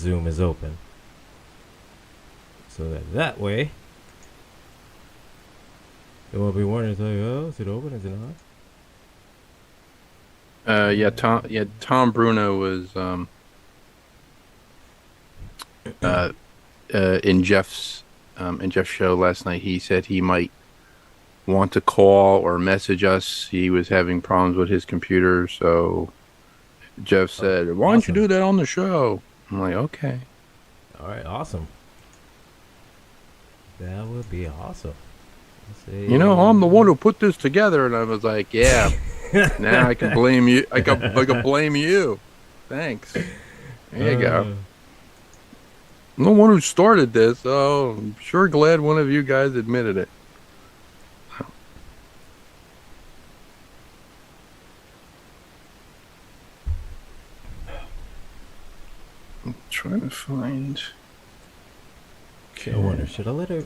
Zoom is open. So that way, it won't be wondering, like, oh, is it open? Is it not? Tom Bruno was in Jeff's show last night. He said he might want to call or message us. He was having problems with his computer, so Jeff said, "Why don't you do that on the show?" I'm like, "Okay." All right, awesome. That would be awesome. I'm the one who put this together, and I was like, "Yeah." Now I can blame you. I can blame you. Thanks. There you go. I'm the one who started this, so I'm sure glad one of you guys admitted it. I'm trying to find. Okay. I wonder, should I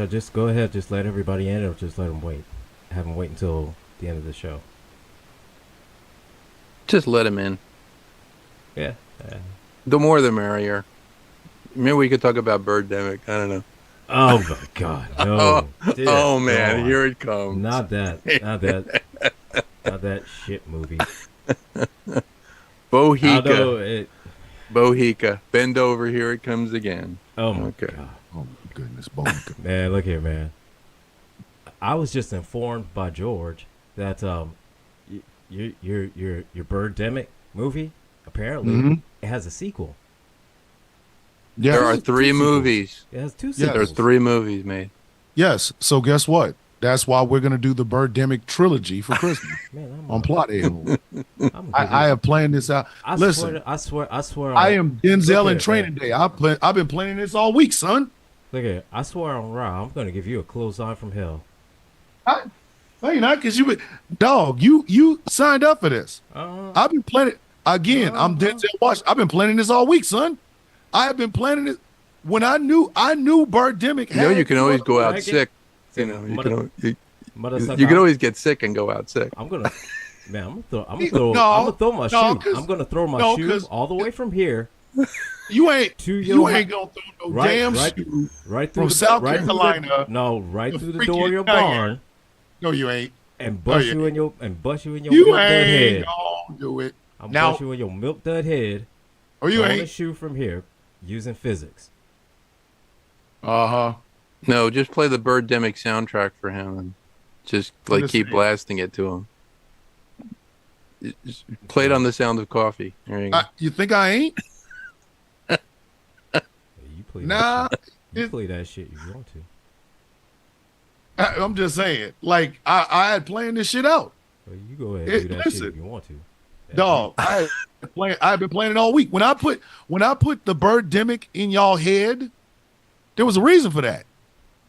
just go ahead, just let everybody in, or just let them wait? Have them wait until the end of the show? Just let him in. Yeah. The more the merrier. Maybe we could talk about Birdemic. I don't know. Oh my God! No. Oh man, here it comes. Not that shit movie. Bohica. Bend over, here it comes again. Oh my God. Oh my goodness, Bohica. Man, look here, man. I was just informed by George that your Birdemic movie apparently it has a sequel. Yeah, there are 3 movies. It has 2 sequels. There are 3 movies made. Yes. So guess what? That's why we're gonna do the Birdemic trilogy for Christmas. Man, on Plot Animal. I have planned this out. Listen, I swear. I am Denzel in Training Day. I've been planning this all week, son. Look at, I swear on Raw, I'm gonna give you a clothesline from hell. No, you're not, because you signed up for this. I've been planning again. I'm Denzel Washington. I've been planning this all week, son. I have been planning it when I knew Birdemic. You can always go out sick. You can always get sick and go out sick. I'm gonna throw my shoe. I'm gonna throw my shoe all the way from here. You ain't gonna throw no damn shoe right through from South Carolina. Right through the door of your barn. No, you ain't. And bust you in your milk dud head. Gonna do it. I'm bust you in your milk dud head. Oh, you ain't. A shoe from here using physics. No, just play the Birdemic soundtrack for him and just keep blasting it to him. Just play it on the sound of coffee. There you go. You think I ain't? You play that shit if you want to. I'm just saying. Like I had planned this shit out. Well, you go ahead and do that shit if you want to. Dog, I've been planning all week. When I put the Birdemic in y'all head, there was a reason for that.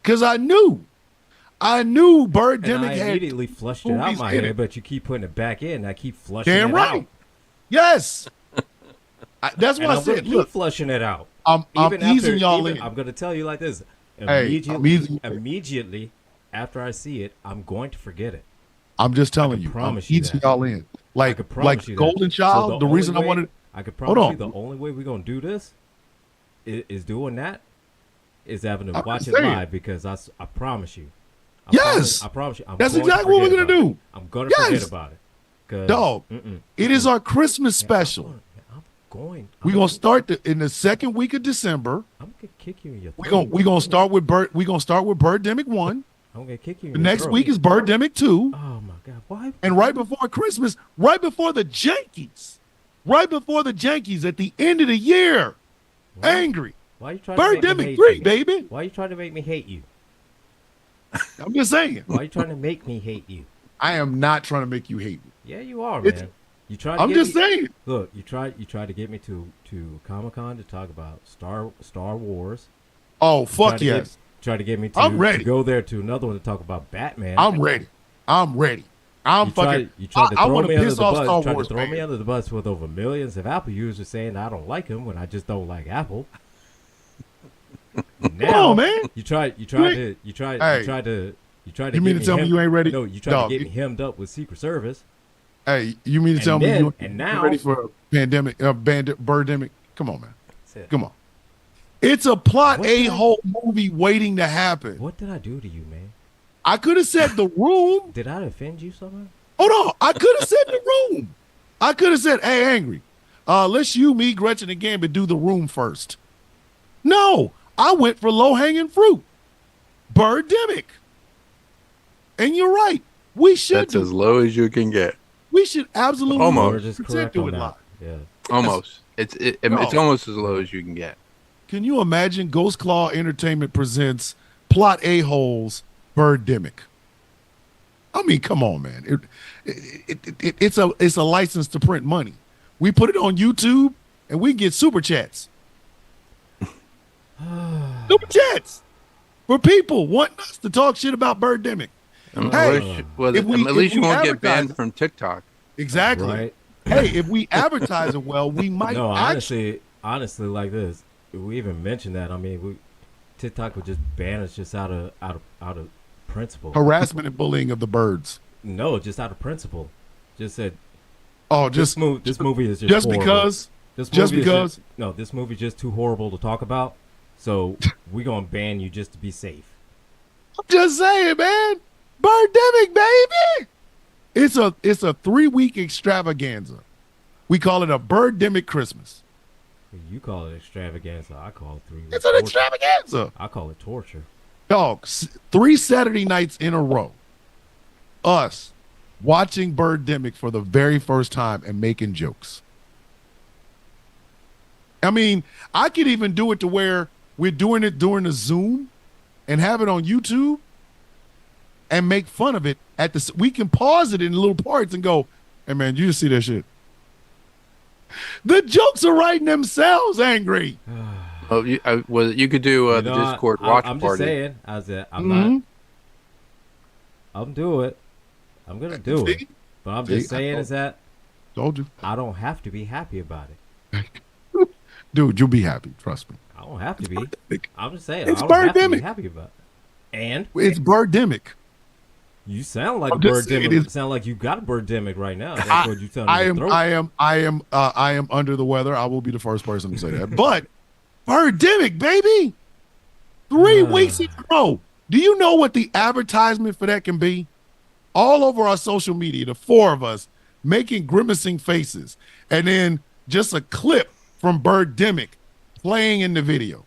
Because I knew Birdemic had. I immediately flushed it out my head, but you keep putting it back in. I keep flushing it out. Yes. That's why I said, keep flushing it out. I'm easing y'all in. I'm going to tell you like this. Immediately after I see it, I'm going to forget it. I'm just telling you. I'm easing y'all in. Like Golden Child, so the reason I wanted. I could promise you the only way we're going to do this is doing that. Is having to watch it live, because I promise you. I promise you. That's exactly what we're going to do. I'm going to forget about it. Dog, it is our Christmas special. We're going to start in the second week of December. I'm going to kick you in your throat. We're going to start with Birdemic 1. I'm going to kick you in the next week is Birdemic 2. Oh, my God. Why? And right before Christmas, right before the Yankees at the end of the year, angry. Why are you trying Birdemic 3, baby. Why are you trying to make me hate you? I'm just saying. Why are you trying to make me hate you? I am not trying to make you hate me. Yeah, you are, man. You tried. I'm just saying. Look, you tried to get me to Comic-Con to talk about Star Wars. Oh, fuck yes. Tried to get me to, I'm ready. to go there to another one to talk about Batman. I'm ready. You tried to throw me under the bus. You tried to throw me under the bus with over millions of Apple users saying I don't like him when I just don't like Apple. Now, come on, man. You tried to You mean to tell me you ain't ready? No, you tried to get me hemmed up with Secret Service. Hey, you mean to tell me you ain't ready for a pandemic, Birdemic? Come on, man. Come on. It's a plot What a-hole movie waiting to happen. What did I do to you, man? I could have said The Room. Did I offend you somehow? Hold on. I could have said The Room. I could have said, hey, Angry, let's you, me, Gretchen, and Gambit do The Room first. No, I went for low-hanging fruit. Birdemic. And you're right. We should. That's as low as you can get. We should absolutely Almost. Just pretend correct to on it that. live. Yeah. Almost. It's almost as low as you can get. Can you imagine Ghost Claw Entertainment presents Plot A-Holes Birdemic? I mean, come on, man. It's a license to print money. We put it on YouTube and we get super chats. Super chats for people wanting us to talk shit about Birdemic. Hey, At least you won't get banned from TikTok. Exactly. Right. Hey, if we advertise it well, we might. No, honestly, like this. If we even mentioned that, I mean, TikTok would just ban us just out of principle. Harassment and bullying of the birds. No, just out of principle. Just said. Oh, this movie is just horrible. because. No, this movie's just too horrible to talk about. So we're gonna ban you just to be safe. I'm just saying, man. Birdemic, baby. It's a 3-week extravaganza. We call it a Birdemic Christmas. You call it extravaganza. I call it 3 weeks. It's an extravaganza. I call it torture. Dog, 3 Saturday nights in a row. Us watching Birdemic for the very first time and making jokes. I mean, I could even do it to where we're doing it during a Zoom and have it on YouTube and make fun of it we can pause it in little parts and go, hey man, you just see that shit. The jokes are writing themselves, Angry. Oh, you could do the Discord watch I'm party. just saying, I'm not. I'm do it. I'm gonna do it. But I'm just saying is that told you. I don't have to be happy about it. Dude, you'll be happy. Trust me. I don't have to be. I'm just saying. It's I don't have to be Birdemic. happy about it. And it's Birdemic. You sound like a I'm just saying Birdemic. Sound like you got a Birdemic right now. That's what you telling me. I am under the weather. I will be the first person to say that. But Birdemic, baby. 3 weeks in a row. Do you know what the advertisement for that can be? All over our social media, the 4 of us making grimacing faces, and then just a clip from Birdemic playing in the video.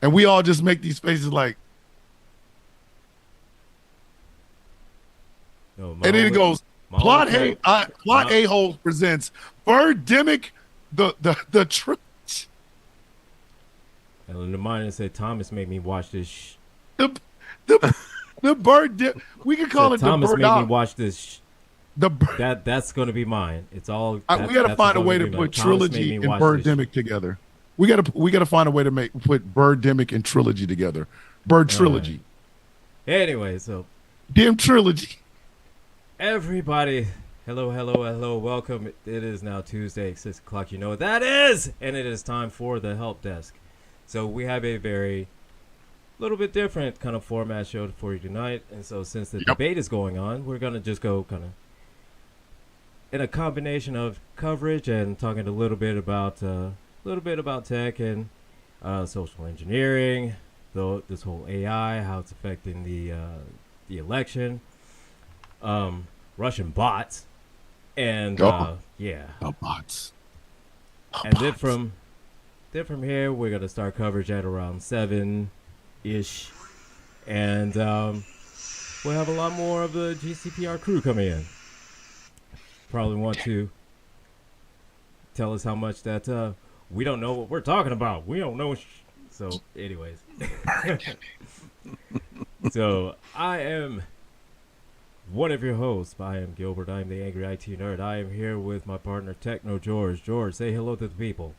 And we all just make these faces like, No, and then it goes, Plot A-Hole presents Birdemic, the truth. And the mind said, Thomas made me watch this. The bird. We can call it Thomas the bird. made me watch this. The bird. That's going to be mine. It's all. We got to find a way to put Trilogy and Birdemic together. We got to find a way to put Birdemic and Trilogy together. Bird Trilogy. Right. Anyway, so damn Trilogy. Everybody, hello, welcome. It is now Tuesday, 6 o'clock. You know what that is, and it is time for the help desk. So we have a little bit different kind of format show for you tonight, and so since the debate is going on, we're gonna just go kind of in a combination of coverage and talking a little bit about tech and social engineering, this whole AI, how it's affecting the election, Russian bots, and the bots. And then from here we're gonna start coverage at around 7-ish, and we'll have a lot more of the GCPR crew coming in. Probably want to tell us how much that we don't know what we're talking about. We don't know. So, anyways, so I am one of your hosts. I am Gilbert. I am the Angry IT Nerd. I am here with my partner Techno George. George, say hello to the people.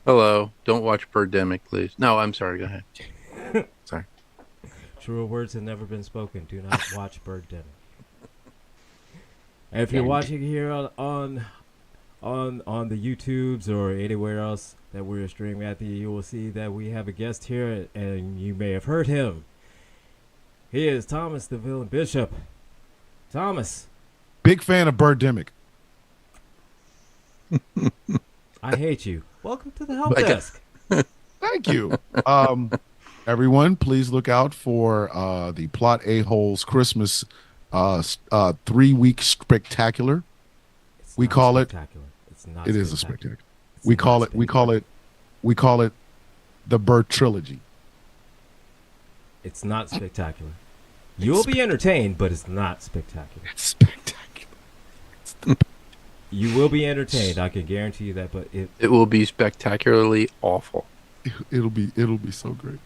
Hello. Don't watch Birdemic, please. No, I'm sorry. Go ahead. Sorry. Truer words have never been spoken. Do not watch Birdemic. And if you're watching here on the YouTubes or anywhere else that we're streaming at, you will see that we have a guest here, and you may have heard him. He is Thomas the Villain Bishop. Thomas. Big fan of Birdemic. I hate you. Welcome to the help Like a- desk. Thank you. Everyone, please look out for the Plot A-Holes Christmas 3-week spectacular. It's We not call it. spectacular. It's not. It is a spectacular. spectacular. It's We not call it. We spectacular. call it the Bird Trilogy. It's not spectacular. You'll be entertained, but it's not spectacular. It's spectacular. You will be entertained. I can guarantee you that. But It will be spectacularly awful. It'll be so great.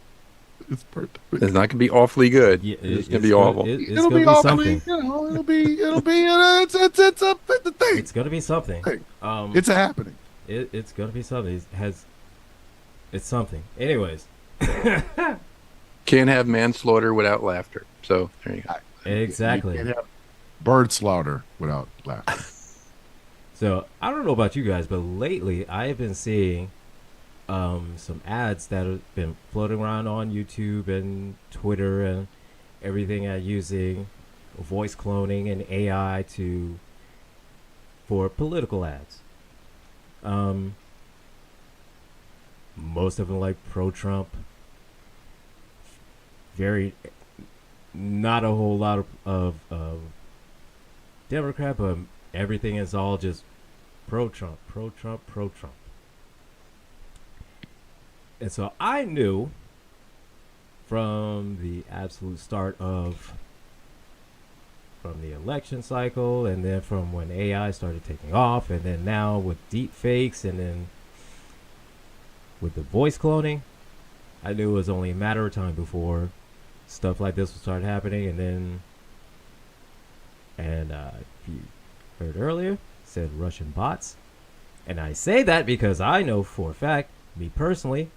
It's perfect. It's not going to be awfully good. yeah, It's going to be awful. It's It'll gonna be be awfully. something. It'll be. It's a thing. It's gonna be something. It's a happening. It's gonna be something. It's something. Anyways, Can't have manslaughter without laughter. So there you go. exactly. You can't have bird slaughter without laughter. So I don't know about you guys, but lately I've been seeing some ads that have been floating around on YouTube and Twitter and everything using voice cloning and AI for political ads. Most of them like pro-Trump. Not a whole lot of Democrat, but everything is all just pro-Trump, pro-Trump, pro-Trump. And so I knew from the absolute start from the election cycle, and then from when AI started taking off, and then now with deep fakes, and then with the voice cloning, I knew it was only a matter of time before stuff like this would start happening. And if you heard earlier, said Russian bots. And I say that because I know for a fact, me personally,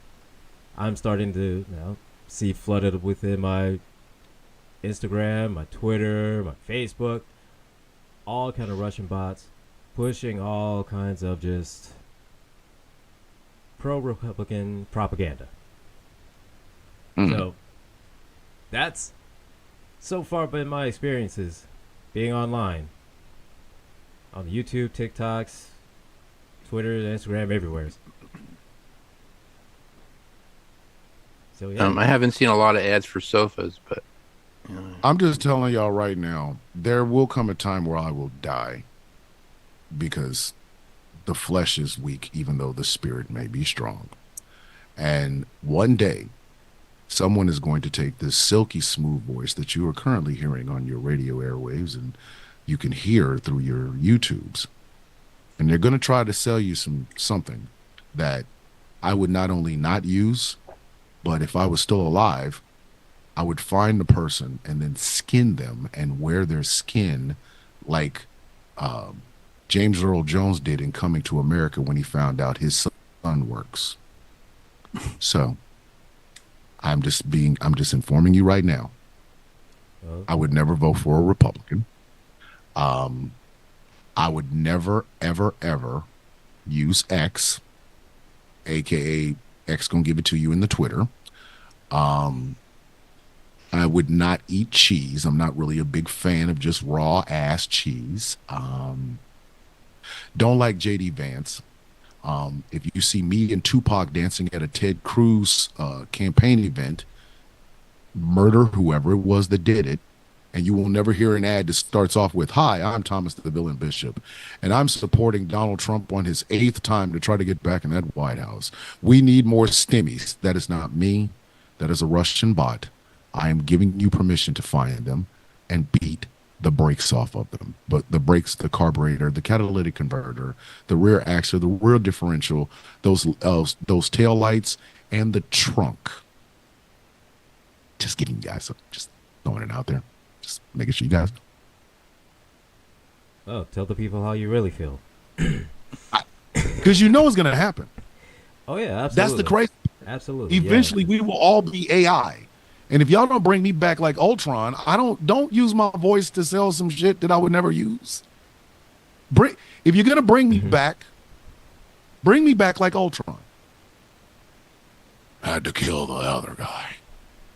I'm starting to see flooded within my Instagram, my Twitter, my Facebook, all kind of Russian bots pushing all kinds of just pro-Republican propaganda. So that's so far been my experiences being online on YouTube, TikToks, Twitter, Instagram, everywhere. So yeah, I haven't seen a lot of ads for sofas, but I'm just telling y'all right now, there will come a time where I will die because the flesh is weak, even though the spirit may be strong. And one day, someone is going to take this silky smooth voice that you are currently hearing on your radio airwaves and you can hear through your YouTubes. And they're going to try to sell you something that I would not only not use, but if I was still alive, I would find the person and then skin them and wear their skin like James Earl Jones did in Coming to America when he found out his son works. So I'm just informing you right now. I would never vote for a Republican. I would never, ever, ever use X, aka X gonna give it to you in the Twitter. I would not eat cheese. I'm not really a big fan of just raw ass cheese. Don't like JD Vance. If you see me and Tupac dancing at a Ted Cruz campaign event, murder whoever it was that did it, and you will never hear an ad that starts off with, "Hi, I'm Thomas the Villain Bishop, and I'm supporting Donald Trump on his 8th time to try to get back in that White House. We need more stimmies." That is not me. That is a Russian bot. I am giving you permission to find them and beat the brakes off of them. But the brakes, the carburetor, the catalytic converter, the rear axle, the rear differential, those tail lights, and the trunk. Just getting you guys, just throwing it out there. Just making sure you guys know. oh, tell the people how you really feel. Because you know it's going to happen. Oh yeah, absolutely. That's the crazy. Absolutely. Eventually, yeah. we will all be AI. And if y'all don't bring me back like Ultron, don't use my voice to sell some shit that I would never use. If you're gonna bring me back like Ultron. I had to kill the other guy.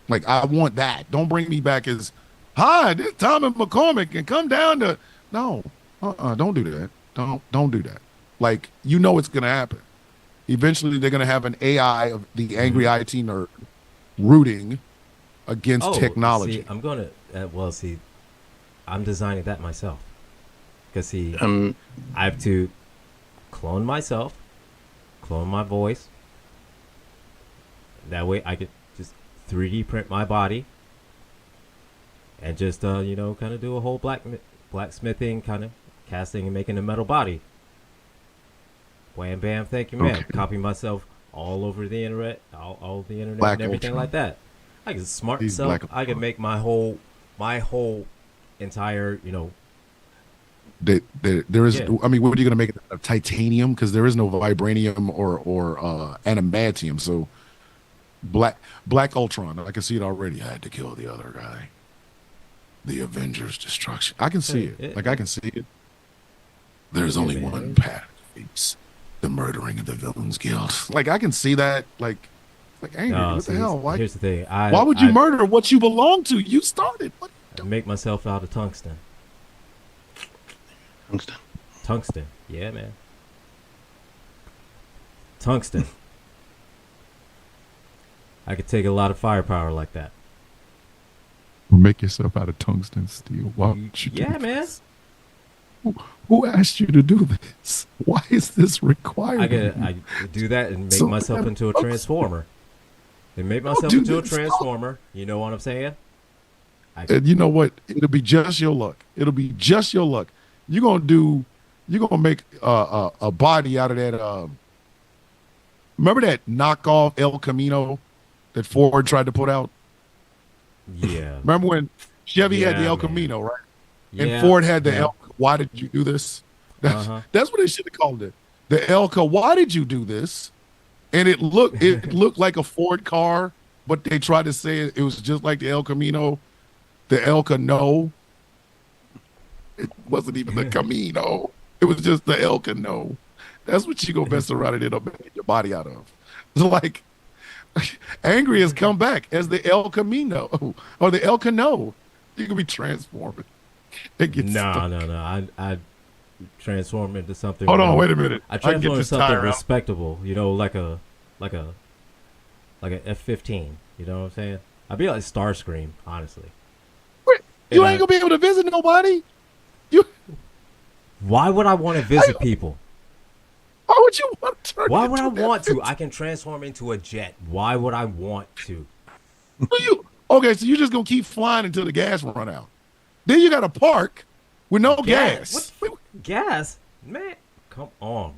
Like, I want that. Don't bring me back as, "Hi, this is Tommy McCormick, and come down to." No, don't do that. Don't do that. Like, you know it's gonna happen. Eventually, they're going to have an AI of the angry IT nerd rooting against technology. See, I'm going to, see, I'm designing that myself. Because, see, I have to clone myself, clone my voice. That way I could just 3D print my body and just, kind of do a whole blacksmithing, kind of casting and making a metal body. Wham, bam, thank you, man. Okay. Copy myself all over the internet, all the internet Black and everything Ultron. Like that. I can smart myself. I can make my whole entire, there is. Yeah. I mean, what are you going to make it of titanium? Because there is no vibranium or adamantium. So, Black Ultron. I can see it already. I had to kill the other guy. The Avengers' destruction. I can see it. I can see it. There's only one path to face the murdering of the villains guild. I can see that. Like angry. What the hell? Why? Here's the thing. Why would you murder what you belong to? You started. What? I make myself out of tungsten. Tungsten. Yeah, man. Tungsten. I could take a lot of firepower like that. Make yourself out of tungsten steel. Why would you do man. This? Who asked you to do this? Why is this required? I do that and make myself into a transformer. And make myself into a transformer. You know what I'm saying? And you know what? It'll be just your luck. It'll be just your luck. You're gonna make a body out of that. Remember that knockoff El Camino that Ford tried to put out? Yeah. Remember when Chevy had the El Camino, right? And Ford had the El. Why did you do this? That's what they should have called it. The Elka. Why did you do this? And it looked like a Ford car, but they tried to say it was just like the El Camino. The Elka, no. It wasn't even the Camino. It was just the Elka, no. That's what you go mess around and end up making your body out of. It's like Angry has come back as the El Camino or the El Cano. You can be transforming. No. I transform into something. Hold on, wait a minute. I transform into something respectable. Like a F-15. You know what I'm saying? I'd be like Starscream, honestly. You ain't gonna be able to visit nobody. Why would I want to visit people? Why would you want to? Why would I want to? I can transform into a jet. Why would I want to? Okay, so you're just gonna keep flying until the gas run out. Then you got to park with no gas. What? Gas? Man, come on.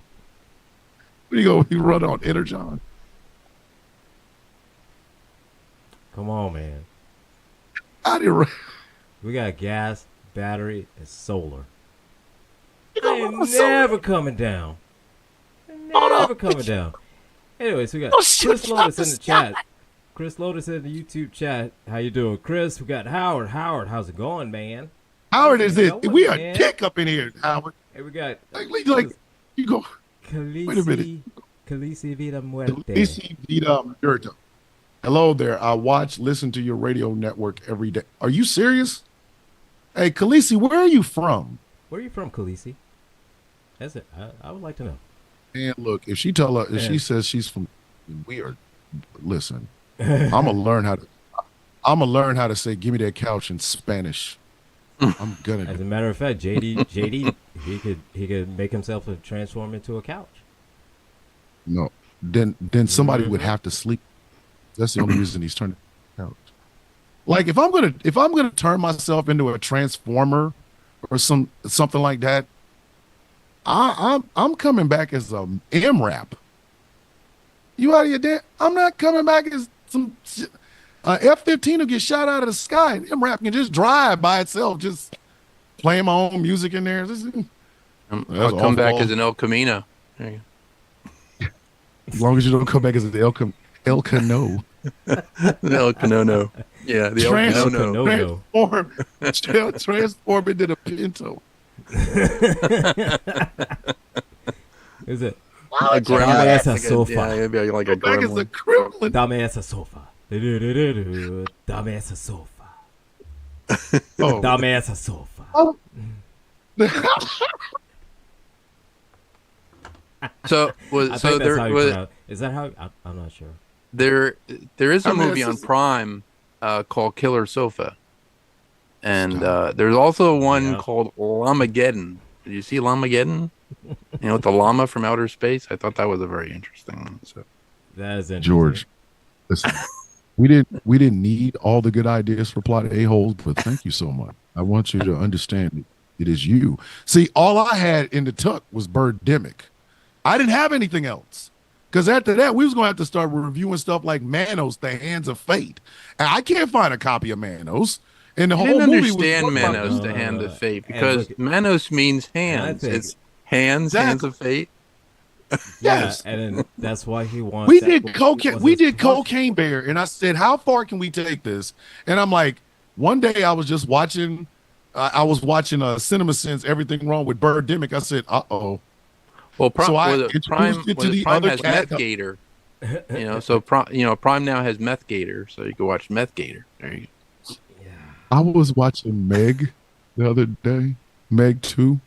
Where you run on Energon? Come on, man. We got gas, battery, and solar. I ain't never coming down. Never coming down. Anyways, we got Chris Lotus in the chat. Chris Lotus in the YouTube chat. How you doing, Chris? We got Howard. Howard, how's it going, man? Howard is it? We are kick up in here, Howard. Hey, we got you go. Khaleesi, wait a minute. Khaleesi Vida Muerte. Khaleesi Vida Muerte. Hello there. I listen to your radio network every day. Are you serious? Hey, Khaleesi, where are you from? Where are you from, Khaleesi? That's it. I would like to know. And look, if she says she's from, listen. I'm gonna learn how to say "give me that couch" in Spanish. I'm gonna. As a matter of fact, JD, he could make himself transform into a couch. No, then somebody would have to sleep. That's the only reason he's turning couch. Like if I'm gonna turn myself into a transformer or something like that, I'm coming back as a M-Rap. You out of your damn? I'm not coming back as some F-15 will get shot out of the sky, and M-Rap can just drive by itself, just playing my own music in there. I'll come back as an El Camino. There you go. As long as you don't come back as an El Cano. El Cano, no. Yeah, the El Cano. Transform into the Pinto. Is it? A Dame esa sofa. Yeah, maybe like a gremlin. Dame esa sofa. Dame esa sofa. Dame esa sofa. I think that's how you pronounce. Is that how? I'm not sure. there is a movie on it's- Prime called Killer Sofa, and there's also one Yeah. called Llamageddon. Did you see Llamageddon? With the llama from outer space. I thought that was a very interesting one. So That is interesting. George, listen, we didn't need all the good ideas for plot a-holes, but thank you so much. I want you to understand it is you. See, all I had in the tuck was Birdemic. I didn't have anything else. Because after that, we was going to have to start reviewing stuff like Manos, The Hands of Fate. And I can't find a copy of Manos. And the I whole didn't movie understand was Manos, the Hand of Fate, and because look- Manos means hands. think- It's hands, Exactly. hands of fate. Yes. Yeah, and then that's why he wants. We that did cocaine. was We his did puzzle. Cocaine Bear, and I said, "How far can we take this?" And I'm like, one day I was just watching. I was watching Cinema Sense. Everything wrong with Birdemic. I said, "Uh-oh." Well, So I Prime, introduced it to the Prime other has cat- Meth Gator. So Prime now has Meth Gator, so you can watch Meth Gator. There you go. Yeah. I was watching Meg the other day. Meg 2.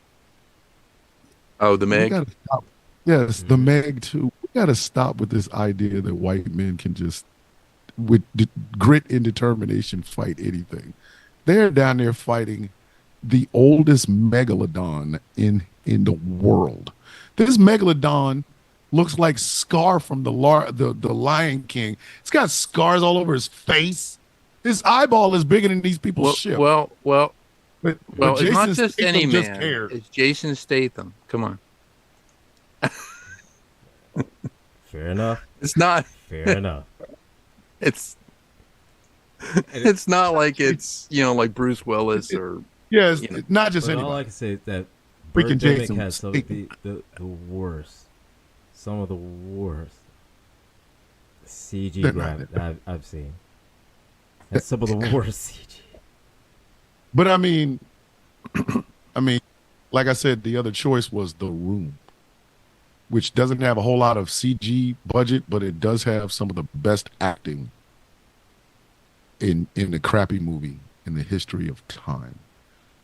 Oh, the We Meg. gotta stop. Yes, the Meg 2. We got to stop with this idea that white men can just, with grit and determination, fight anything. They're down there fighting the oldest megalodon in the world. This megalodon looks like Scar from the Lion King. It's got scars all over his face. His eyeball is bigger than these people's ship. Well, But it's not just Statham any just man. cared. It's Jason Statham. Come on. Fair enough. It's not. Fair enough. It's. It's not like it's like Bruce Willis or Yes, you know. not just But all I anybody. can say is that Freaking Birdemic Jason has some of Statham. the worst, some of the worst CG They're graphic I've seen. And some of the worst CG. But I mean, like I said, the other choice was The Room, which doesn't have a whole lot of CG budget, but it does have some of the best acting in a crappy movie in the history of time.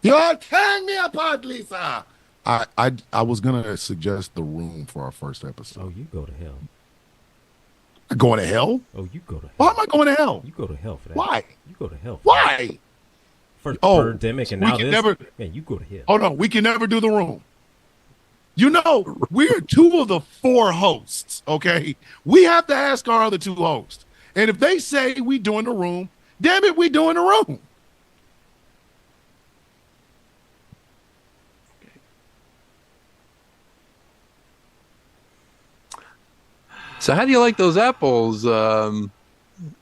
You're tearing me apart, Lisa. I was gonna suggest The Room for our first episode. Oh, you go to hell. Going to hell? Oh, you go to hell. Why am I going to hell? You go to hell for that. Why? You go to hell for Why? that. First Oh, Birdemic and we now can this. never- Man, you go to hell. Oh no, we can never do The Room. We're two of the four hosts, okay? We have to ask our other two hosts. And if they say we doing The Room, damn it, we doing The Room. So how do you like those apples? How do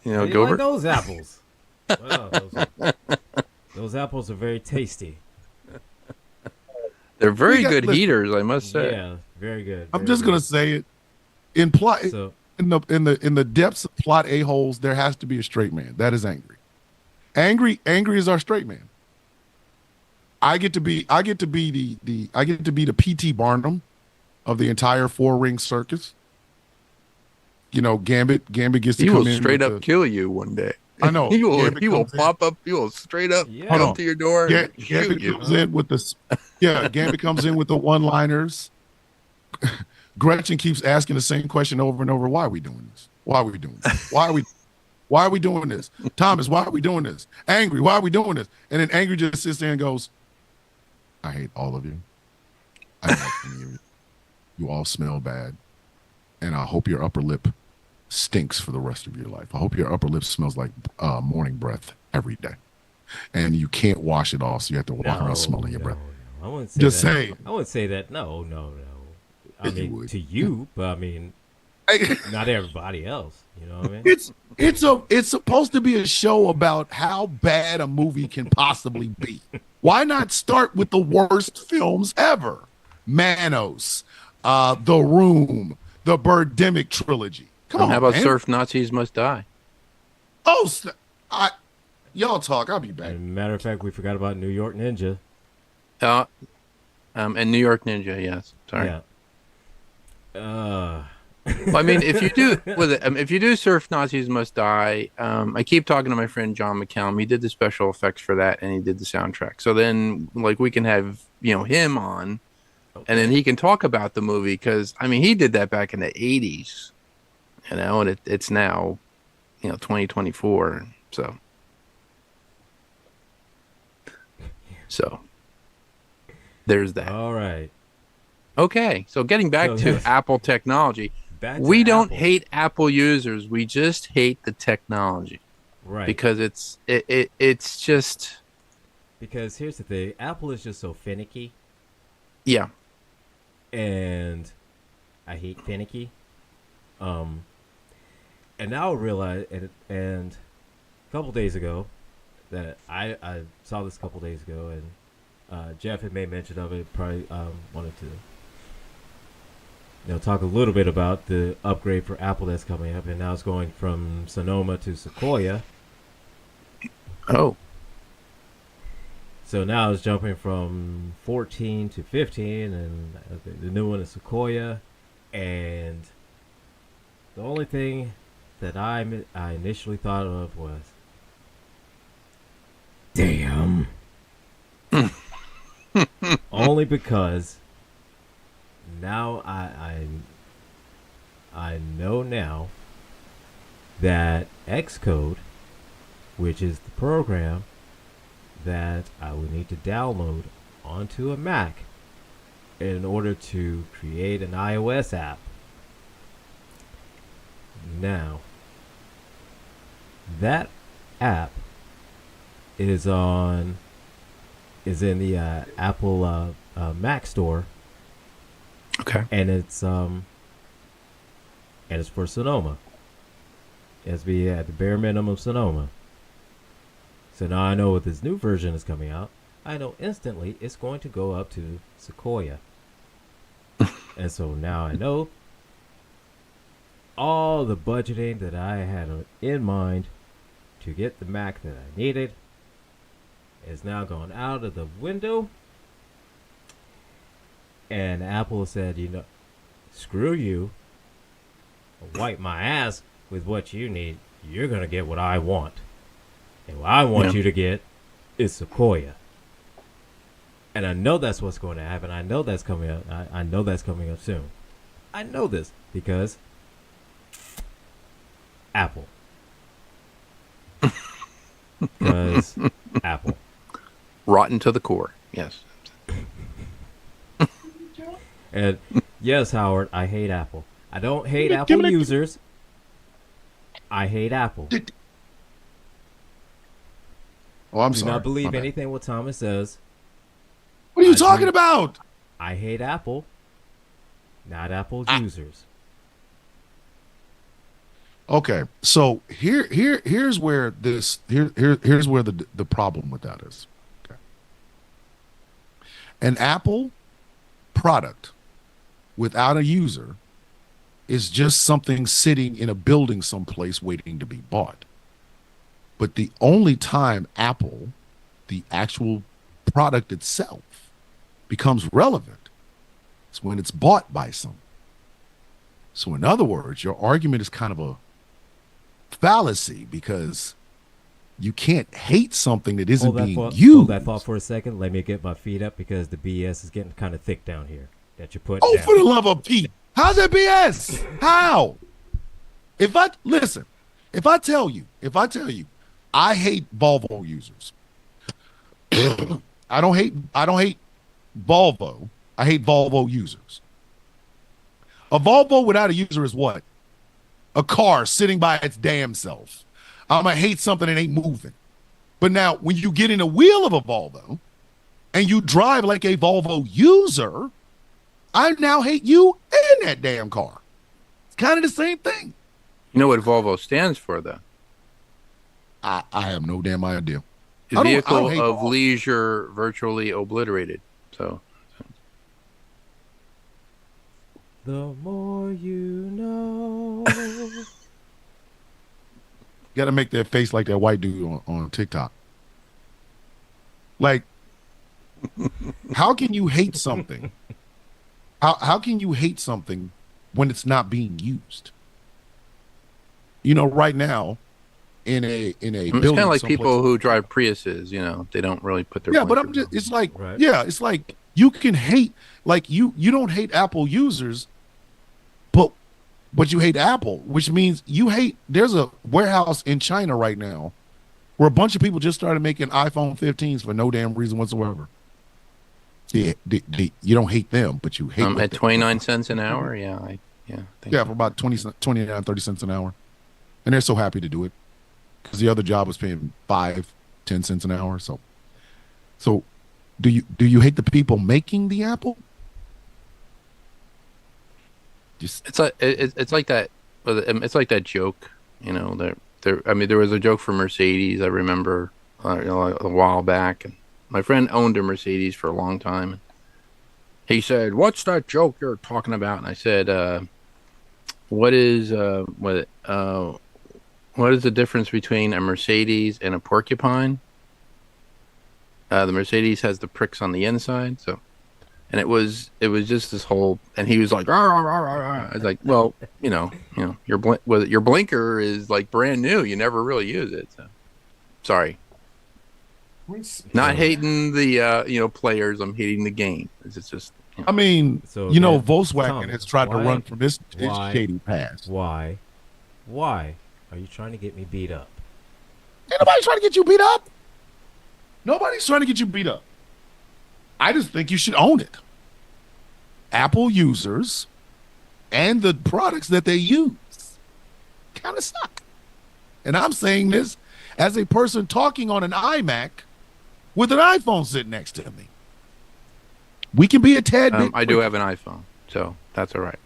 you like Gilbert. those apples? Wow, those apples are very tasty. They're very We got- good listen. heaters, I must say. Yeah, very good. I'm very just gonna good. say it. In plot So in the depths of plot a-holes, there has to be a straight man. That is Angry. Angry is our straight man. I get to be the P.T. Barnum of the entire four-ring circus. Gambit gets to He come will in straight with up kill you one day. I know. He will. Gambit He will comes in. pop up. He will straight up Yeah. come Hold on. to your door and shoot Gambit you. comes in with Gambit comes in with the one-liners. Gretchen keeps asking the same question over and over. Why are we doing this? Why are we doing this? Why are we doing this? Thomas, why are we doing this? Angry, why are we doing this? And then Angry just sits there and goes, I hate all of you. I don't like any of you. You all smell bad. And I hope your upper lip stinks for the rest of your life. I hope your upper lip smells like morning breath every day. And you can't wash it off, so you have to walk around smelling your breath. No. I wouldn't say Just that. saying. I wouldn't say that. No. I Yes, you mean, would. to you, but I mean, not everybody else. You know what I mean? It's supposed to be a show about how bad a movie can possibly be. Why not start with the worst films ever? Manos, The Room, the Birdemic trilogy. Come on, How about man. Surf Nazis Must Die? Oh, y'all talk. I'll be back. As a matter of fact, we forgot about New York Ninja. And New York Ninja. Yes. Sorry. Yeah. Well, I mean, if you do Surf Nazis Must Die, I keep talking to my friend John McCallum. He did the special effects for that, and he did the soundtrack. So then, we can have him on and then he can talk about the movie because I mean he did that back in the 80s, and it's now, 2024. So there's that. All right. Okay, so getting back to Apple technology, we don't hate Apple users. We just hate the technology, right? Because it's just. Because here's the thing, Apple is just so finicky. Yeah. And I hate finicky. And now I realize, and a couple days ago, that I saw this a couple days ago, and Jeff had made mention of it. Probably wanted to talk a little bit about the upgrade for Apple that's coming up, and now it's going from Sonoma to Sequoia. Oh. So now it's jumping from 14 to 15, and the new one is Sequoia. And the only thing that I initially thought of was, damn. Only because now I know now that Xcode, which is the program that I would need to download onto a Mac in order to create an iOS app. Now, that app is in the Apple Mac store. Okay. And it's for Sonoma. It has to be at the bare minimum Sonoma. So now I know with this new version is coming out, I know instantly it's going to go up to Sequoia. And so now I know all the budgeting that I had in mind to get the Mac that I needed is now gone out of the window. And Apple said, screw you. I'll wipe my ass with what you need. You're going to get what I want. And what I want you to get is Sequoia. And I know that's what's going to happen. I know that's coming up. I know that's coming up soon. I know this because Apple. Because Apple. Rotten to the core. Yes. And yes, Howard, I hate Apple. I don't hate Apple users. I hate Apple. Oh, I'm Do sorry. not believe anything what Thomas says. What are you talking about? I hate Apple, not Apple's users. Okay, so here's where here's where the problem with that is. Okay. An Apple product without a user is just something sitting in a building someplace waiting to be bought. But the only time Apple, the actual product itself, becomes relevant is when it's bought by someone. So in other words, your argument is kind of a fallacy because you can't hate something that isn't being used. Hold that thought for a second. Let me get my feet up because the BS is getting kind of thick down here that you're putting down. For the love of Pete. How's that BS? How? If I tell you, I hate Volvo users. I don't hate Volvo. I hate Volvo users. A Volvo without a user is what? A car sitting by its damn self. I'm going to hate something that ain't moving. But now, when you get in a wheel of a Volvo and you drive like a Volvo user, I now hate you and that damn car. It's kind of the same thing. You know what Volvo stands for, though? I have no damn idea. The vehicle of leisure virtually obliterated. So. The more you know. Got to make that face like that white dude on TikTok. Like, how can you hate something? How can you hate something when it's not being used? Right now, in a building, it's kind of like people who drive Priuses. They don't really put their but it's like You can hate, like you don't hate Apple users, but you hate Apple, which means you hate. There's a warehouse in China right now where a bunch of people just started making iPhone 15s for no damn reason whatsoever. Yeah, you don't hate them, but you hate at 29 cents an hour. Yeah, I think for about 29, 30 cents an hour, and they're so happy to do it because the other job was paying 5-10 cents an hour. So do you hate the people making the Apple? it's like that. It's like that joke, you know. I mean, there was a joke for Mercedes. I remember, a while back, and my friend owned a Mercedes for a long time. He said, "What's that joke you're talking about?" And I said, "What is what is the difference between a Mercedes and a porcupine?" The Mercedes has the pricks on the inside, so. And it was just this whole, and he was like, "Rah, rah, rah, rah, rah." I was like, well, your blinker is like brand new. You never really use it. So. Sorry. Not hating the players. I'm hating the game. It's just. I mean, So, Volkswagen Tom, has tried to why- run from this why- shady past. Why are you trying to get me beat up? Ain't nobody trying to get you beat up. Nobody's trying to get you beat up. I just think you should own it. Apple users and the products that they use kind of suck. And I'm saying this as a person talking on an iMac with an iPhone sitting next to me. We can be a tad bit. I do have an iPhone, so that's all right.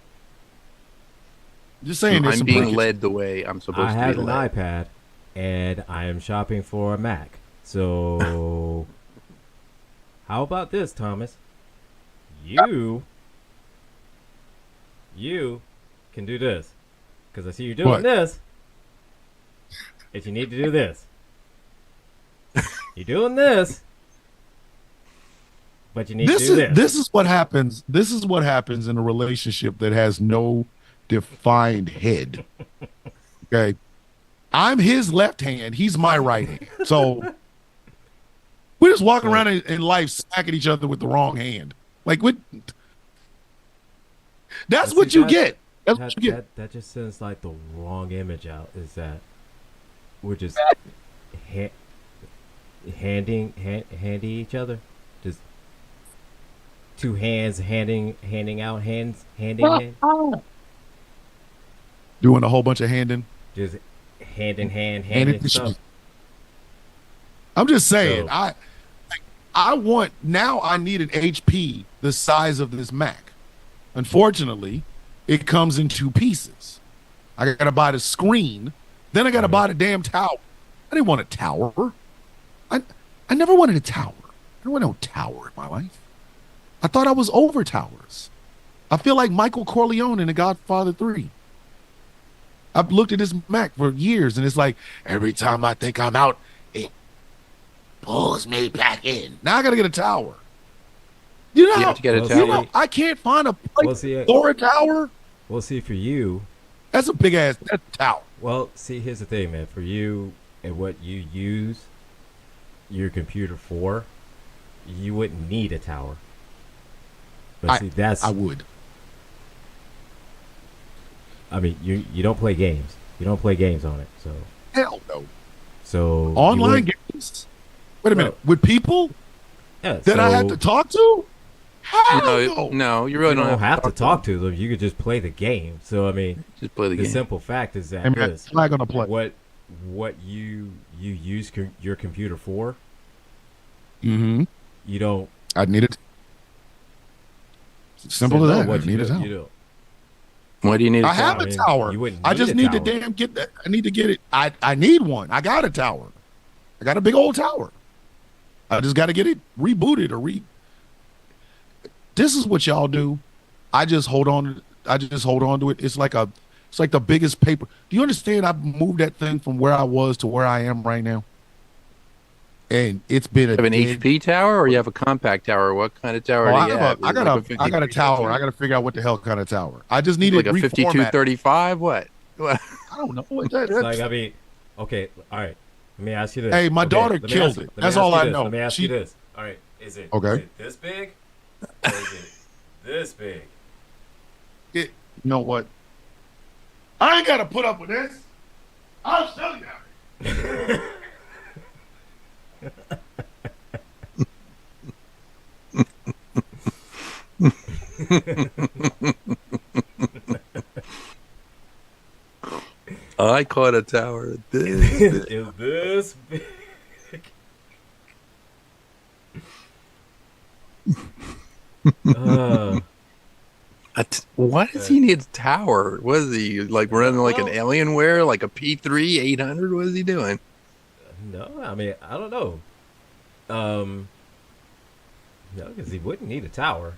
Just saying, there's I'm some being breakage. led the way I'm supposed I to have be an led. iPad, and I am shopping for a Mac. So, how about this, Thomas? You can do this, because I see you doing What? this. If you need to do this, you're doing this, but you need to do this. This is what happens. This is what happens in a relationship that has no defined head. Okay. I'm his left hand. He's my right hand. So we're just walking around in life smacking each other with the wrong hand. Like that's See, what you that- get. That's what you get. That just sends like the wrong image out. Is that we're just handy each other, just two hands handing out hands, handing hand, Doing a whole bunch of handing. just hand in hand, Handing handing stuff. I'm just saying, So- I want now I need an HP the size of this Mac. Unfortunately, it comes in two pieces. I gotta buy the screen, then I gotta buy the damn tower. I didn't want a tower. I never wanted a tower. I don't want no tower in my life. I thought I was over towers. I feel like Michael Corleone in The Godfather 3. I've looked at this Mac for years, and it's like every time I think I'm out, it pulls me back in. Now I gotta get a tower. You know, You have to get a Well, tower. you know, I can't find a place Well, see, for a tower. well, see, for you, That's a big ass. That's a tower. well, see, here's the thing, man. For you and what you use your computer for, you wouldn't need a tower. But see, that's I would. I mean, you don't play games. You don't play games on it, so Hell no. so you Online wouldn't- games. Wait a minute. With people Yeah, that I have to talk to? Hell No, you You really don't have to them. talk to them. You could just play the game. So I mean, Just play the the game. simple fact is that Hey, man, this, I'm not gonna play. what you use your computer for, Mm-hmm. you don't. I need it. Simple so as no, that. what I you need a do- tower. you don't. Why do you need a I have tower? I a mean, tower. you wouldn't I need just a need to tower. damn get that. I need to get it. I need one. I got a tower. I got a big old tower. I just got to get it rebooted or This is what y'all do. I just hold on. I just hold on to it. It's like the biggest paper. Do you understand? I've moved that thing from where I was to where I am right now, and it's been You have an HP tower or you have a compact tower? What kind of tower do you have? I got a tower. I got to figure out what the hell kind of tower. I just need like it a reformatted. 5235? What? I don't know. What that, It's like I mean, okay, all right. Let me ask you this. Hey, my Okay, daughter let me killed ask- it. let me That's ask all you I this. know. Let me ask She- you this. All right, is Okay. it this big, Or is it this big? You know what? I ain't got to put up with this. I'll show you. I caught a tower this big. Is this big? uh, Why does he need a tower? What is he like running like an Alienware, like a P3 800? What is he doing? no, I mean I don't know. No, because he wouldn't need a tower.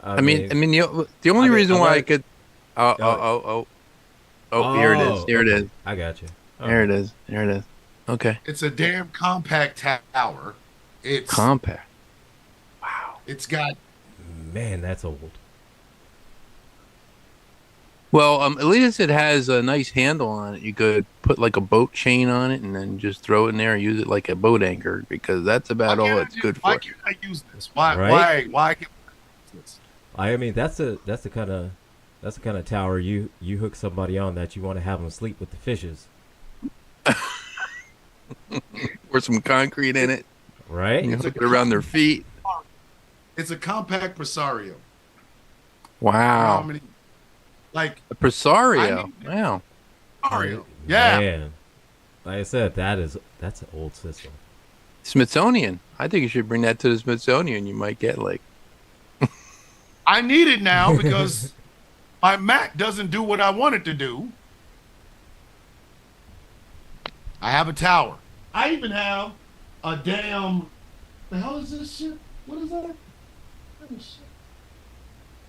I mean, the only reason why I could. Oh, here it is. Here it is. I got you. There it is. There it is. Okay. It's a damn compact tower. It's Compact. Wow. It's got. Man, that's old. Well, at least it has a nice handle on it. You could put like a boat chain on it and then just throw it in there and use it like a boat anchor because that's about all it's good for. Why can't I use this? Why? Right? Why can't I use this? I mean, that's the kind of tower you hook somebody on that you want to have them sleep with the fishes, Or some concrete in it. right? You hook it around their feet. It's a compact presario. Wow. How many? Like A presario. I need- Wow. presario. Yeah. Man, like I said, that's an old system. Smithsonian. I think you should bring that to the Smithsonian. You might get like. I need it now because my Mac doesn't do what I want it to do. I have a tower. I even have a damn. The hell is this shit? What is that? What is shit?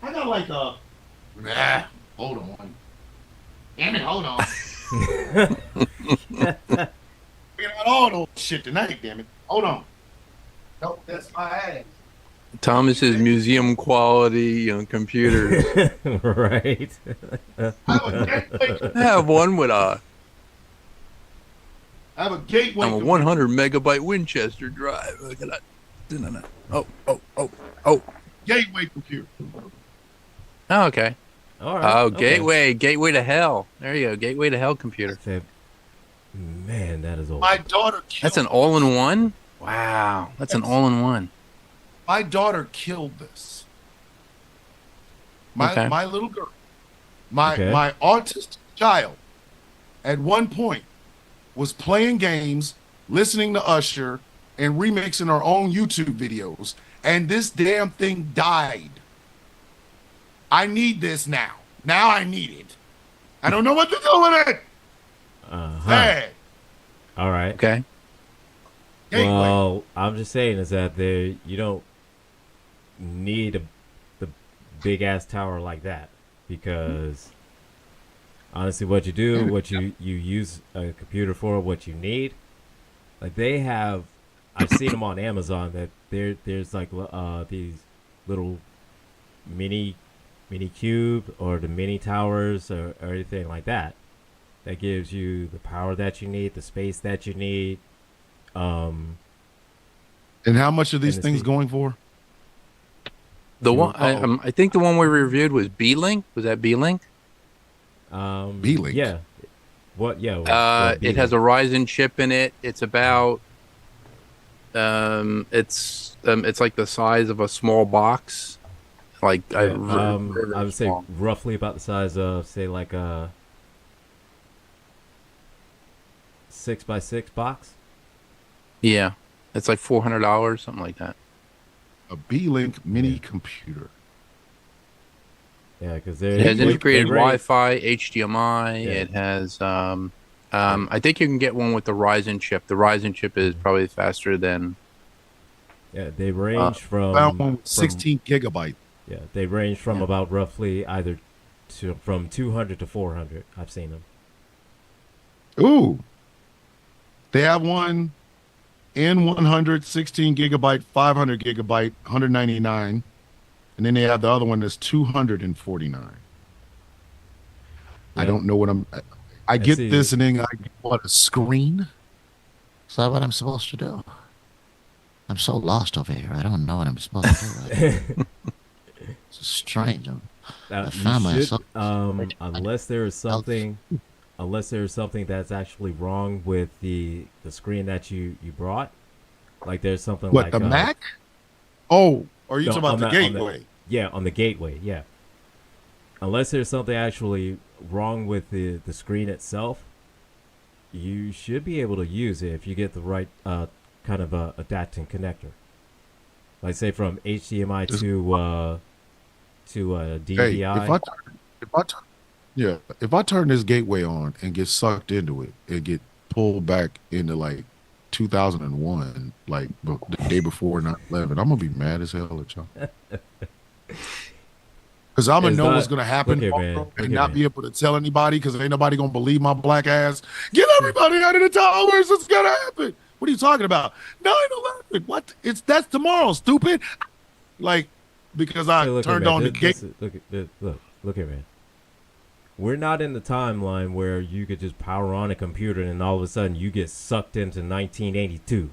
I got like a. Nah, hold on. Damn it, hold on. We got all those shit tonight, damn it. Hold on. Nope, that's my ass. Thomas's museum quality, computers. Right. I have a gateway. I have one with a I have a gateway. I'm a 100 megabyte Winchester drive. Look at that. Oh. Gateway computer. Oh, okay. All right. Oh, okay. gateway to hell. There you go. Gateway to hell computer. Man, that is old. My daughter killed. That's an all-in-one. Wow, that's an all-in-one. My daughter killed this. My Okay. my little girl, my Okay. my autistic child, at one point, was playing games, listening to Usher, and remixing her own YouTube videos, and this damn thing died. I need this now. Now I need it. I don't know what to do with it. Sad. All right. Okay. Gateway. Well, I'm just saying is that you don't need the big ass tower like that because honestly, what you do, what you use a computer for, what you need, like they have, I've seen them on Amazon that there's like these little mini cube or the mini towers or anything like that gives you the power that you need, the space that you need. And how much are these and things the- going for? The one I think the one we reviewed was B-Link. Was that B-Link? B-Link? Yeah. What? Yeah. It has a Ryzen chip in it. It's about it's like the size of a small box. Like I would say small. roughly about the size of say like a 6x6 box. Yeah, it's like $400, something like that. A B-Link mini computer. Yeah, because It has integrated they Wi-Fi, HDMI. Yeah. It has I think you can get one with the Ryzen chip. The Ryzen chip is probably faster than. Yeah, they range Found one from with 16 gigabyte. Yeah, they range from Yeah. about roughly from 200 to 400. I've seen them. Ooh. They have one N100, 16 gigabyte, 500 gigabyte, 199. And then they have the other one that's 249. I Yeah. don't know what I get see. this and then I get what, a screen? Is that what I'm supposed to do? I'm so lost over here. I don't know what I'm supposed to do. It's strange. I You found should, myself. unless there's something that's actually wrong with the screen that you brought. Like there's something What, like the Mac? Oh, are you no, talking about the on gateway? yeah, on the gateway, yeah. Unless there's something actually wrong with the screen itself, you should be able to use it if you get the right kind of adapting connector. Like say from HDMI to Hey, DVI. if I turn this gateway on and get sucked into it and get pulled back into like 2001, like the day before 9/11, I'm gonna be mad as hell at y'all. Because I'm gonna It's know not- what's gonna happen look here, man. tomorrow Look and here, not man. be able to tell anybody because ain't nobody gonna believe my black ass. Get everybody out of the towers. It's gonna happen. What are you talking about? 9/11. What? That's tomorrow, stupid. Like, because I Hey, look here, turned man. on the gate. Look here, man. We're not in the timeline where you could just power on a computer and all of a sudden you get sucked into 1982.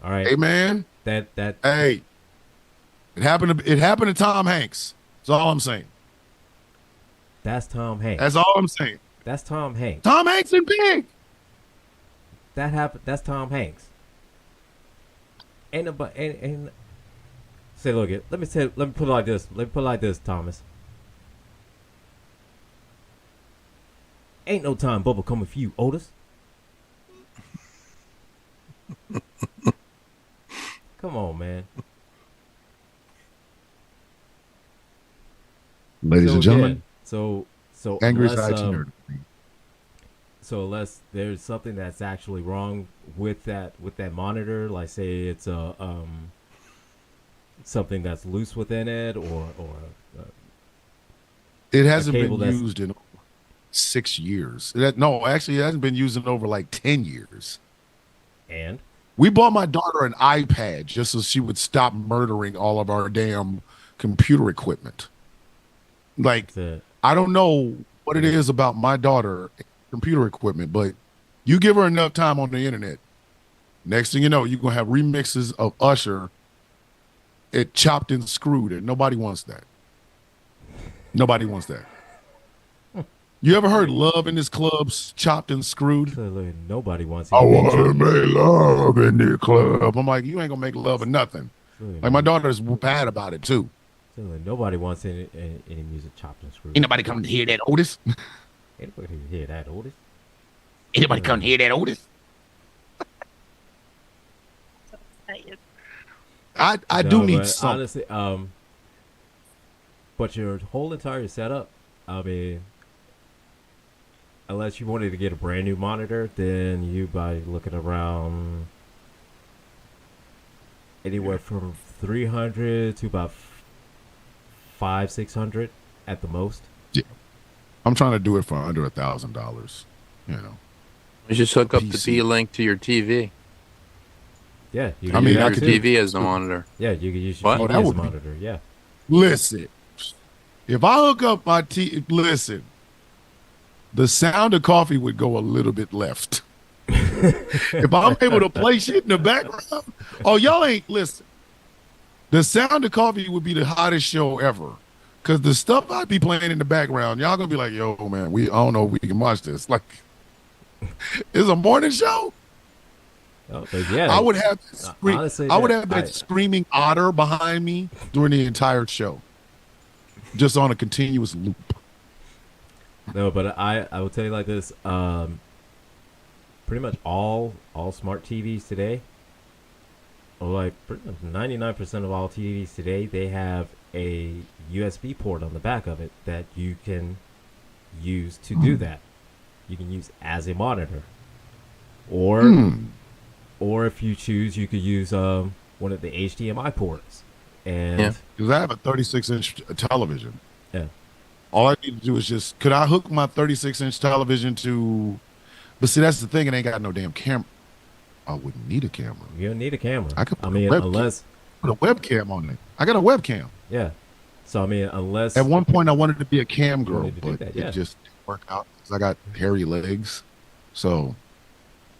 All right. Hey, man. That Hey, it happened to Tom Hanks. That's all I'm saying. that's Tom Hanks. That's all I'm saying. That's Tom Hanks. Tom Hanks and Big. That happened. That's Tom Hanks. Ain't nobody. Ain't. Say, look it. Let me put it like this. Let me put it like this, Thomas. Ain't no time bubble coming for you, Otis. Come on, man. Ladies and gentlemen, again, so angry unless, side nerd. so unless there's something that's actually wrong with that monitor, like say it's a something that's loose within it, or It hasn't cable been that's- used in 6 years. No, actually, it hasn't been used in over like 10 years. and We bought my daughter an iPad just so she would stop murdering all of our damn computer equipment. Like, the I don't know what it is about my daughter computer equipment, but you give her enough time on the internet, next thing you know, you're going to have remixes of Usher, it chopped and screwed, and nobody wants that. Nobody wants that. You ever heard Love in This Club's chopped and screwed? clearly nobody wants. I want to make love in the club. I'm like, you ain't gonna make love or nothing. Like my daughter's bad about it too. Clearly nobody wants any music chopped and screwed. Ain't nobody coming to hear that, Otis. Ain't nobody hear that, Otis. Ain't nobody coming to hear that, Otis. I No, do need but something. honestly, but your whole entire setup, I mean, unless you wanted to get a brand new monitor, then you by looking around anywhere from 300 to about 500-600 at the most. I'm trying to do it for under $1,000. You know. You just hook up the PC. B-Link to your TV. Yeah, you I can mean, use I that Your could too. TV as the monitor. Yeah, you can use What? your Oh, TV that as a would be- monitor. Yeah. Listen, if I hook up my listen, the sound of coffee would go a little bit left. If I'm able to play shit in the background, oh, y'all ain't listen. The sound of coffee would be the hottest show ever. Cause the stuff I'd be playing in the background, y'all gonna be like, yo, man, I don't know if we can watch this. Like, it's a morning show. Oh, but yeah, I would have honestly, I would have that I- screaming otter behind me during the entire show. Just on a continuous loop. No, but I will tell you like this. Pretty much all smart TVs today, or like pretty much 99% of all TVs today, they have a USB port on the back of it that you can use to do that. You can use as a monitor, or if you choose, you could use one of the HDMI ports. And Yeah. Because I have a 36-inch television. yeah. All I need to do is just, could I hook my 36-inch television to, but see, that's the thing, it ain't got no damn camera. I wouldn't need a camera. You don't need a camera. I could I put a mean, webcam. unless Put a webcam on it. I got a webcam. yeah. So I mean, unless At one point, I wanted to be a cam You girl, wanted to do but that, yeah. it just didn't work out because I got hairy legs. So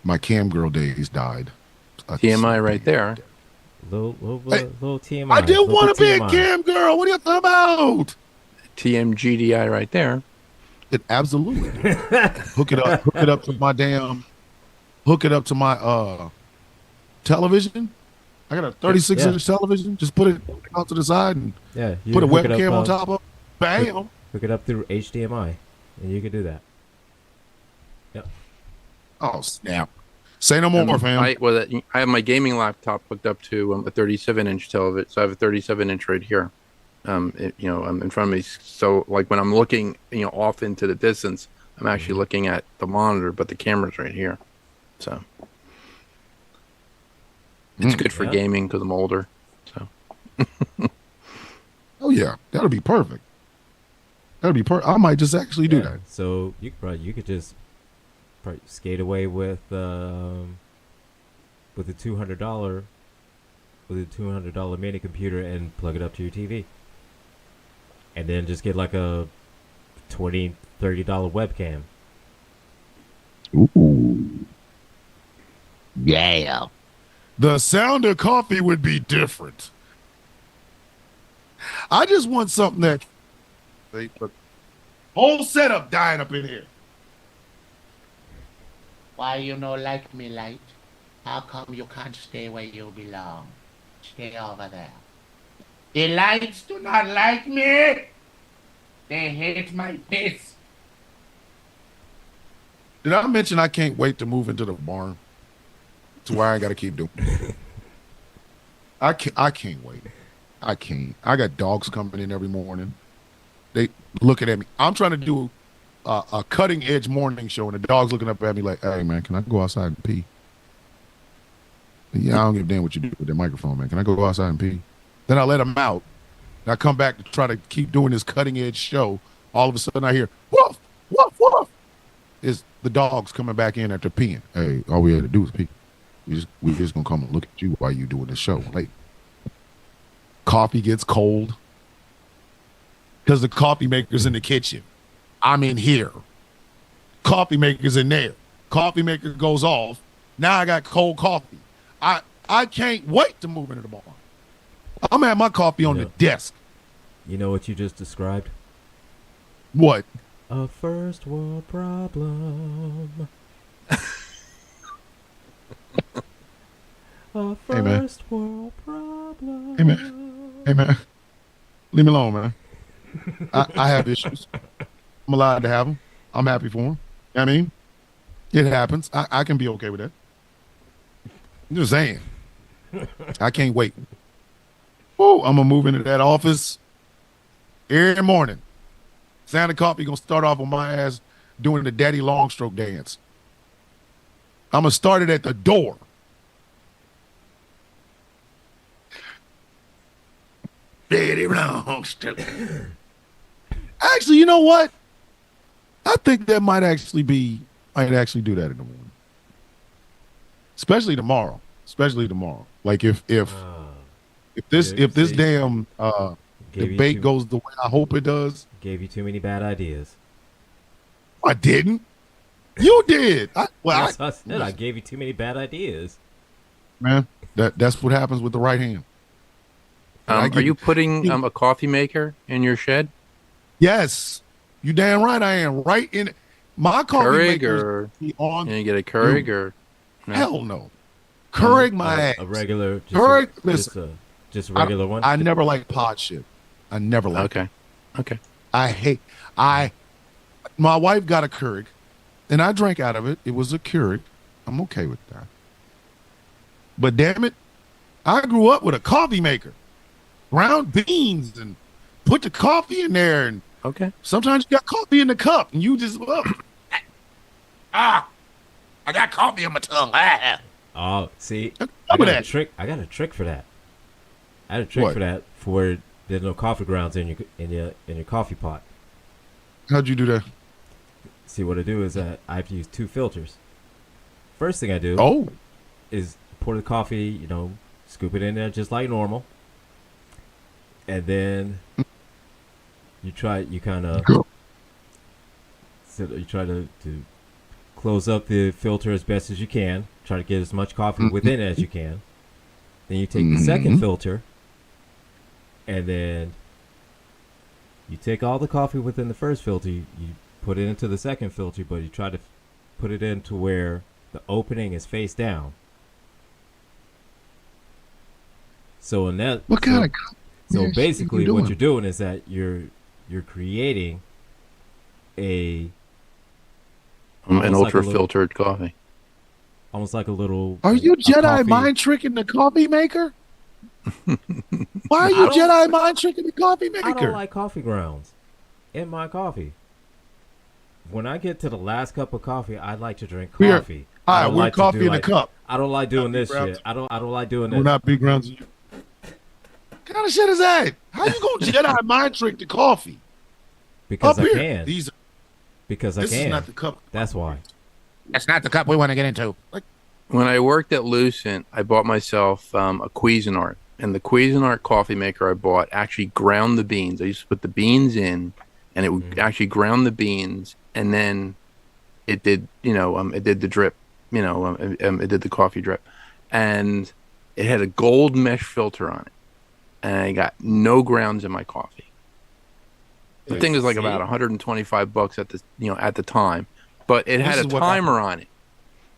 my cam girl days died. TMI right there. Little TMI. I didn't little want to bit be a TMI. cam girl. What are you talking about? TMGDI right there. It absolutely. Hook it up. Hook it up to my damn. Hook it up to my television. I got a 36-inch television. Just put it out to the side and Yeah, you put a hook it webcam up, on top of it. Bam. Hook it up through HDMI, and you can do that. Yep. Oh, snap. Say no more, fam. I have my gaming laptop hooked up to a 37-inch television, so I have a 37-inch right here. In front of me. So, like when I'm looking, off into the distance, I'm actually looking at the monitor, but the camera's right here. So it's good for gaming because I'm older. So. Oh yeah, that'll be perfect. That'll be perfect. I might just actually do that. So you could just probably skate away with a $200 mini computer and plug it up to your TV, and then just get like a $20-$30 webcam. Ooh. Yeah. The sound of coffee would be different. I just want something that whole setup dying up in here. Why you no like me, Light? How come you can't stay where you belong? Stay over there. The lights do not like me. They hate my piss. Did I mention I can't wait to move into the barn? To where I ain't got to keep doing it. I can't wait. I can't. I got dogs coming in every morning. They looking at me. I'm trying to do a cutting edge morning show, and the dog's looking up at me like, "Hey man, can I go outside and pee?" Yeah, I don't give a damn what you do with that microphone, man. Can I go outside and pee? Then I let them out. And I come back to try to keep doing this cutting edge show. All of a sudden, I hear woof, woof, woof. Is the dogs coming back in after peeing? Hey, all we had to do was pee. We just gonna come and look at you while you doing this show. Like, coffee gets cold because the coffee maker's in the kitchen. I'm in here. Coffee maker's in there. Coffee maker goes off. Now I got cold coffee. I can't wait to move into the barn. I'm at my coffee on the desk. You know what you just described? What? A first world problem. A first world problem. Hey man. Hey man. Leave me alone, man. I have issues. I'm allowed to have them. I'm happy for them. I mean, it happens. I can be okay with that. I'm just saying. I can't wait. Oh, I'm gonna move into that office every morning. Sound of coffee gonna start off on my ass doing the daddy long stroke dance. I'm gonna start it at the door. Daddy long stroke. Actually, you know what? I think that might actually do that in the morning. Especially tomorrow. Like if this damn debate goes the way I hope it does. Gave you too many bad ideas. I didn't. You did. I said I gave you too many bad ideas. Man, that's what happens with the right hand. Are you putting a coffee maker in your shed? Yes. You damn right I am. Right in my coffee Keurig maker. Can you get a Keurig or no? Hell no. Keurig my ass. A regular Keurig, just a regular one. I never liked pod shit. I never liked it. Okay. My wife got a Keurig and I drank out of it. It was a Keurig. I'm okay with that. But damn it, I grew up with a coffee maker. Ground beans and put the coffee in there, and sometimes you got coffee in the cup and you just I got coffee in my tongue. Oh, see, I got a trick for that. I had a trick for that for there's no coffee grounds in your coffee pot. How'd you do that? See, what I do is I have to use 2 filters. First thing I do is pour the coffee, scoop it in there just like normal. And then you try to close up the filter as best as you can. Try to get as much coffee within as you can. Then you take the second filter, and then you take all the coffee within the first filter, you put it into the second filter, but you try to put it into where the opening is face down. So in that, so basically what you're doing is that you're creating an ultra filtered coffee. Almost like a little. Are you Jedi mind tricking the coffee maker? Why are you Jedi mind tricking the coffee maker? I don't like coffee grounds in my coffee. When I get to the last cup of coffee, I like to drink coffee. All right, we're coffee in a cup. I don't like doing this shit. I don't like doing this. We're not big grounds. What kind of shit is that? How you gonna Jedi mind trick the coffee? Because I can. Because I can. This is not the cup. That's why. That's not the cup we want to get into. When I worked at Lucent, I bought myself a Cuisinart. And the Cuisinart coffee maker I bought actually ground the beans. I used to put the beans in, and it would actually ground the beans, and then it did, it did the drip, it did the coffee drip. And it had a gold mesh filter on it. And I got no grounds in my coffee. The thing was like about $125 at the time. But it had a timer on it.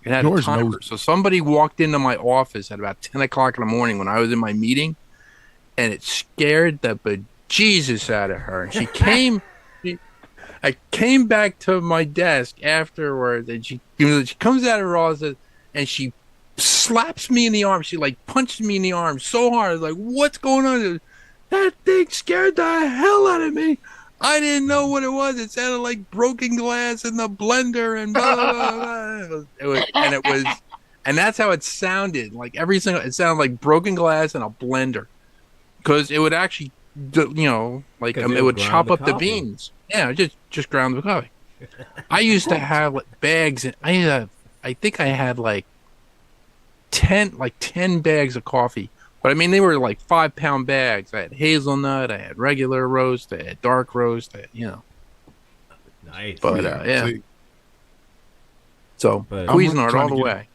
It had a timer. So somebody walked into my office at about 10 o'clock in the morning when I was in my meeting, and it scared the bejesus out of her. And she came. I came back to my desk afterwards, and she comes out of her office, and she slaps me in the arm. She punched me in the arm so hard. I was like, "What's going on?" That thing scared the hell out of me. I didn't know what it was. It sounded like broken glass in the blender and blah, blah, blah. And that's how it sounded. It sounded like broken glass in a blender, because it would actually, it would chop up the beans. Yeah, just ground the coffee. I used to have bags. I think I had 10 bags of coffee. But I mean, they were 5-pound bags. I had hazelnut, I had regular roast, I had dark roast, Nice. But yeah. So Cuisinart all the way,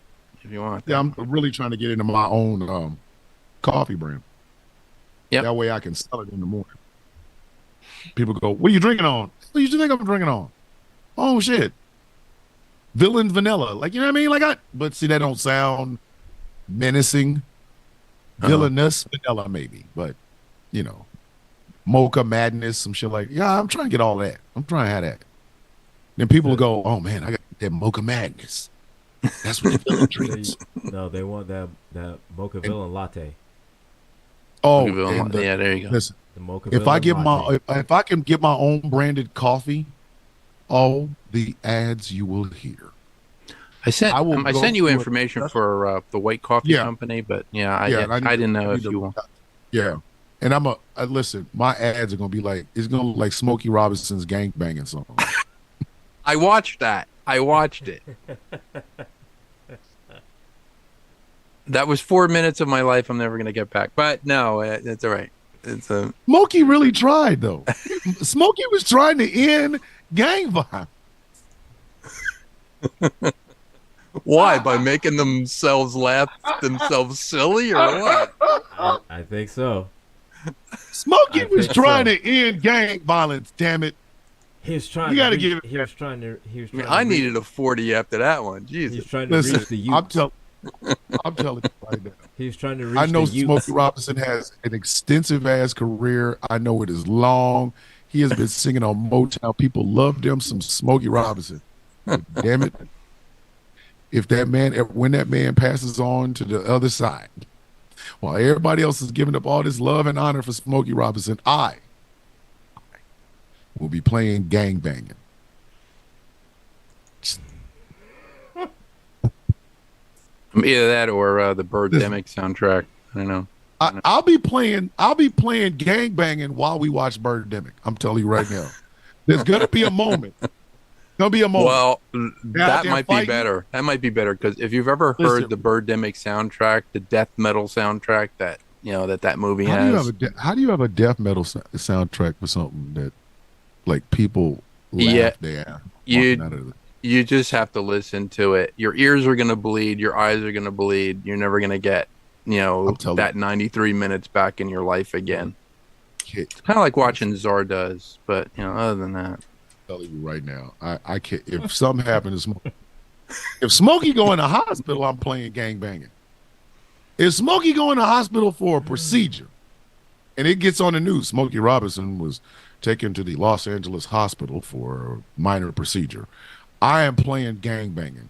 if you want. Yeah, I'm really trying to get into my own coffee brand. Yeah. That way I can sell it in the morning. People go, "What are you drinking on?" What do you think I'm drinking on? Oh shit, Villain Vanilla. You know what I mean? But see, that don't sound menacing. Villainous vanilla maybe, but Mocha Madness, some shit I'm trying to get all that. I'm trying to have that. Then people will go, "Oh man, I got that Mocha Madness." That's what the villain drinks. No, they want that Mocha Villain latte. Oh, yeah, there you go. Listen, the Mocha if I Villain latte. if I can get my own branded coffee, all the ads you will hear. I sent you information for the white coffee company, but I didn't know if you want. Yeah, and listen. My ads are gonna be it's gonna look like Smokey Robinson's gangbanging song. I watched that. I watched it. That was 4 minutes of my life I'm never gonna get back. But no, it's all right. It's Smokey really tried though. Smokey was trying to end gang violence. Why? By making themselves laugh themselves silly, or what? I think so. Smokey was trying to end gang violence. Damn it! He was trying. You got to give it. He was trying to. I needed a 40 after that one. Jesus. He was trying to reach the youth. I'm telling you right now. He was trying to reach. I know the youth. Smokey Robinson has an extensive ass career. I know it is long. He has been singing on Motown. People love them some Smokey Robinson. Damn it! When that man passes on to the other side, while everybody else is giving up all this love and honor for Smokey Robinson, I will be playing gangbanging. Either that or the Birdemic soundtrack. I don't know. I'll be playing gangbanging while we watch Birdemic. I'm telling you right now. There's gonna be a moment. There'll be a moment. Well, that might be better. That might be better, because if you've ever heard the Birdemic soundtrack, the death metal soundtrack that that movie has. How do you have a death metal soundtrack for something that people laugh there? You just have to listen to it. Your ears are gonna bleed. Your eyes are gonna bleed. You're never gonna get that 93 minutes back in your life again. Kid, It's kind of like watching Zardoz, but other than that, I'm telling you right now, I can't. If something happened to Smokey, if Smokey go in the hospital, I'm playing gang banging. If Smokey go in the hospital for a procedure, and it gets on the news, Smokey Robinson was taken to the Los Angeles hospital for a minor procedure, I am playing gang banging.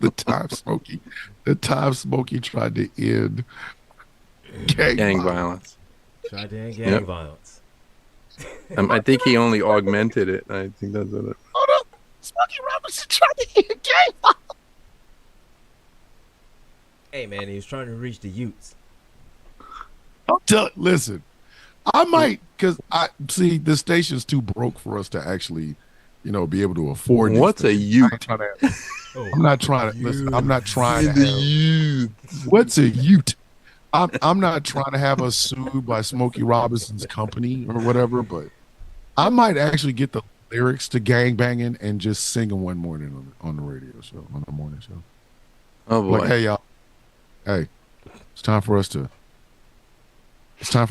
The time Smokey tried to end gang violence. Tried to end gang violence. I think he only augmented it. I think that's what it. Hold up, Smokey Robinson tried to end gang violence. Hey man, he was trying to reach the Utes. Listen, I might, because I see the station's too broke for us to actually, be able to afford. What's a Ute? I'm not trying to listen. I'm not trying to have. What's a Ute? I'm not trying to have us sued by Smokey Robinson's company or whatever, but I might actually get the lyrics to "Gang Banging" and just sing them one morning on the radio show, on the morning show. Oh boy! Like, hey y'all, hey, it's time for us to try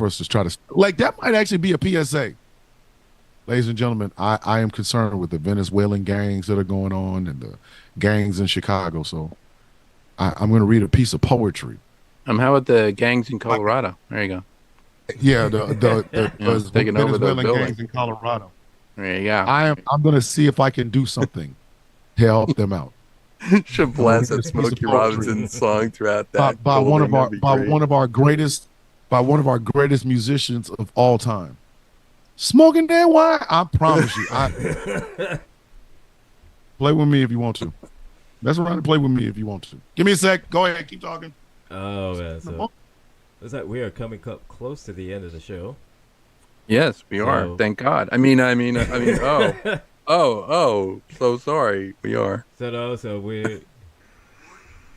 to, like, that might actually be a PSA. Ladies and gentlemen, I am concerned with the Venezuelan gangs that are going on and the gangs in Chicago. So I'm going to read a piece of poetry. How about the gangs in Colorado? There you go. Yeah, the taking over the Venezuelan building gangs in Colorado. There you go. I'm going to see if I can do something to help them out. Should blast a Smokey Robinson song throughout that. By one of our greatest musicians of all time. Smoking that wine, I promise you. Play with me if you want to. Mess around and play with me if you want to. Give me a sec. Go ahead. Keep talking. Oh, man. So, looks like we are coming up close to the end of the show. Yes, we are. Thank God. I mean. So sorry. We are.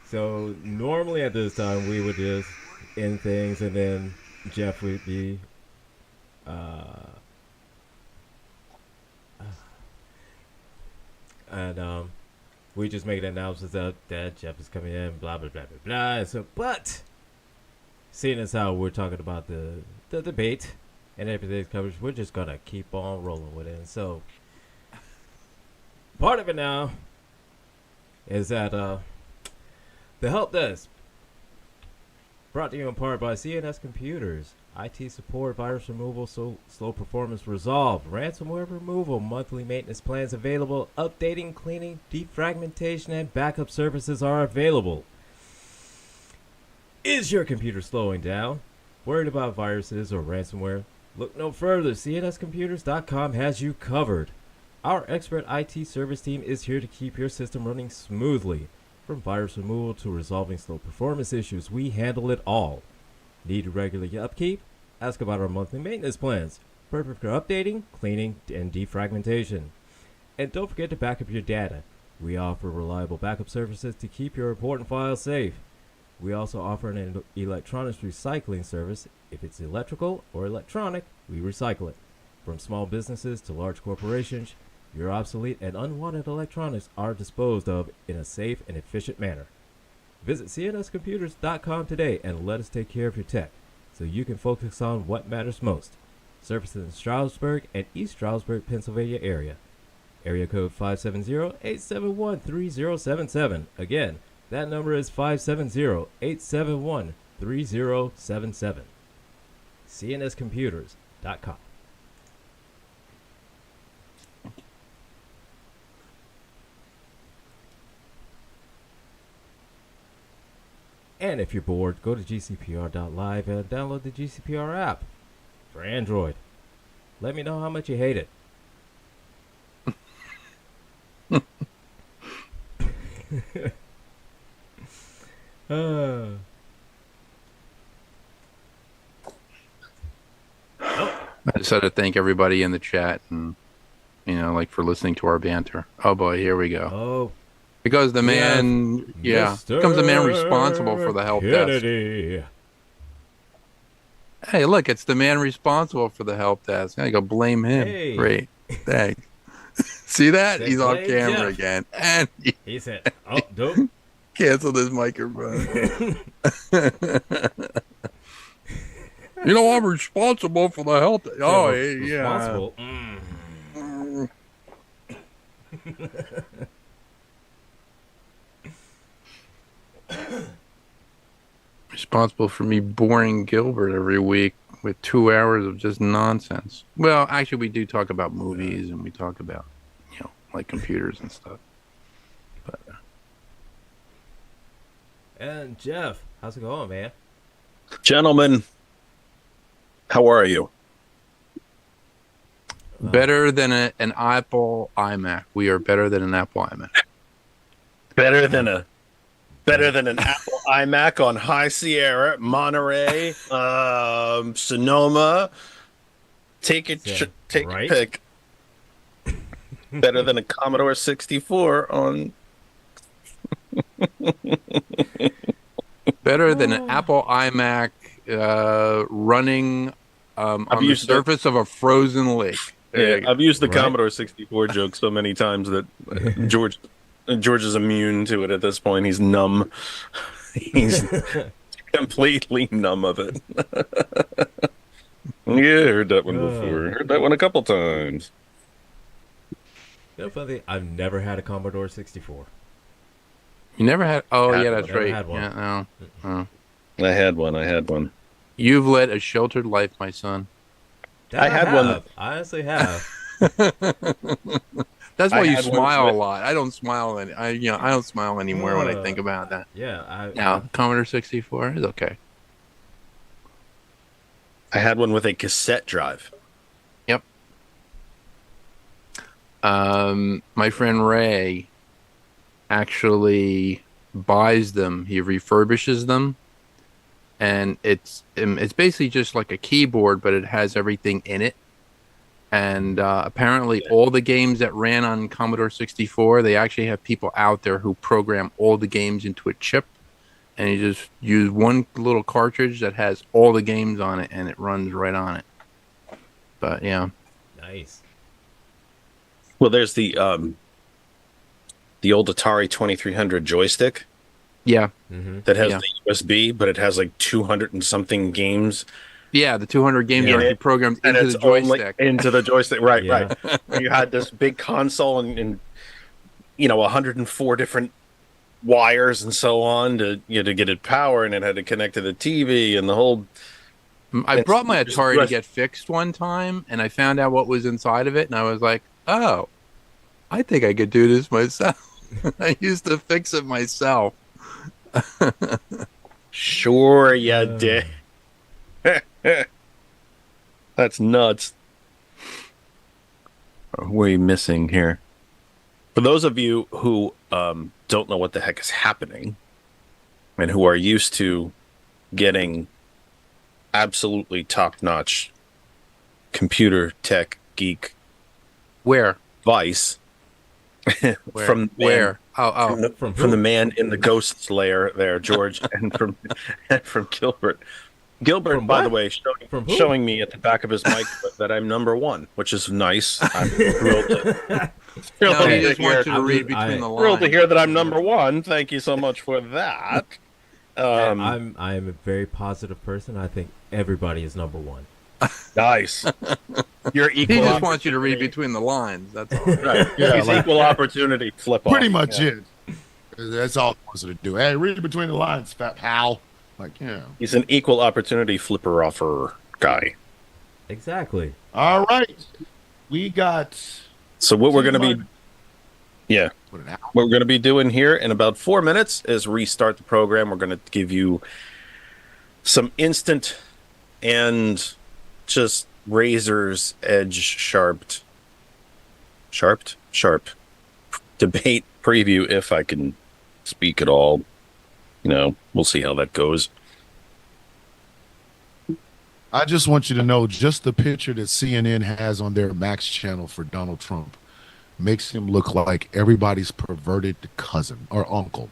So normally at this time we would just end things, and then Jeff would be. And we just make an announcement that Jeff is coming in, blah blah blah blah blah. So, but seeing as how we're talking about the debate and everything's coverage, we're just gonna keep on rolling with it. And so, part of it now is that the help desk, brought to you in part by CNS Computers. IT support, virus removal, slow performance resolved, ransomware removal, monthly maintenance plans available, updating, cleaning, defragmentation, and backup services are available. Is your computer slowing down? Worried about viruses or ransomware? Look no further. CNScomputers.com has you covered. Our expert IT service team is here to keep your system running smoothly. From virus removal to resolving slow performance issues, we handle it all. Need regular upkeep? Ask about our monthly maintenance plans. Perfect for updating, cleaning, and defragmentation. And don't forget to back up your data. We offer reliable backup services to keep your important files safe. We also offer an electronics recycling service. If it's electrical or electronic, we recycle it. From small businesses to large corporations, your obsolete and unwanted electronics are disposed of in a safe and efficient manner. Visit cnscomputers.com today and let us take care of your tech so you can focus on what matters most. Services in Stroudsburg and East Stroudsburg, Pennsylvania area. Area code 570-871-3077. Again, that number is 570-871-3077. cnscomputers.com. And if you're bored, go to gcpr.live and download the GCPR app for Android. Let me know how much you hate it. I just had to thank everybody in the chat and, for listening to our banter. Oh boy, here we go. Oh. Because the man, becomes the man responsible for the help Kennedy. desk. Hey, look, it's the man responsible for the help desk. I go blame him. Hey. Great, thanks. See that? Say He's on blame camera Jeff. again, and He said, "Oh, don't." Cancel this microphone. You know, I'm responsible for the health. Oh, yeah. Responsible. Responsible for me boring Gilbert every week with 2 hours of just nonsense. Well, actually, we do talk about movies and we talk about, like computers and stuff. But And Jeff, how's it going, man? Gentlemen, how are you? better than an Apple iMac. We are better than an Apple iMac. Better than an Apple iMac on High Sierra, Monterey, Sonoma. Take a pick. Better than a Commodore 64 on. Better than an Apple iMac running on the surface of a frozen lake. Yeah, I've used the Commodore 64 joke so many times that George is immune to it at this point. He's numb. He's completely numb of it. Yeah, heard that one before. Heard that one a couple times. You know, funny, I've never had a Commodore 64. You never had? Oh, yeah, that's never right. had one. Yeah, no. I had one. You've led a sheltered life, my son. I had one. I honestly have. That's why you smile a lot. I don't smile. I don't smile anymore when I think about that. Yeah. Now, Commodore 64 is okay. I had one with a cassette drive. Yep. My friend Ray actually buys them. He refurbishes them, and it's basically just like a keyboard, but it has everything in it. And apparently, all the games that ran on Commodore 64, they actually have people out there who program all the games into a chip, and you just use one little cartridge that has all the games on it, and it runs right on it. But yeah, nice. Well, there's the old Atari 2300 joystick. Yeah. Mm-hmm. That has the USB, but it has like 200 and something games. Yeah, the 200 games are programmed into the joystick. Into the joystick, right. You had this big console and 104 different wires and so on to get it power, and it had to connect to the TV and the whole. I brought my Atari to get fixed one time, and I found out what was inside of it, and I was like, oh, I think I could do this myself. I used to fix it myself. Sure you did. That's nuts. What are you missing here? For those of you who don't know what the heck is happening and who are used to getting absolutely top-notch computer tech geek advice from the man in the ghosts lair there, George, and from Gilbert. Gilbert, by the way, showing me at the back of his mic that I'm number one, which is nice. I'm thrilled to hear that I'm number one. Thank you so much for that. I'm a very positive person. I think everybody is number one. Nice. You're equal. He just wants you to read between the lines. That's all. Right. Yeah, he's equal opportunity flip off. Pretty much it. That's all he wants to do. Hey, read between the lines, fat pal. Like, yeah. He's an equal opportunity flipper offer guy. Exactly. All right. We got. So what we're going to be. Yeah. What we're going to be doing here in about 4 minutes is restart the program. We're going to give you some instant and just razor's edge sharp debate preview, if I can speak at all. We'll see how that goes. I just want you to know, just the picture that CNN has on their Max channel for Donald Trump makes him look like everybody's perverted cousin or uncle.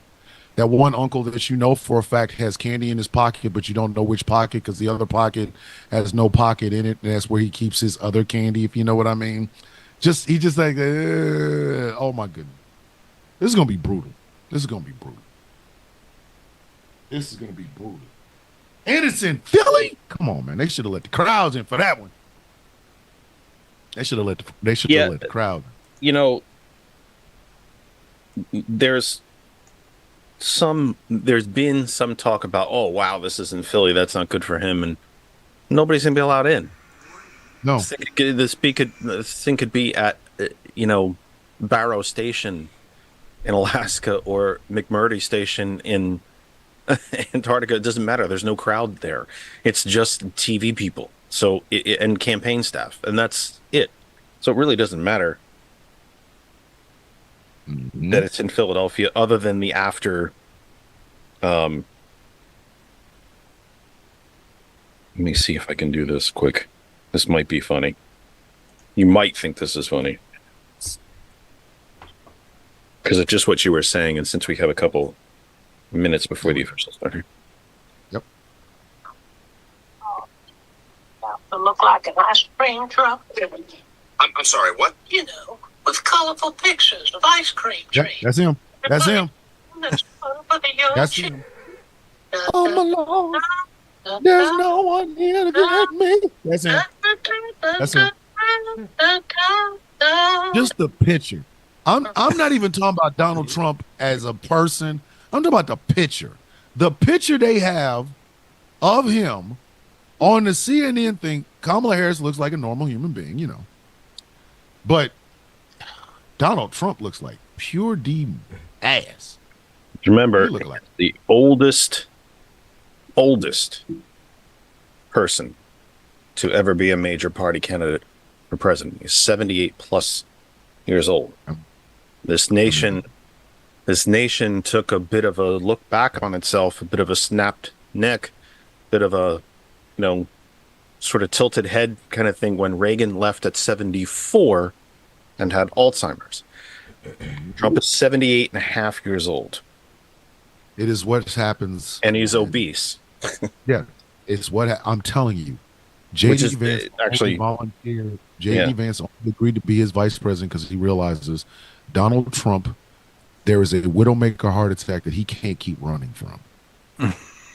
That one uncle that you know for a fact has candy in his pocket, but you don't know which pocket because the other pocket has no pocket in it, and that's where he keeps his other candy, if you know what I mean. He just like, oh my goodness. This is going to be brutal. This is gonna be brutal. And it's in Philly. Come on, man. They should have let the crowds in for that one. They should have let the crowd. You know, there's been some talk about, oh wow, this is in Philly, that's not good for him, and nobody's gonna be allowed in. No, this thing could be at Barrow Station in Alaska or McMurdo Station in Antarctica. It doesn't matter. There's no crowd there. It's just TV people. So and campaign staff, and that's it. So it really doesn't matter that it's in Philadelphia, other than the after. Let me see if I can do this quick. This might be funny. You might think this is funny because it's just what you were saying, and since we have a couple minutes before the official starter. Yep. To look like an ice cream truck. I'm sorry, what? You know, with colorful pictures of ice cream trees. That's him. That's him. That's him. Oh my Lord, there's no one here to get me. That's him. That's him. Just the picture. I'm not even talking about Donald Trump as a person. I'm talking about the picture. The picture they have of him on the CNN thing. Kamala Harris looks like a normal human being, you know. But Donald Trump looks like pure D ass. Remember, the oldest person to ever be a major party candidate for president. He's 78 plus years old. This nation took a bit of a look back on itself, a bit of a snapped neck, bit of a, sort of tilted head kind of thing when Reagan left at 74 and had Alzheimer's. Trump is 78 and a half years old. It is what happens. And he's obese. Yeah, it's what I'm telling you. J.D. Vance actually volunteered. J.D. Vance only agreed to be his vice president because he realizes Donald Trump, there is a widowmaker heart attack that he can't keep running from.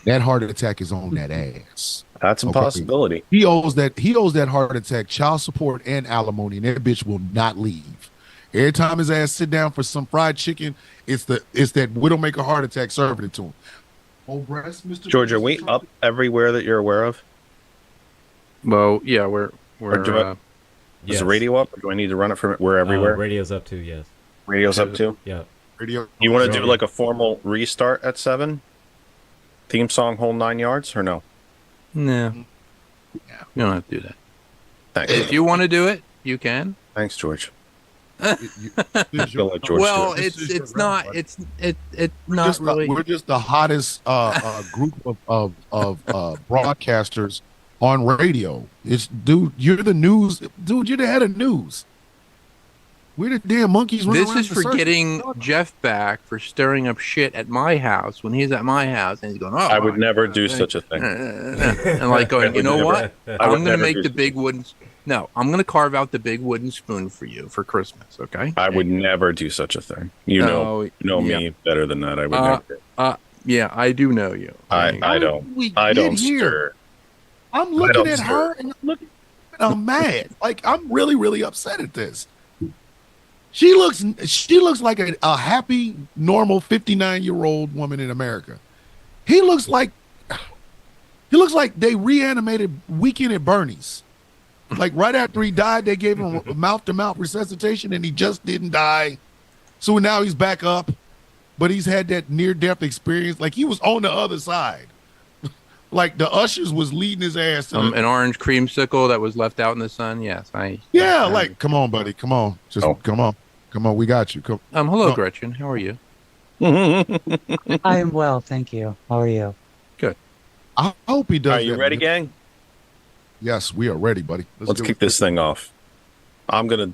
That heart attack is on that ass. That's a possibility. He owes that heart attack child support and alimony, and that bitch will not leave. Every time his ass sit down for some fried chicken, it's that widowmaker heart attack serving it to him. Oh, breast, Mr. George, are we up everywhere that you're aware of? Well, yeah, we're is the radio up? Or do I need to run it from we're everywhere? Radio's up too, yes. Radio's up too? Yeah. Radio. You want to do like a formal restart at 7? Theme song, whole 9 yards, or no? No. Yeah, you don't have to do that. Thanks. If you want to do it, you can. Thanks, George. Well, it's not really. We're just the hottest group of broadcasters on radio. You're the news. Dude, you're the head of news. We're the damn monkeys running around. This is for getting Jeff back for stirring up shit at my house when he's at my house and he's going, oh, I would never do such a thing. And like going, you know what? I'm going to make the big wooden. No, I'm going to carve out the big wooden spoon for you for Christmas. Okay. I would never do such a thing. You know me better than that. I would never. Yeah, I do know you. I don't stir. I'm looking at her and I'm mad. Like, I'm really, really upset at this. She looks like a happy, normal 59-year-old woman in America. He looks like they reanimated Weekend at Bernie's. Like right after he died, they gave him mouth-to-mouth resuscitation, and he just didn't die. So now he's back up, but he's had that near-death experience. Like he was on the other side. Like the ushers was leading his ass. An orange creamsicle that was left out in the sun. Yes, like come on, buddy, come on, come on, we got you. Hello, Gretchen. How are you? I am well, thank you. How are you? Good. I hope he does. Are you ready, gang? Yes, we are ready, buddy. Let's kick this thing off. I'm gonna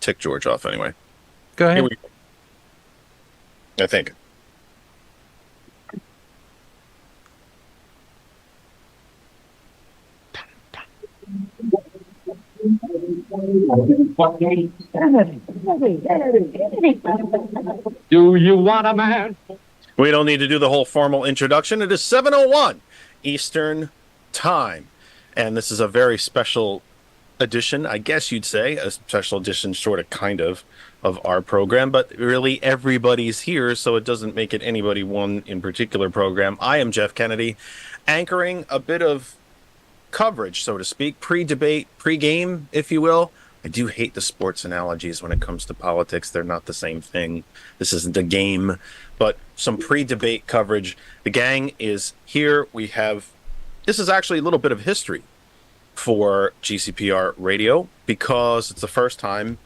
tick George off anyway. Go ahead. I think. Do you want a man We don't need to do the whole formal introduction. It is 7:01 Eastern Time. And this is a very special edition, I guess you'd say, a special edition, sort of, kind of our program. But really, everybody's here, so it doesn't make it anybody one in particular program. I am Jeff Kennedy, anchoring a bit of coverage, so to speak, pre-debate, pre-game, if you will. I do hate the sports analogies when it comes to politics. They're not the same thing. This isn't a game, but some pre-debate coverage. The gang is here. This is actually a little bit of history for GCPR Radio because it's the first time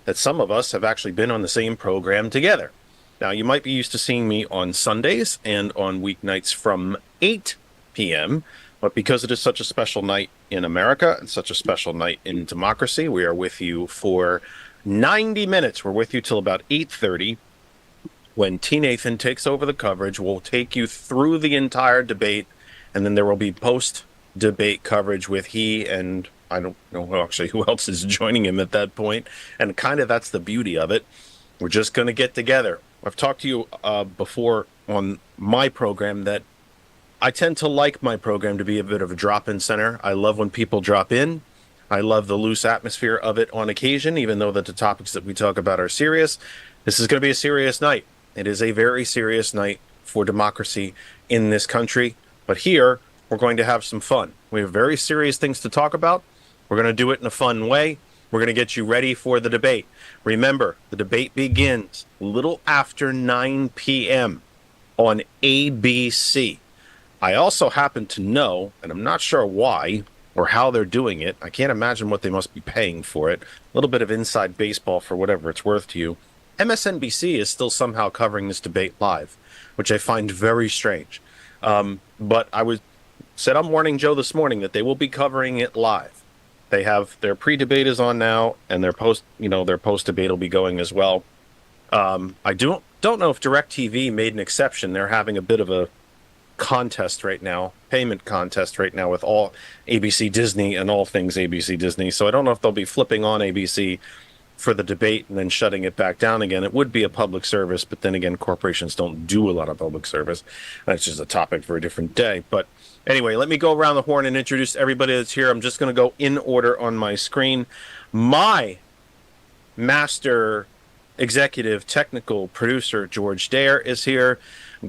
that some of us have actually been on the same program together. Now, you might be used to seeing me on Sundays and on weeknights from 8 p.m., but because it is such a special night in America and such a special night in democracy, we are with you for 90 minutes. We're with you till about 8:30. When T. Nathan takes over the coverage, we'll take you through the entire debate, and then there will be post-debate coverage with he and I don't know actually who else is joining him at that point. And kind of that's the beauty of it. We're just going to get together. I've talked to you before on my program that I tend to like my program to be a bit of a drop-in center. I love when people drop in. I love the loose atmosphere of it on occasion, even though that the topics that we talk about are serious. This is going to be a serious night. It is a very serious night for democracy in this country. But here, we're going to have some fun. We have very serious things to talk about. We're going to do it in a fun way. We're going to get you ready for the debate. Remember, the debate begins a little after 9 p.m. on ABC. I also happen to know, and I'm not sure why or how they're doing it. I can't imagine what they must be paying for it. A little bit of inside baseball for whatever it's worth to you. MSNBC is still somehow covering this debate live, which I find very strange. But I said on Morning Joe this morning that they will be covering it live. They have their pre-debate is on now, and their post-debate will be going as well. I don't know if DirecTV made an exception. They're having a bit of a payment contest right now with all ABC Disney and all things ABC Disney. So I don't know if they'll be flipping on ABC for the debate and then shutting it back down again. It would be a public service, but then again, corporations don't do a lot of public service. That's just a topic for a different day. But anyway, let me go around the horn and introduce everybody that's here. I'm just going to go in order on my screen. My master executive technical producer, George Dare, is here.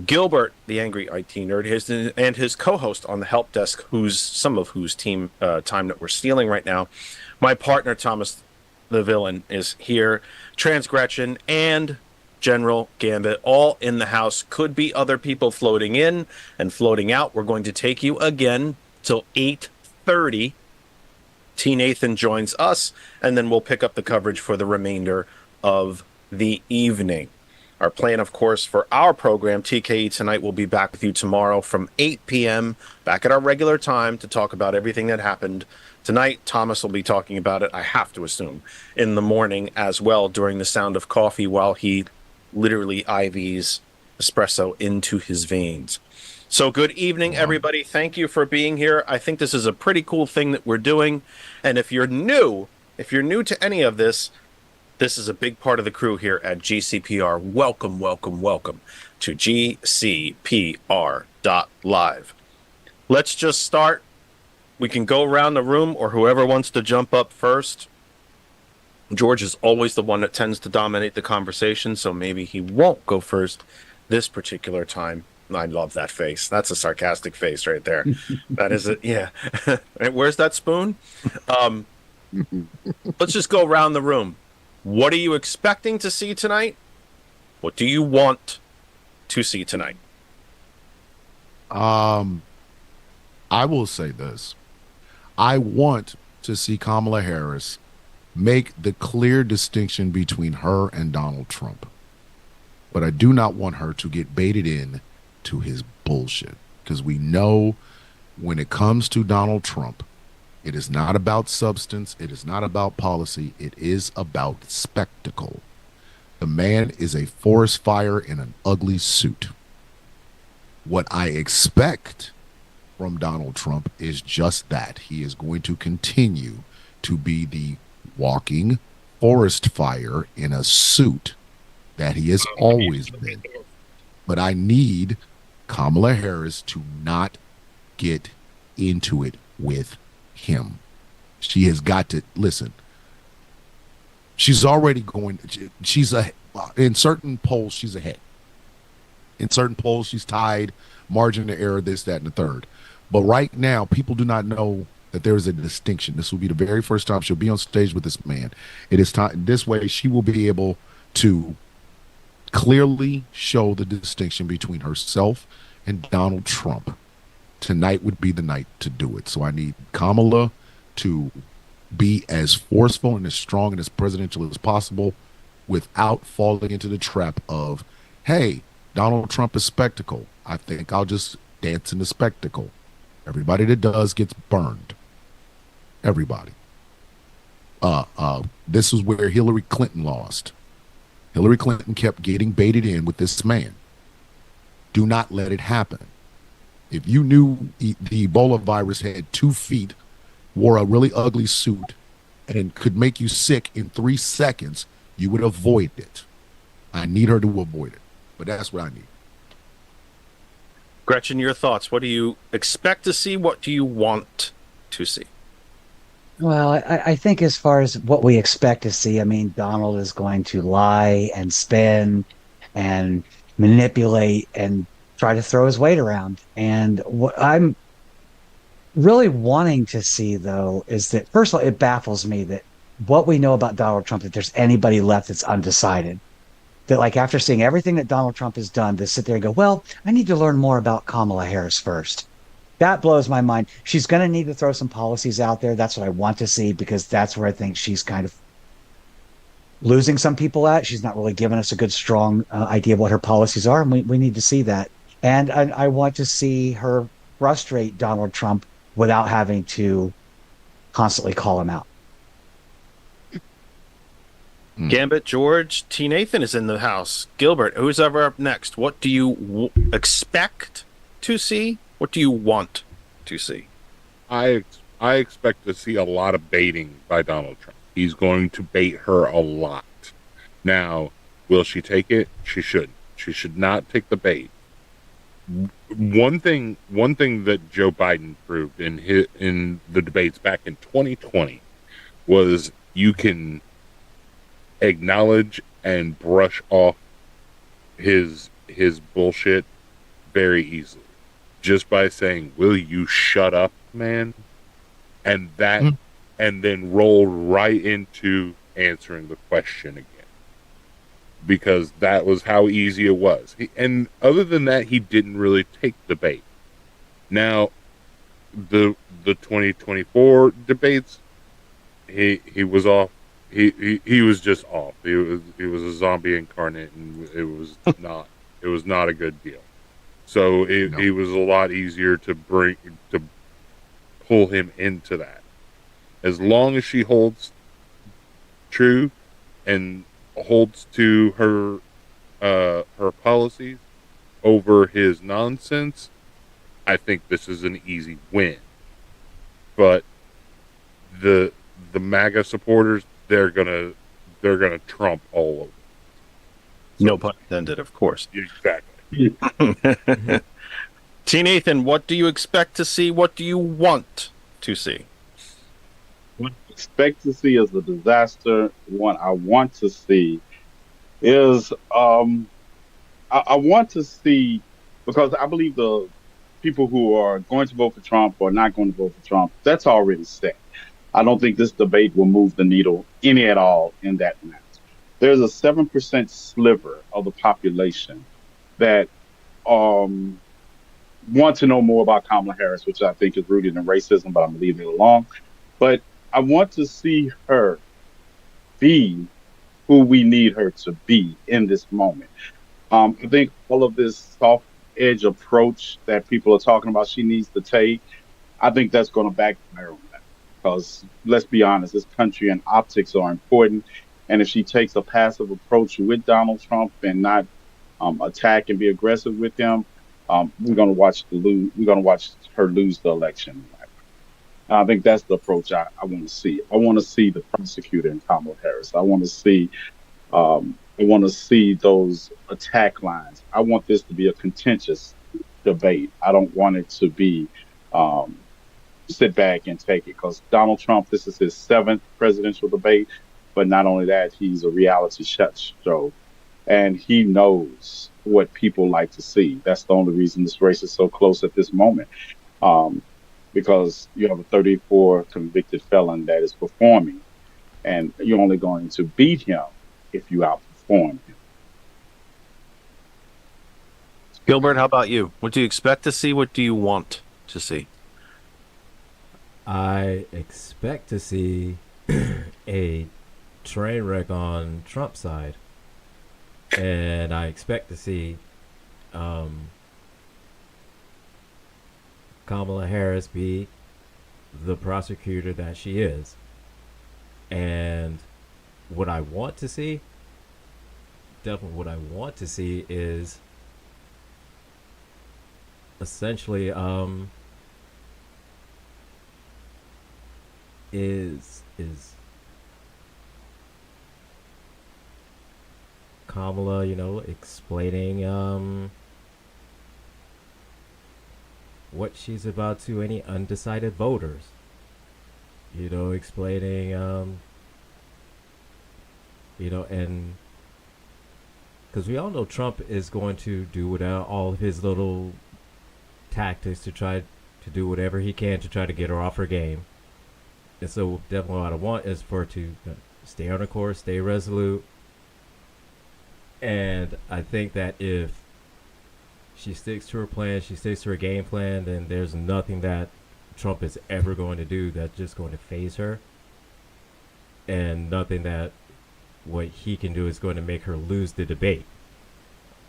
Gilbert, the angry IT nerd, and his co-host on the help desk, some of whose team time that we're stealing right now. My partner, Thomas the Villain, is here. Transgression and General Gambit, all in the house. Could be other people floating in and floating out. We're going to take you again till 8:30. T. Nathan joins us, and then we'll pick up the coverage for the remainder of the evening. Our plan, of course, for our program, TKE Tonight, will be back with you tomorrow from 8 p.m., back at our regular time to talk about everything that happened tonight. Thomas will be talking about it, I have to assume, in the morning as well during the sound of coffee while he literally IVs espresso into his veins. So good evening, everybody. Thank you for being here. I think this is a pretty cool thing that we're doing. And if you're new to any of this, this is a big part of the crew here at GCPR. Welcome, welcome, welcome to GCPR.live. Let's just start. We can go around the room, or whoever wants to jump up first. George is always the one that tends to dominate the conversation, so maybe he won't go first this particular time. I love that face. That's a sarcastic face right there. That is it. Yeah. Where's that spoon? Let's just go around the room. What are you expecting to see tonight? What do you want to see tonight? I will say this. I want to see Kamala Harris make the clear distinction between her and Donald Trump. But I do not want her to get baited in to his bullshit. Because we know when it comes to Donald Trump, it is not about substance. It is not about policy. It is about spectacle. The man is a forest fire in an ugly suit. What I expect from Donald Trump is just that. He is going to continue to be the walking forest fire in a suit that he has always been. But I need Kamala Harris to not get into it with him. She has got to listen. She's already going. She's in certain polls. She's ahead. In certain polls, she's tied. Margin of error, this, that, and the third. But right now, people do not know that there is a distinction. This will be the very first time she'll be on stage with this man. It is time. This way, she will be able to clearly show the distinction between herself and Donald Trump. Tonight would be the night to do it. So I need Kamala to be as forceful and as strong and as presidential as possible without falling into the trap of, hey, Donald Trump is spectacle. I think I'll just dance in the spectacle. Everybody that does gets burned. Everybody. This is where Hillary Clinton lost. Hillary Clinton kept getting baited in with this man. Do not let it happen. If you knew the Ebola virus had 2 feet, wore a really ugly suit, and could make you sick in 3 seconds, you would avoid it. I need her to avoid it. But that's what I need. Gretchen, your thoughts. What do you expect to see? What do you want to see? Well, I think as far as what we expect to see, I mean, Donald is going to lie and spin and manipulate and try to throw his weight around. And what I'm really wanting to see, though, is that, first of all, it baffles me that what we know about Donald Trump, that there's anybody left that's undecided. That, like, after seeing everything that Donald Trump has done, to sit there and go, well, I need to learn more about Kamala Harris first. That blows my mind. She's going to need to throw some policies out there. That's what I want to see, because that's where I think she's kind of losing some people at. She's not really giving us a good, strong idea of what her policies are, and we need to see that. And I want to see her frustrate Donald Trump without having to constantly call him out. Gambit, George, T. Nathan is in the house. Gilbert, who's ever up next? What do you expect to see? What do you want to see? I expect to see a lot of baiting by Donald Trump. He's going to bait her a lot. Now, will she take it? She shouldn't. She should not take the bait. One thing that Joe Biden proved in the debates back in 2020 was you can acknowledge and brush off his bullshit very easily just by saying, "Will you shut up, man?" And that and then roll right into answering the question again, because that was how easy it was. And other than that, he didn't really take the bait. Now, the 2024 debates, he was off. He was just off. He was a zombie incarnate, and it was not a good deal. So it was a lot easier to pull him into that. As long as she holds true and holds to her policies over his nonsense, I think this is an easy win. But the MAGA supporters, they're gonna trump all over. So, no pun intended, of course. Exactly. T. Nathan, what do you expect to see? What do you want to see? What I expect to see is a disaster. What I want to see is I want to see, because I believe the people who are going to vote for Trump or not going to vote for Trump, that's already set. I don't think this debate will move the needle any at all in that matter. There's a 7% sliver of the population that want to know more about Kamala Harris, which I think is rooted in racism, but I'm leaving it alone. But I want to see her be who we need her to be in this moment. I think all of this soft edge approach that people are talking about she needs to take, I think that's going to backfire on that. Because let's be honest, this country and optics are important. And if she takes a passive approach with Donald Trump and not attack and be aggressive with him, we're going to watch her lose the election. I think that's the approach I want to see. I want to see the prosecutor in Kamala Harris. I want to see I want to see those attack lines. I want this to be a contentious debate. I don't want it to be um, sit back and take it because Donald Trump, this is his 7th presidential debate. But not only that, he's a reality show and he knows what people like to see. That's the only reason this race is so close at this moment. Because you have a 34 convicted felon that is performing, and you're only going to beat him if you outperform him. Gilbert, how about you? What do you expect to see? What do you want to see? I expect to see a train wreck on Trump's side. And I expect to see Kamala Harris be the prosecutor that she is. And what I want to see, definitely what I want to see is essentially is Kamala, explaining what she's about to any undecided voters. Explaining, and because we all know Trump is going to do without all of his little tactics to try to do whatever he can to try to get her off her game. And so definitely what I want is for her to stay on her course, stay resolute. And I think that if she sticks to her plan, she sticks to her game plan, then there's nothing that Trump is ever going to do that's just going to phase her. And nothing that what he can do is going to make her lose the debate.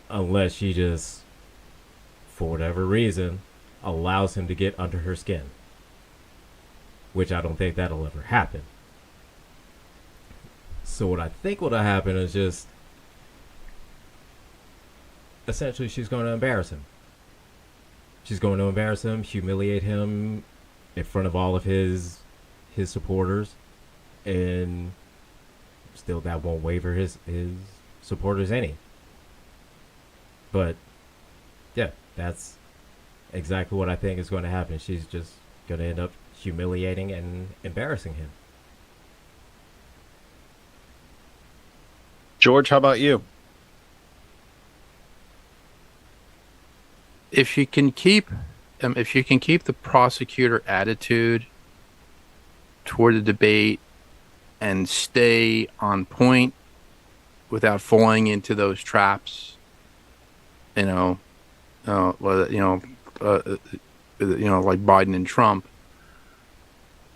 Unless she just, for whatever reason, allows him to get under her skin. Which I don't think that'll ever happen. So what I think will happen is just essentially she's going to embarrass him. She's going to embarrass him, humiliate him in front of all of his supporters, and still that won't waver his supporters any. But yeah, that's exactly what I think is going to happen. She's just going to end up humiliating and embarrassing him. George, how about you? If you can keep the prosecutor attitude toward the debate and stay on point without falling into those traps, like Biden and Trump.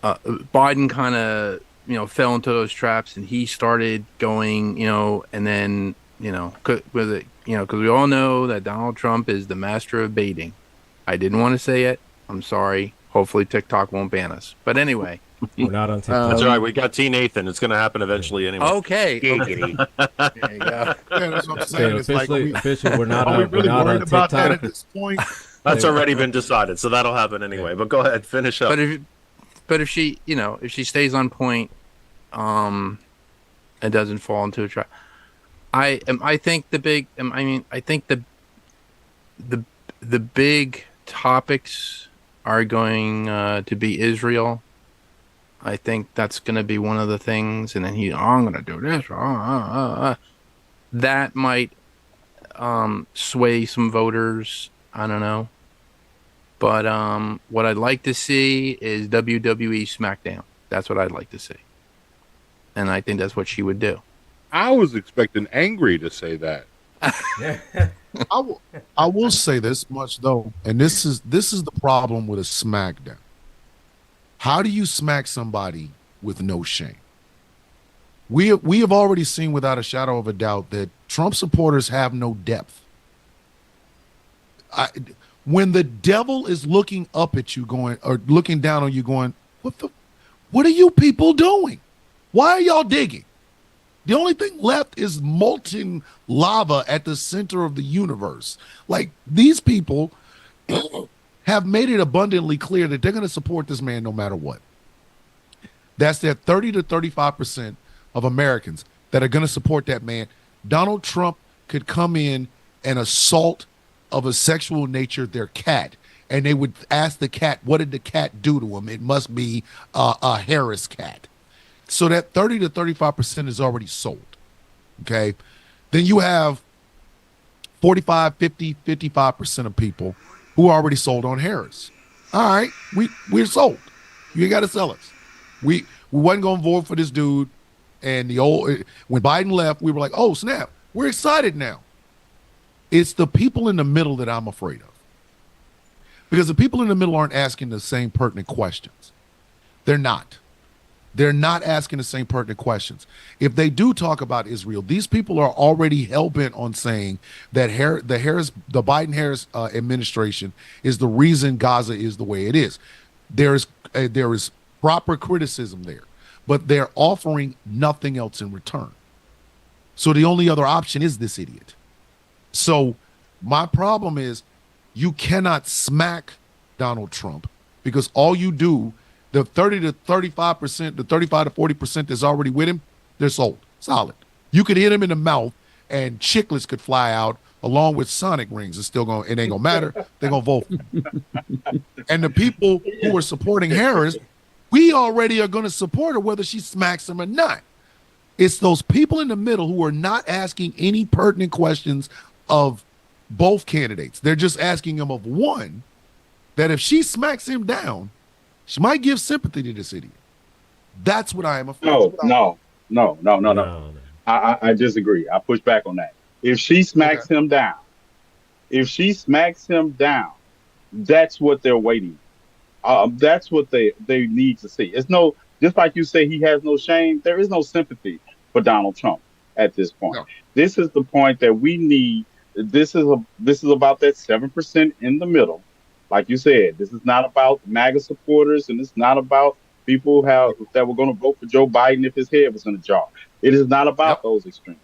Biden kind of fell into those traps, and he started going, and then because we all know that Donald Trump is the master of baiting. I didn't want to say it. I'm sorry. Hopefully TikTok won't ban us. But anyway. We're not on TikTok. That's all right. We got Teen Nathan. It's going to happen eventually anyway. Okay. There you go. Yeah, that's what I'm saying. It's officially, we're not are we really worried about that at this point? That's already been decided, so that'll happen anyway. But go ahead, finish up. But if she, if she stays on point, and doesn't fall into a trap, I think the big topics are going to be Israel. I think that's going to be one of the things, and then I'm going to do this. That might sway some voters. I don't know. But what I'd like to see is WWE SmackDown. That's what I'd like to see. And I think that's what she would do. I was expecting Angry to say that. I will say this much though, and this is the problem with a SmackDown. How do you smack somebody with no shame? We have already seen without a shadow of a doubt that Trump supporters have no depth. When the devil is looking up at you or looking down on you going, what are you people doing? Why are y'all digging? The only thing left is molten lava at the center of the universe. Like, these people have made it abundantly clear that they're going to support this man no matter what. That's that 30 to 35% of Americans that are going to support that man Donald Trump could come in and assault of a sexual nature their cat, and they would ask the cat, what did the cat do to him? It must be a Harris cat. So that 30 to 35% is already sold, okay? Then you have 45, 50, 55% of people who are already sold on Harris. All right, we're sold. You ain't got to sell us. We wasn't going to vote for this dude. And when Biden left, we were like, oh, snap, we're excited now. It's the people in the middle that I'm afraid of. Because the people in the middle aren't asking the same pertinent questions. They're not. They're not asking the same pertinent questions. If they do talk about Israel, these people are already hell-bent on saying that the Biden-Harris administration is the reason Gaza is the way it is. There is proper criticism there, but they're offering nothing else in return. So the only other option is this idiot. So my problem is you cannot smack Donald Trump because all you do, the 30 to 35%, the 35 to 40% that's already with him, they're sold. Solid. You could hit him in the mouth and chiclets could fly out along with sonic rings. It ain't gonna matter. They're gonna vote for him. And the people who are supporting Harris, we already are gonna support her whether she smacks him or not. It's those people in the middle who are not asking any pertinent questions of both candidates. They're just asking them of one, that if she smacks him down, she might give sympathy to this idiot. That's what I am afraid of. No. I disagree. I push back on that. If she smacks him down, that's what they're waiting. That's what they need to see. It's no, just like you say, he has no shame. There is no sympathy for Donald Trump at this point. No. This is the point that we need. This is about that 7% in the middle. Like you said, this is not about MAGA supporters, and it's not about people that were going to vote for Joe Biden if his head was in a jar. It is not about those extremes.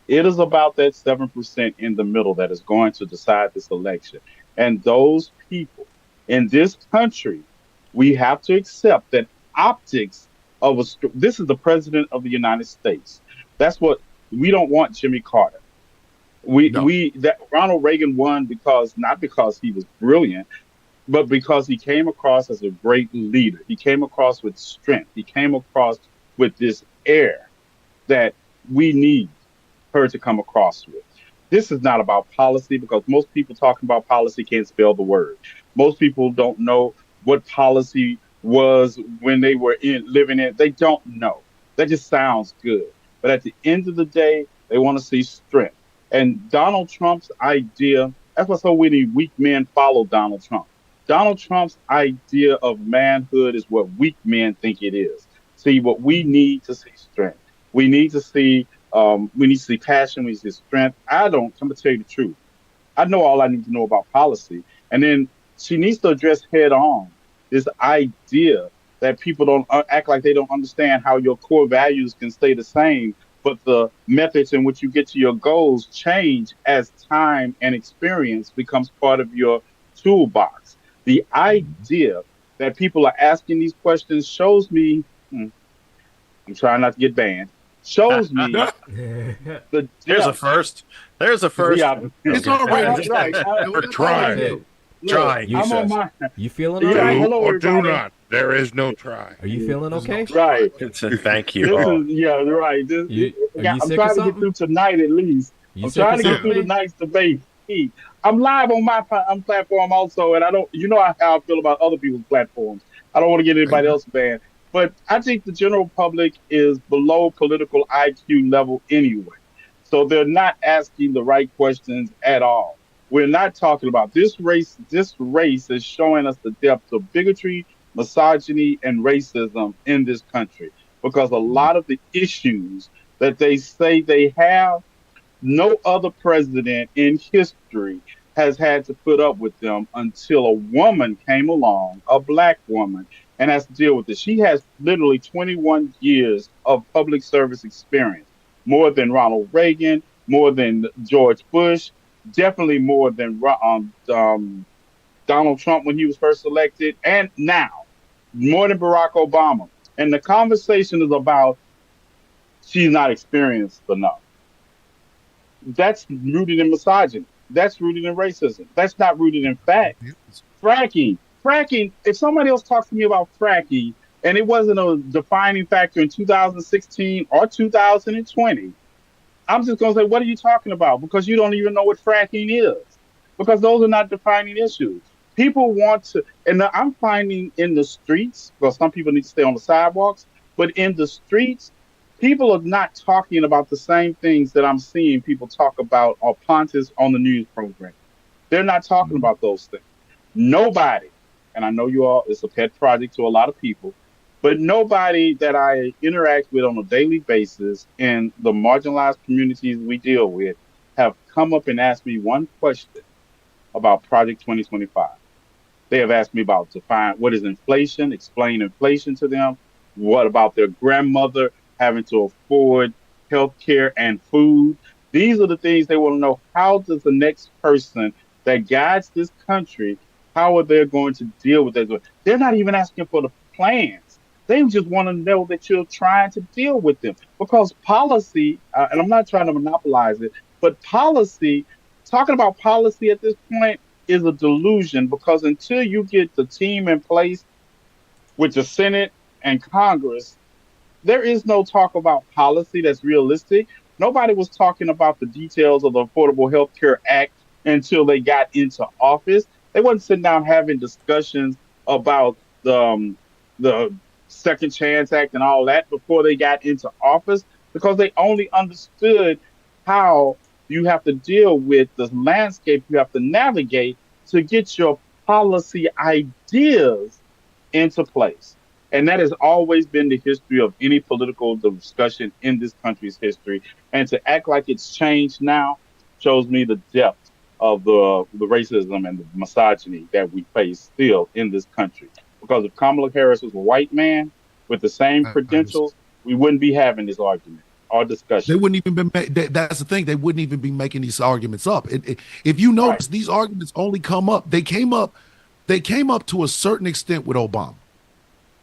It is about that 7% in the middle that is going to decide this election. And those people in this country, we have to accept that optics of this is the president of the United States. That's what we don't want. Jimmy Carter. That Ronald Reagan won not because he was brilliant, but because he came across as a great leader. He came across with strength. He came across with this air that we need her to come across with. This is not about policy because most people talking about policy can't spell the word. Most people don't know what policy was when they were living in. They don't know. That just sounds good. But at the end of the day, they want to see strength. And Donald Trump's idea, that's why so many weak men follow Donald Trump. Donald Trump's idea of manhood is what weak men think it is. See, what we need to see strength. We need to see passion. We need to see strength. I'm going to tell you the truth. I know all I need to know about policy. And then she needs to address head on this idea that people don't act like they don't understand how your core values can stay the same, but the methods in which you get to your goals change as time and experience becomes part of your toolbox. The idea that people are asking these questions shows me, I'm trying not to get banned, shows me the There's a first. Yeah, it's already right. Try. You feeling do okay? Hello, or do everybody. not. There is no try. Are you feeling okay? Right. Thank you. Right. Are you I'm sick trying or to get through tonight at least. You I'm sick or trying to get something, through man? tonight's debate. I'm live on my platform also, and I don't, how I feel about other people's platforms. I don't want to get anybody else banned. But I think the general public is below political IQ level anyway. So they're not asking the right questions at all. We're not talking about this race. This race is showing us the depth of bigotry, misogyny, and racism in this country. Because a lot of the issues that they say they have, no other president in history has had to put up with them until a woman came along, a black woman, and has to deal with it. She has literally 21 years of public service experience, more than Ronald Reagan, more than George Bush, definitely more than Donald Trump when he was first elected, and now more than Barack Obama. And the conversation is about she's not experienced enough. That's rooted in misogyny. That's rooted in racism. That's not rooted in fact. Fracking. If somebody else talks to me about fracking and it wasn't a defining factor in 2016 or 2020, I'm just going to say, what are you talking about? Because you don't even know what fracking is. Because those are not defining issues. People want to, and I'm finding in the streets, because some people need to stay on the sidewalks, but in the streets, people are not talking about the same things that I'm seeing people talk about or Pontus on the news program. They're not talking about those things. Nobody, and I know you all, it's a pet project to a lot of people, but nobody that I interact with on a daily basis in the marginalized communities we deal with have come up and asked me one question about Project 2025. They have asked me about define what is inflation, explain inflation to them. What about their grandmother having to afford health care and food? These are the things they want to know. How does the next person that guides this country, how are they going to deal with this? They're not even asking for the plans. They just want to know that you're trying to deal with them. Because policy, and I'm not trying to monopolize it, but policy, talking about policy at this point is a delusion, because until you get the team in place with the Senate and Congress, there is no talk about policy that's realistic. Nobody was talking about the details of the Affordable Health Care Act until they got into office. They wasn't sitting down having discussions about the Second Chance Act and all that before they got into office, because they only understood how you have to deal with the landscape you have to navigate to get your policy ideas into place. And that has always been the history of any political discussion in this country's history. And to act like it's changed now shows me the depth of the racism and the misogyny that we face still in this country. Because if Kamala Harris was a white man with the same credentials, we wouldn't be having this argument. Our discussion. They wouldn't even be. That's the thing. They wouldn't even be making these arguments up. If you notice, these arguments only come up. They came up to a certain extent with Obama,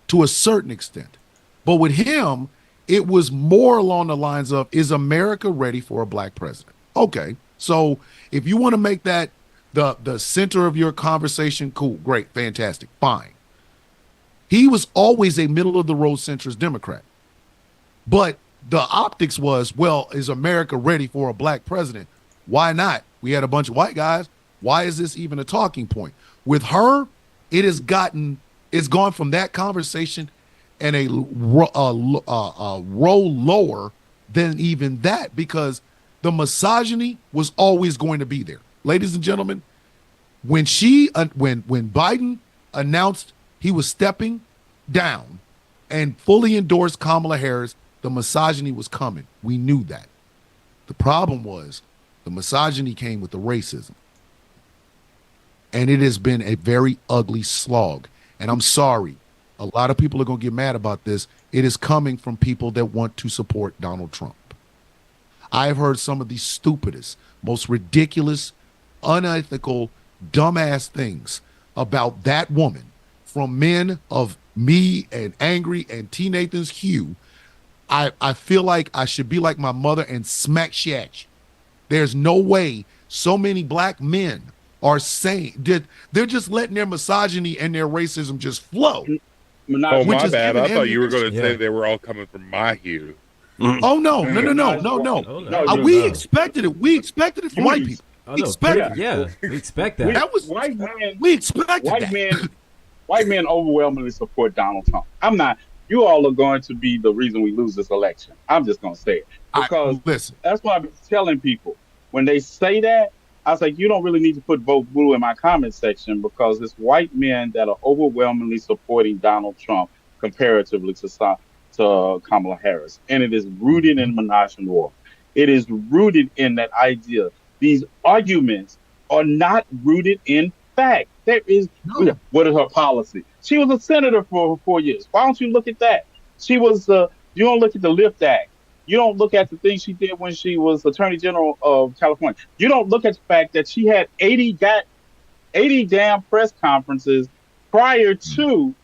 to a certain extent, but with him, it was more along the lines of, "Is America ready for a black president?" Okay, so if you want to make that the center of your conversation, cool, great, fantastic, fine. He was always a middle of the road centrist Democrat, but the optics was, well, is America ready for a black president? Why not? We had a bunch of white guys. Why is this even a talking point? With her, it's gone from that conversation and a roll lower than even that, because the misogyny was always going to be there. Ladies and gentlemen, when Biden announced he was stepping down and fully endorsed Kamala Harris, the misogyny was coming. We knew that. The problem was the misogyny came with the racism. And it has been a very ugly slog. And I'm sorry, a lot of people are going to get mad about this. It is coming from people that want to support Donald Trump. I've heard some of the stupidest, most ridiculous, unethical, dumbass things about that woman from men of me and Angry and T. Nathan's hue. I feel like I should be like my mother and smack Shatch. There's no way so many black men are saying they're just letting their misogyny and their racism just flow. Oh, my bad. I thought you were going to say they were all coming from my hue. Oh, no. We expected it. We expected it from white people. We expect that. That was white man. We expected that. White men overwhelmingly support Donald Trump. You all are going to be the reason we lose this election. I'm just going to say it. Because that's what I've been telling people. When they say that, I was like, you don't really need to put vote blue in my comment section, because it's white men that are overwhelmingly supporting Donald Trump comparatively to Kamala Harris. And it is rooted in misogyny. It is rooted in that idea. These arguments are not rooted in fact. What is her policy? She was a senator for 4 years. Why don't you look at that? You don't look at the LIFT Act. You don't look at the things she did when she was Attorney General of California. You don't look at the fact that she had 80 damn press conferences prior to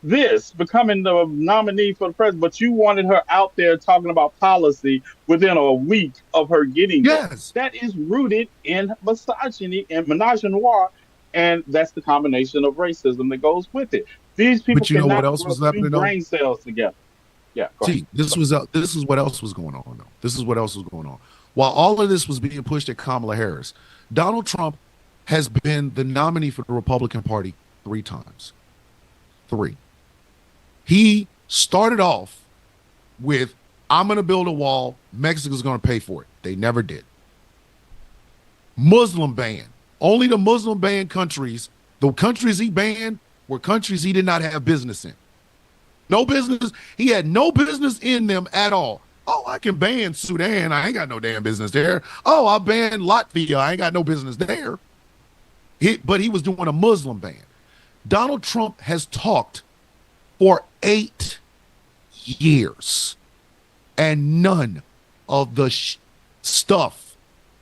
this becoming the nominee for the president, but you wanted her out there talking about policy within a week of her getting there. Yes. That is rooted in misogyny and menage a noir, and that's the combination of racism that goes with it. These people But you know what cannot else was rub two happening though? brain cells together. Yeah, go ahead. This is what else was going on though. This is what else was going on. While all of this was being pushed at Kamala Harris, Donald Trump has been the nominee for the Republican Party 3 times. 3. He started off with, I'm going to build a wall. Mexico's going to pay for it. They never did. Muslim ban. Only the Muslim banned countries, the countries he banned were countries he did not have business in. No business. He had no business in them at all. Oh, I can ban Sudan. I ain't got no damn business there. Oh, I'll ban Latvia. I ain't got no business there. But he was doing a Muslim ban. Donald Trump has talked for 8 years, and none of the stuff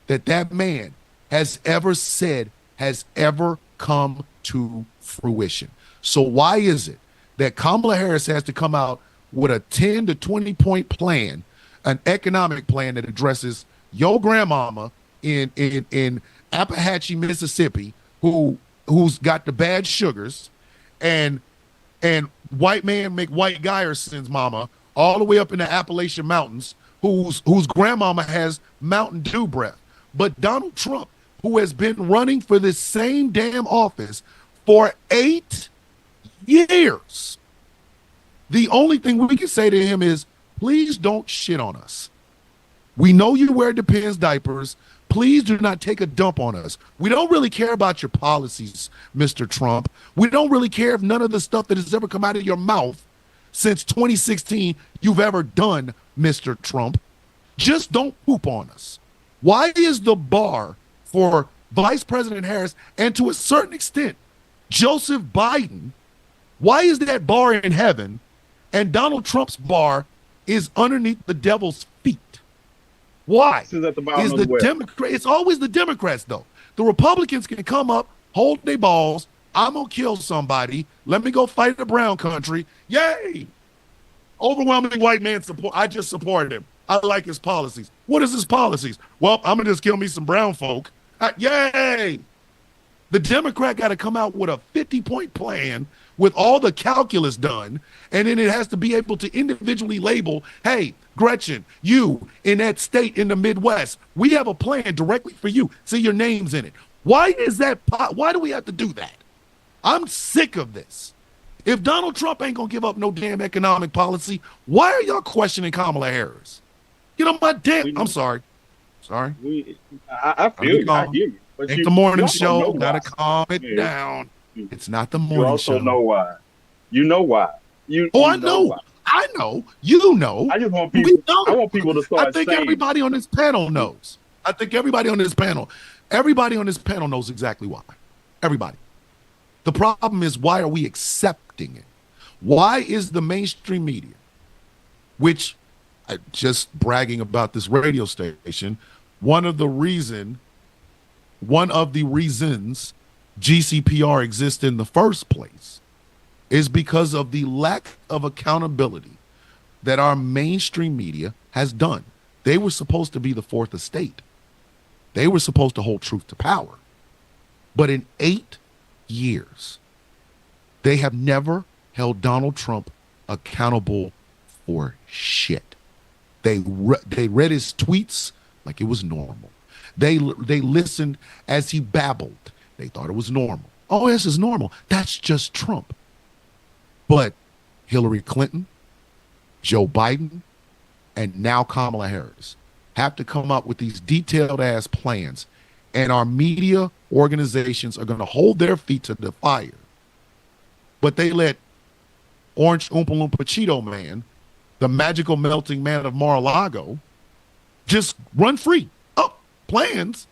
that man has ever said has ever come to fruition. So why is it that Kamala Harris has to come out with a 10 to 20 point plan, an economic plan that addresses your grandmama in Appalachia, Mississippi, who's got the bad sugars, and white man make white Geyerson's mama all the way up in the Appalachian Mountains, whose grandmama has Mountain Dew breath. But Donald Trump, who has been running for this same damn office for 8 years, the only thing we can say to him is, please don't shit on us. We know you wear Depends diapers. Please do not take a dump on us. We don't really care about your policies, Mr. Trump. We don't really care if none of the stuff that has ever come out of your mouth since 2016 you've ever done, Mr. Trump. Just don't poop on us. Why is the bar for Vice President Harris, and to a certain extent, Joseph Biden, why is that bar in heaven and Donald Trump's bar is underneath the devil's feet? Why? Is the Democrat? It's always the Democrats, though. The Republicans can come up, hold their balls. I'm gonna kill somebody. Let me go fight the brown country. Yay! Overwhelming white man support. I just supported him. I like his policies. What is his policies? Well, I'm gonna just kill me some brown folk. Yay! The Democrat got to come out with a 50-point plan with all the calculus done, and then it has to be able to individually label, hey, Gretchen, you in that state in the Midwest, we have a plan directly for you. See your names in it. Why is that? Why do we have to do that? I'm sick of this. If Donald Trump ain't going to give up no damn economic policy, why are y'all questioning Kamala Harris? Get on my damn. I'm sorry. Sorry. I feel you. I hear you. But it's the morning show. Gotta calm it down. It's not the morning show. You also know why. You know why. I know. Why. I know. You know. I just want people. I want people to start. I think everybody on this panel knows. Everybody on this panel knows exactly why. Everybody. The problem is, why are we accepting it? Why is the mainstream media, which, just bragging about this radio station, one of the reasons GCPR exists in the first place is because of the lack of accountability that our mainstream media has done. They were supposed to be the fourth estate. They were supposed to hold truth to power. But in 8 years, they have never held Donald Trump accountable for shit. They read his tweets like it was normal. They listened as he babbled. They thought it was normal. Oh, this is normal. That's just Trump. But Hillary Clinton, Joe Biden, and now Kamala Harris have to come up with these detailed-ass plans, and our media organizations are going to hold their feet to the fire. But they let Orange Oompa Loompa Cheeto Man, the magical melting man of Mar-a-Lago, just run free. Oh, plans?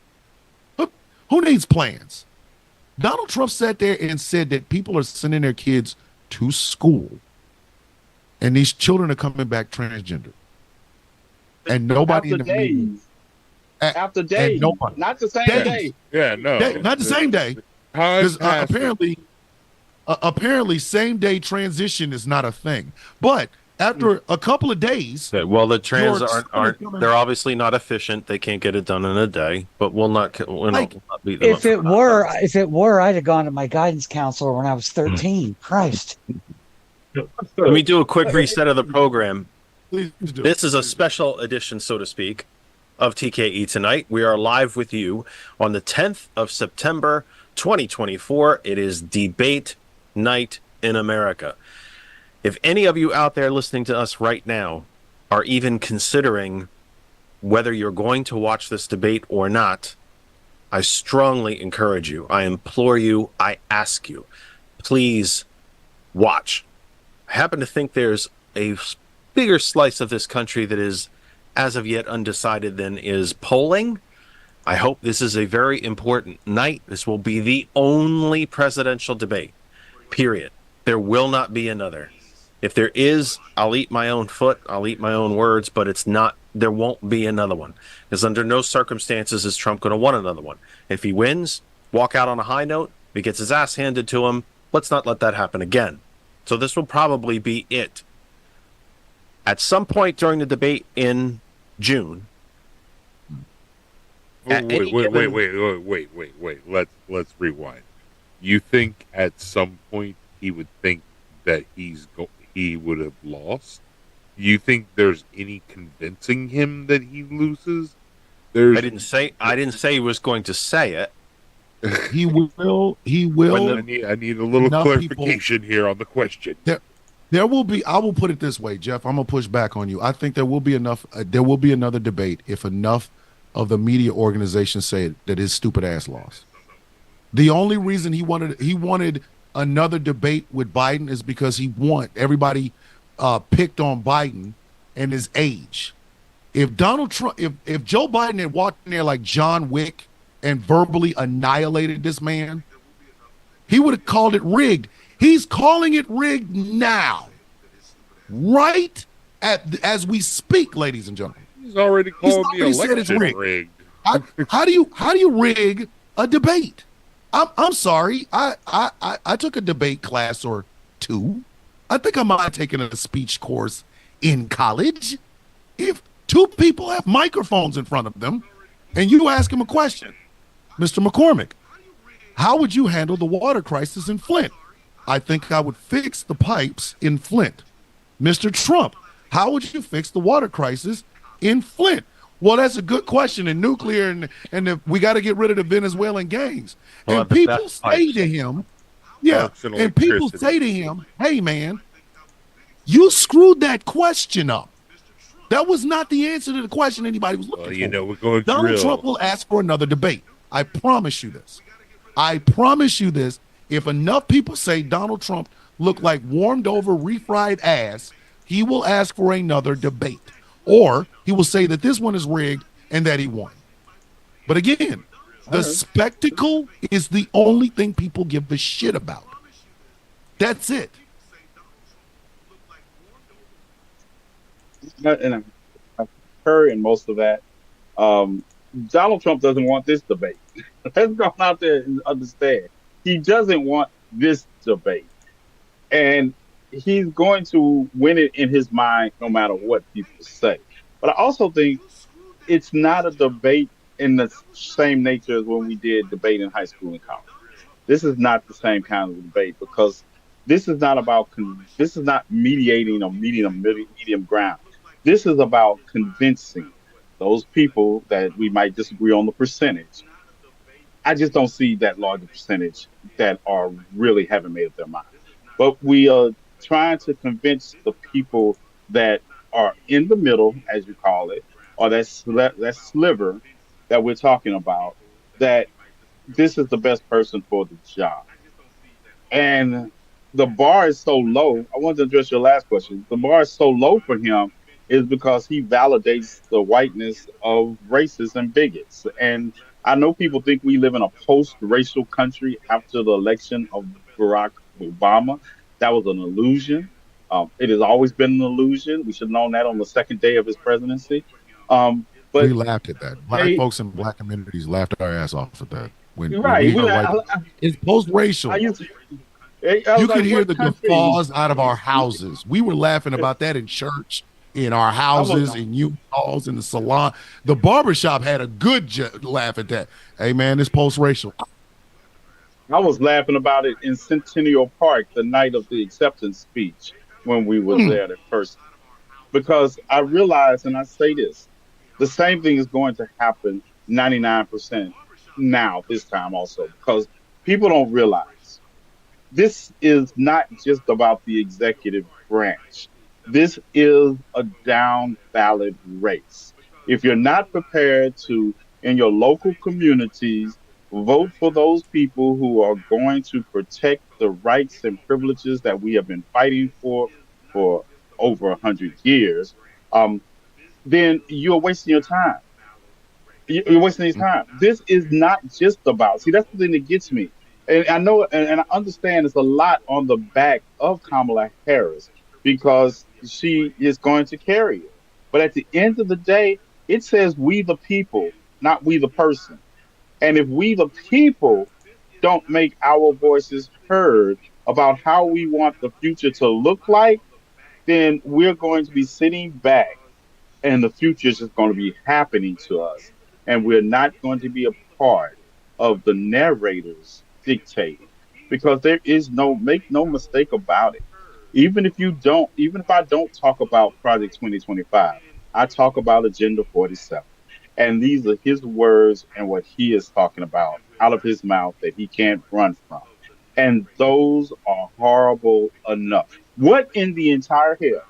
Who needs plans? Donald Trump sat there and said that people are sending their kids to school, and these children are coming back transgender. And nobody in the media. After days, not the same day. Yeah, no, not the same day. Because apparently, apparently same day transition is not a thing. But after a couple of days, well, the trans aren't they're obviously not efficient. They can't get it done in a day. But we'll not beat them if it were, I'd have gone to my guidance counselor when I was 13. Christ. Let me do a quick reset of the program. Please do. This is a special edition, so to speak, of TKE Tonight. We are live with you on the 10th of September, 2024. It is debate night in America. If any of you out there listening to us right now are even considering whether you're going to watch this debate or not, I strongly encourage you, I implore you, I ask you, please watch. I happen to think there's a bigger slice of this country that is as of yet undecided than is polling. I hope this is a very important night. This will be the only presidential debate, period. There will not be another. If there is, I'll eat my own foot, I'll eat my own words, but there won't be another one. Because under no circumstances is Trump going to want another one. If he wins, walk out on a high note. If he gets his ass handed to him, let's not let that happen again. So this will probably be it. At some point during the debate in June. Wait. Let's rewind. You think at some point he would think that he would have lost? You think there's any convincing him that he loses? I didn't say he was going to say it. He will. I need a little clarification here on the question. There will be. I will put it this way, Jeff. I'm gonna push back on you. I think there will be enough. There will be another debate if enough of the media organizations say that his stupid ass lost. The only reason he wanted another debate with Biden is because everybody picked on Biden and his age. If Donald Trump, if Joe Biden had walked in there like John Wick and verbally annihilated this man, he would have called it rigged. He's calling it rigged now, right as we speak, ladies and gentlemen. He's already called the election rigged. How do you rig a debate? I'm sorry. I took a debate class or two. I think I might have taken a speech course in college. If two people have microphones in front of them and you ask them a question, Mr. McCormick, how would you handle the water crisis in Flint? I think I would fix the pipes in Flint. Mr. Trump, how would you fix the water crisis in Flint? Well, that's a good question in nuclear, and we got to get rid of the Venezuelan gangs. Well, and people say to him, hey, man, you screwed that question up. That was not the answer to the question anybody was looking for. We're going Donald Trump will ask for another debate. I promise you this. If enough people say Donald Trump looked like warmed over, refried ass, he will ask for another debate. Or he will say that this one is rigged and that he won. But again, the spectacle is the only thing people give a shit about. That's it. And I concur in most of that. Donald Trump doesn't want this debate. Let's go out there and understand. He doesn't want this debate. And he's going to win it in his mind no matter what people say. But I also think it's not a debate in the same nature as when we did debate in high school and college. This is not the same kind of debate because this is not about this is not mediating or meeting a medium ground. This is about convincing those people that we might disagree on the percentage. I just don't see that large percentage that are really haven't made up their mind. But we are trying to convince the people that are in the middle, as you call it, or that sliver that we're talking about, that this is the best person for the job. And the bar is so low. I want to address your last question. The bar is so low for him is because he validates the whiteness of racists and bigots. And I know people think we live in a post-racial country after the election of Barack Obama. That was an illusion. It has always been an illusion. We should have known that on the second day of his presidency. But we laughed at that. Black folks in black communities laughed our ass off at that. It's post-racial. You could like, hear what the country? guffaws out of our houses. We were laughing about that in church, in our I was houses, in union halls, in the salon. The barbershop had a good laugh at that. Hey, man, it's post-racial. I was laughing about it in Centennial Park the night of the acceptance speech when we was Mm. there at first, because I realized, and I say this, the same thing is going to happen 99% now this time also, because people don't realize this is not just about the executive branch. This is a down ballot race. If you're not prepared to, in your local communities, vote for those people who are going to protect the rights and privileges that we have been fighting for over 100 years, um, then you're wasting your time. You're wasting his time. This is not just about. See, that's the thing that gets me. And I know, and I understand, it's a lot on the back of Kamala Harris because she is going to carry it. But at the end of the day, it says we the people, not we the person. And if we the people don't make our voices heard about how we want the future to look like, then we're going to be sitting back and the future is just going to be happening to us. And we're not going to be a part of the narrators dictating because there is make no mistake about it. Even if I don't talk about Project 2025, I talk about Agenda 47. And these are his words and what he is talking about out of his mouth that he can't run from. And those are horrible enough. What in the entire hell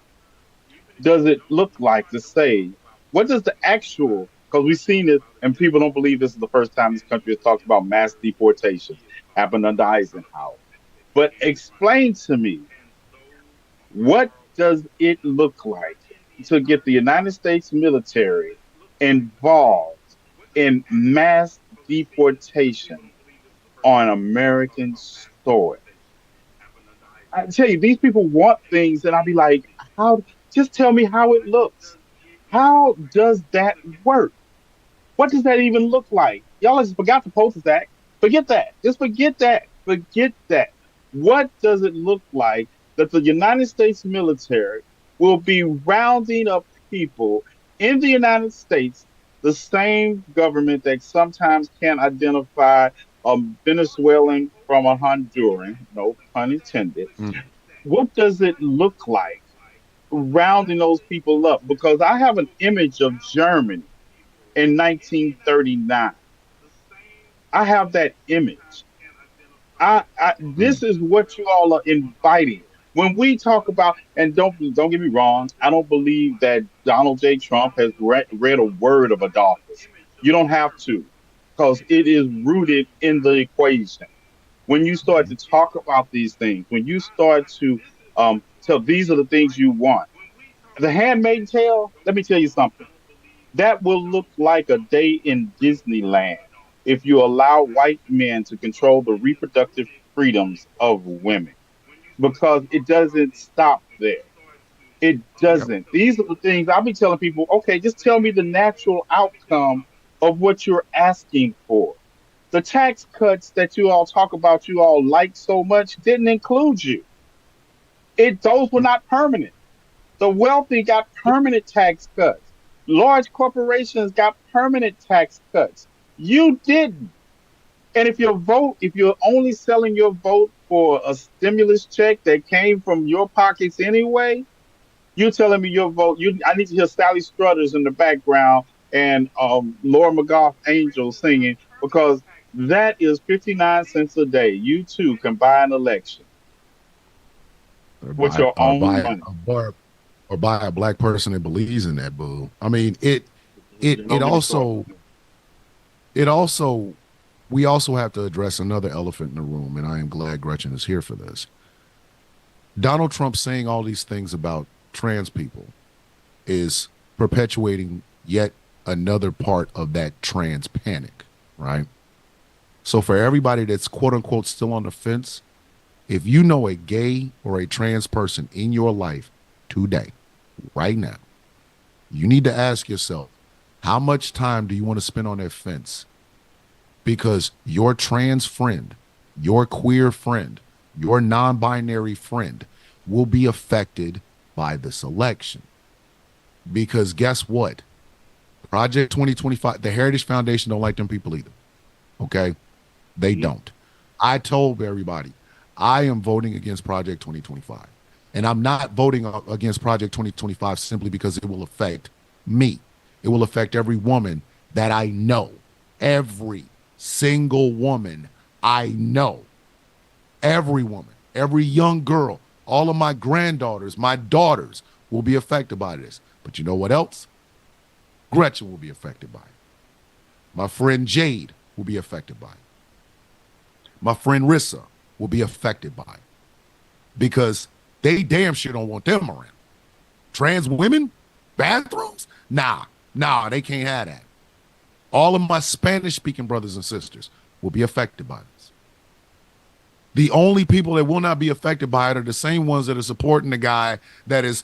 does it look like to say, what does the actual, because we've seen it and people don't believe this is the first time this country has talked about mass deportations, happened under Eisenhower. But explain to me, what does it look like to get the United States military involved in mass deportation on American soil? I tell you, these people want things, and I'll be like, how? Just tell me how it looks. How does that work? What does that even look like? Y'all just forgot the Posters Act. Forget that. Just forget that. Forget that. What does it look like that the United States military will be rounding up people in the United States, the same government that sometimes can't identify a Venezuelan from a Honduran, no pun intended. Mm. What does it look like rounding those people up? Because I have an image of Germany in 1939. I have that image. This is what you all are inviting. When we talk about, and don't get me wrong, I don't believe that Donald J. Trump has read a word of Adolphus. You don't have to, because it is rooted in the equation. When you start to talk about these things, when you start to tell these are the things you want, the Handmaid's Tale. Let me tell you something. That will look like a day in Disneyland if you allow white men to control the reproductive freedoms of women, because it doesn't stop there. It Yep. doesn't. These are the things I'll be telling people, okay, just tell me the natural outcome of what you're asking for. The tax cuts that you all talk about, you all like so much, didn't include you. Those were not permanent. The wealthy got permanent tax cuts. Large corporations got permanent tax cuts. You didn't. And if you're only selling your vote for a stimulus check that came from your pockets anyway, you're telling me your vote. I need to hear Sally Struthers in the background and Laura McGough Angel singing, because that is 59 cents a day. You too can buy an election Or with buy your or own buy money. or buy a black person that believes in that bull. I mean, it also we also have to address another elephant in the room, and I am glad Gretchen is here for this. Donald Trump saying all these things about trans people is perpetuating yet another part of that trans panic, right? So for everybody that's quote unquote still on the fence, if you know a gay or a trans person in your life today, right now, you need to ask yourself, how much time do you want to spend on that fence? Because your trans friend, your queer friend, your non-binary friend, will be affected by this election. Because guess what? Project 2025, the Heritage Foundation don't like them people either. Okay? They don't. I told everybody, I am voting against Project 2025. And I'm not voting against Project 2025 simply because it will affect me. It will affect every woman that I know. Every single woman I know. Every woman, every young girl, all of my granddaughters, my daughters will be affected by this. But you know what else? Gretchen will be affected by it. My friend Jade will be affected by it. My friend Rissa will be affected by it. Because they damn sure don't want them around. Trans women? Bathrooms? Nah, they can't have that. All of my Spanish-speaking brothers and sisters will be affected by this. The only people that will not be affected by it are the same ones that are supporting the guy that is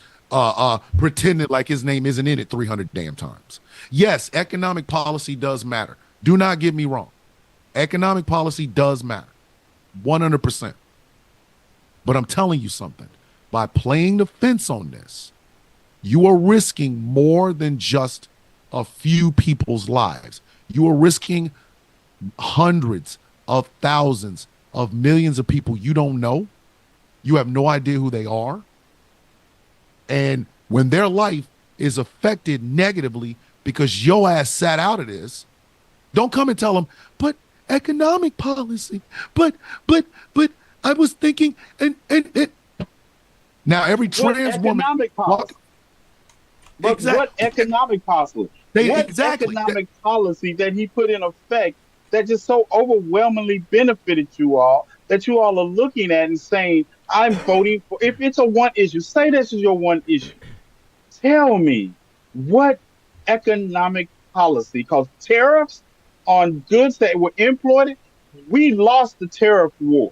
pretending like his name isn't in it 300 damn times. Yes, economic policy does matter. Do not get me wrong. Economic policy does matter. 100%. But I'm telling you something. By playing the fence on this, you are risking more than just a few people's lives. You are risking hundreds of thousands of millions of people you don't know. You have no idea who they are. And when their life is affected negatively because your ass sat out of this, don't come and tell them, but economic policy, but I was thinking, and now every trans woman. But exactly. What economic policy? Economic policy that he put in effect that just so overwhelmingly benefited you all that you all are looking at and saying, I'm voting for, if it's a one issue, say this is your one issue. Tell me what economic policy, because tariffs on goods that were imported, we lost the tariff war.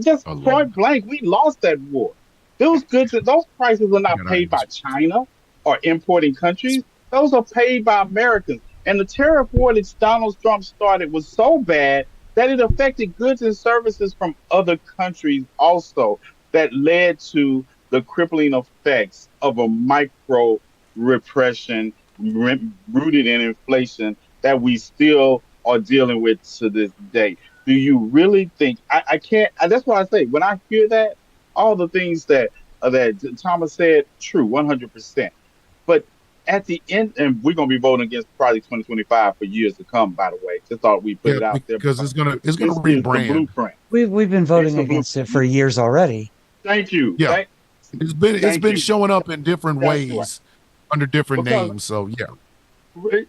Just point blank, we lost that war. Those goods, those prices are not paid by China or importing countries. Those are paid by Americans. And the tariff war that Donald Trump started was so bad that it affected goods and services from other countries also, that led to the crippling effects of a micro repression rooted in inflation that we still are dealing with to this day. Do you really think, I can't, that's why I say, when I hear that, all the things that Thomas said, true, 100%. But at the end, and we're going to be voting against Project 2025 for years to come, by the way. Just thought we'd put it out there. Because it's going to rebrand. We've been voting against it for years already. Thank you. Yeah. It's been showing up in different ways under different names. So, yeah.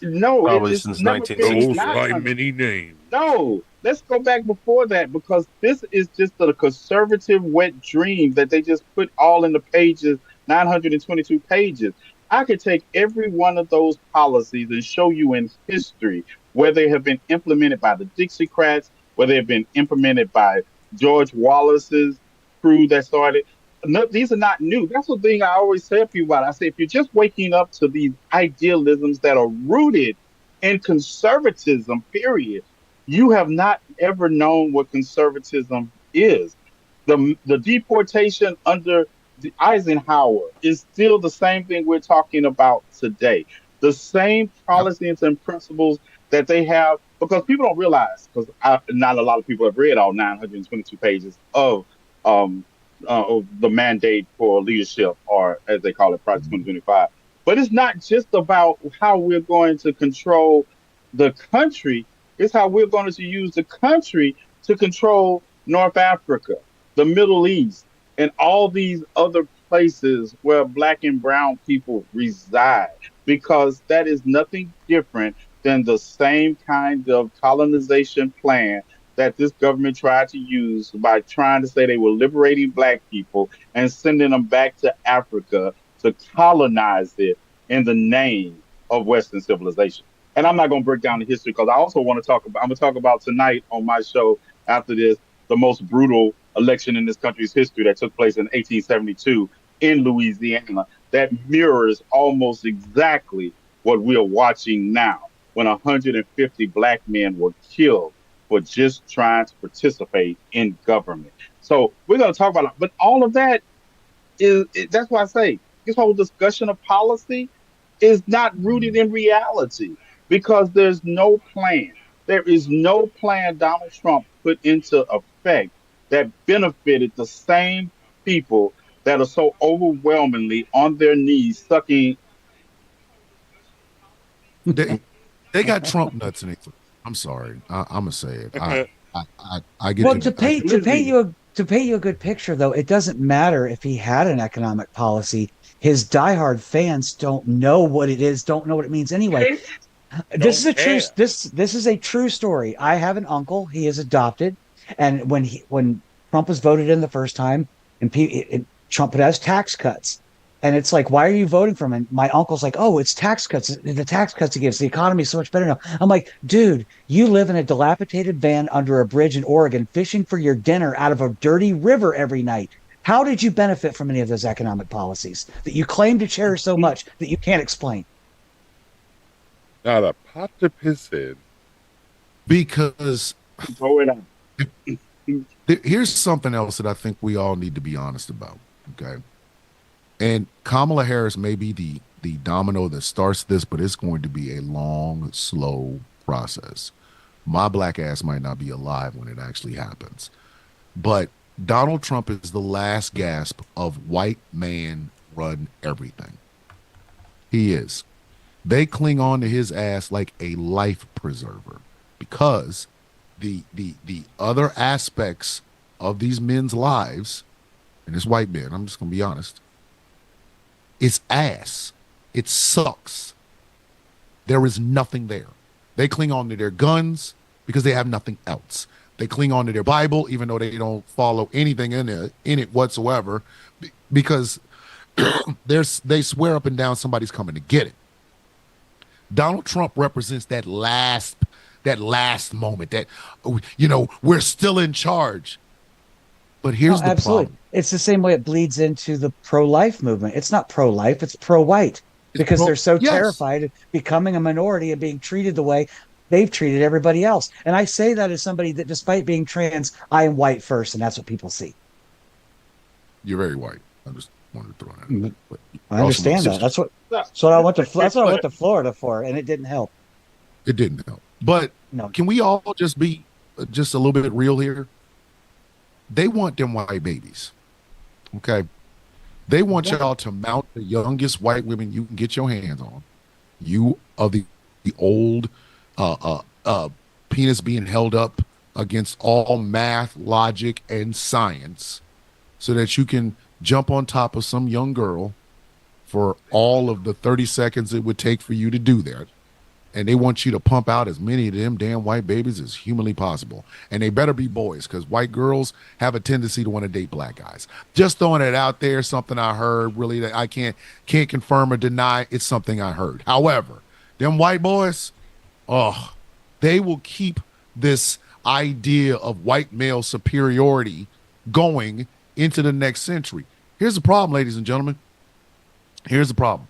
No, probably since 1960. Many names. No, let's go back before that, because this is just a conservative wet dream that they just put all in the pages, 922 pages. I could take every one of those policies and show you in history where they have been implemented by the Dixiecrats, where they have been implemented by George Wallace's crew that started. No, these are not new. That's the thing I always tell people about. I say, if you're just waking up to these idealisms that are rooted in conservatism, period, you have not ever known what conservatism is. The deportation under the Eisenhower is still the same thing we're talking about today. The same policies and principles that they have, because people don't realize, because not a lot of people have read all 922 pages of the mandate for leadership, or as they call it, Project 2025. But it's not just about how we're going to control the country. It's how we're going to use the country to control North Africa, the Middle East, and all these other places where Black and brown people reside, because that is nothing different than the same kind of colonization plan that this government tried to use by trying to say they were liberating Black people and sending them back to Africa to colonize it in the name of Western civilization. And I'm not going to break down the history, because I also want to I'm going to talk about tonight on my show after this, the most brutal election in this country's history that took place in 1872 in Louisiana, that mirrors almost exactly what we are watching now, when 150 Black men were killed for just trying to participate in government. So we're going to talk about it. But all of that that's why I say this whole discussion of policy is not rooted in reality because there's no plan. There is no plan Donald Trump put into effect that benefited the same people that are so overwhelmingly on their knees sucking. They got Trump nuts in it. I'm sorry. I'm gonna say it. I get well to paint you a good picture though. It doesn't matter if he had an economic policy. His diehard fans don't know what it is. Don't know what it means anyway. This is a true. This is a true story. I have an uncle. He is adopted, and when Trump was voted in the first time, and Trump has tax cuts, and it's like, why are you voting for him? And my uncle's like, oh, it's tax cuts. The tax cuts he gives. The economy is so much better now. I'm like, dude, you live in a dilapidated van under a bridge in Oregon, fishing for your dinner out of a dirty river every night. How did you benefit from any of those economic policies that you claim to cherish so much that you can't explain? Not a pot to piss in. Because here's something else that I think we all need to be honest about. Okay. And Kamala Harris may be the domino that starts this, but it's going to be a long, slow process. My black ass might not be alive when it actually happens. But Donald Trump is the last gasp of white man run everything. He is. They cling on to his ass like a life preserver because the other aspects of these men's lives, and it's white men, I'm just going to be honest, it's ass. It sucks. There is nothing there. They cling on to their guns because they have nothing else. They cling on to their Bible, even though they don't follow anything in it whatsoever, because they swear up and down somebody's coming to get it. Donald Trump represents that last moment that, we're still in charge. But here's the problem. It's the same way it bleeds into the pro-life movement. It's not pro-life, it's pro-white because they're so terrified of becoming a minority and being treated the way they've treated everybody else. And I say that as somebody that, despite being trans, I am white first, and that's what people see. You're very white. I just wanted to throw that in. I understand that. That's what I went to Florida for, and it didn't help. It didn't help. But can we all just be just a little bit real here? They want them white babies. Okay. They want y'all to mount the youngest white women you can get your hands on. You are the old penis being held up against all math, logic, and science so that you can jump on top of some young girl for all of the 30 seconds it would take for you to do that. And they want you to pump out as many of them damn white babies as humanly possible. And they better be boys, because white girls have a tendency to want to date black guys. Just throwing it out there, something I heard, really, that I can't confirm or deny. It's something I heard. However, them white boys, they will keep this idea of white male superiority going into the next century. Here's the problem, ladies and gentlemen. Here's the problem.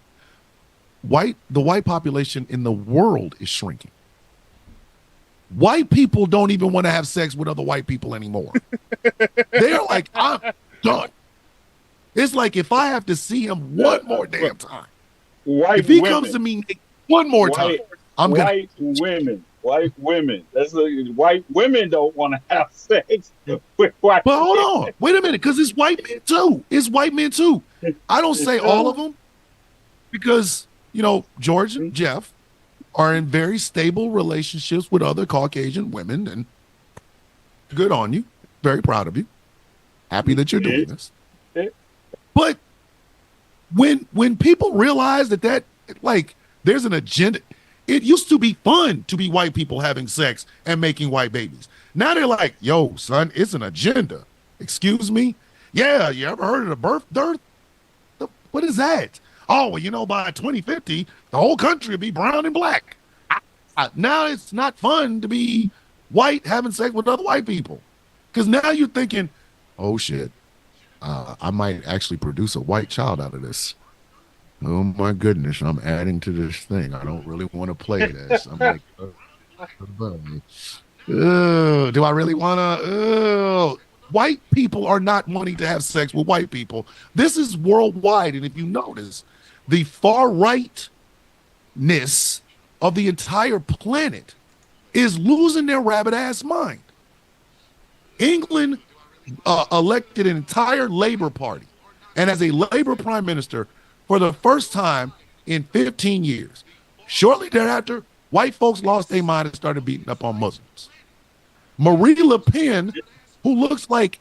The white population in the world is shrinking. White people don't even want to have sex with other white people anymore. They're like, I'm done. It's like, if I have to see him one more damn time, if he comes to me one more time, I'm gonna. White women. White women don't want to have sex with white. But hold on, wait a minute, because it's white men too. It's white men too. I don't say all of them, because George and Jeff are in very stable relationships with other Caucasian women, and good on you. Very proud of you. Happy that you're doing this. But when people realize that like there's an agenda, it used to be fun to be white people having sex and making white babies. Now they're like, yo, son, it's an agenda. Excuse me? Yeah, you ever heard of the birth dearth? What is that? Oh, well, by 2050, the whole country will be brown and black. Now it's not fun to be white having sex with other white people. Because now you're thinking, oh, shit, I might actually produce a white child out of this. Oh, my goodness, I'm adding to this thing. I don't really want to play this. I'm like, do I really want to? White people are not wanting to have sex with white people. This is worldwide. And if you notice, the far rightness of the entire planet is losing their rabbit ass mind. England elected an entire Labor Party and as a Labor prime minister for the first time in 15 years. Shortly thereafter, white folks lost their mind and started beating up on Muslims. Marie Le Pen, who looks like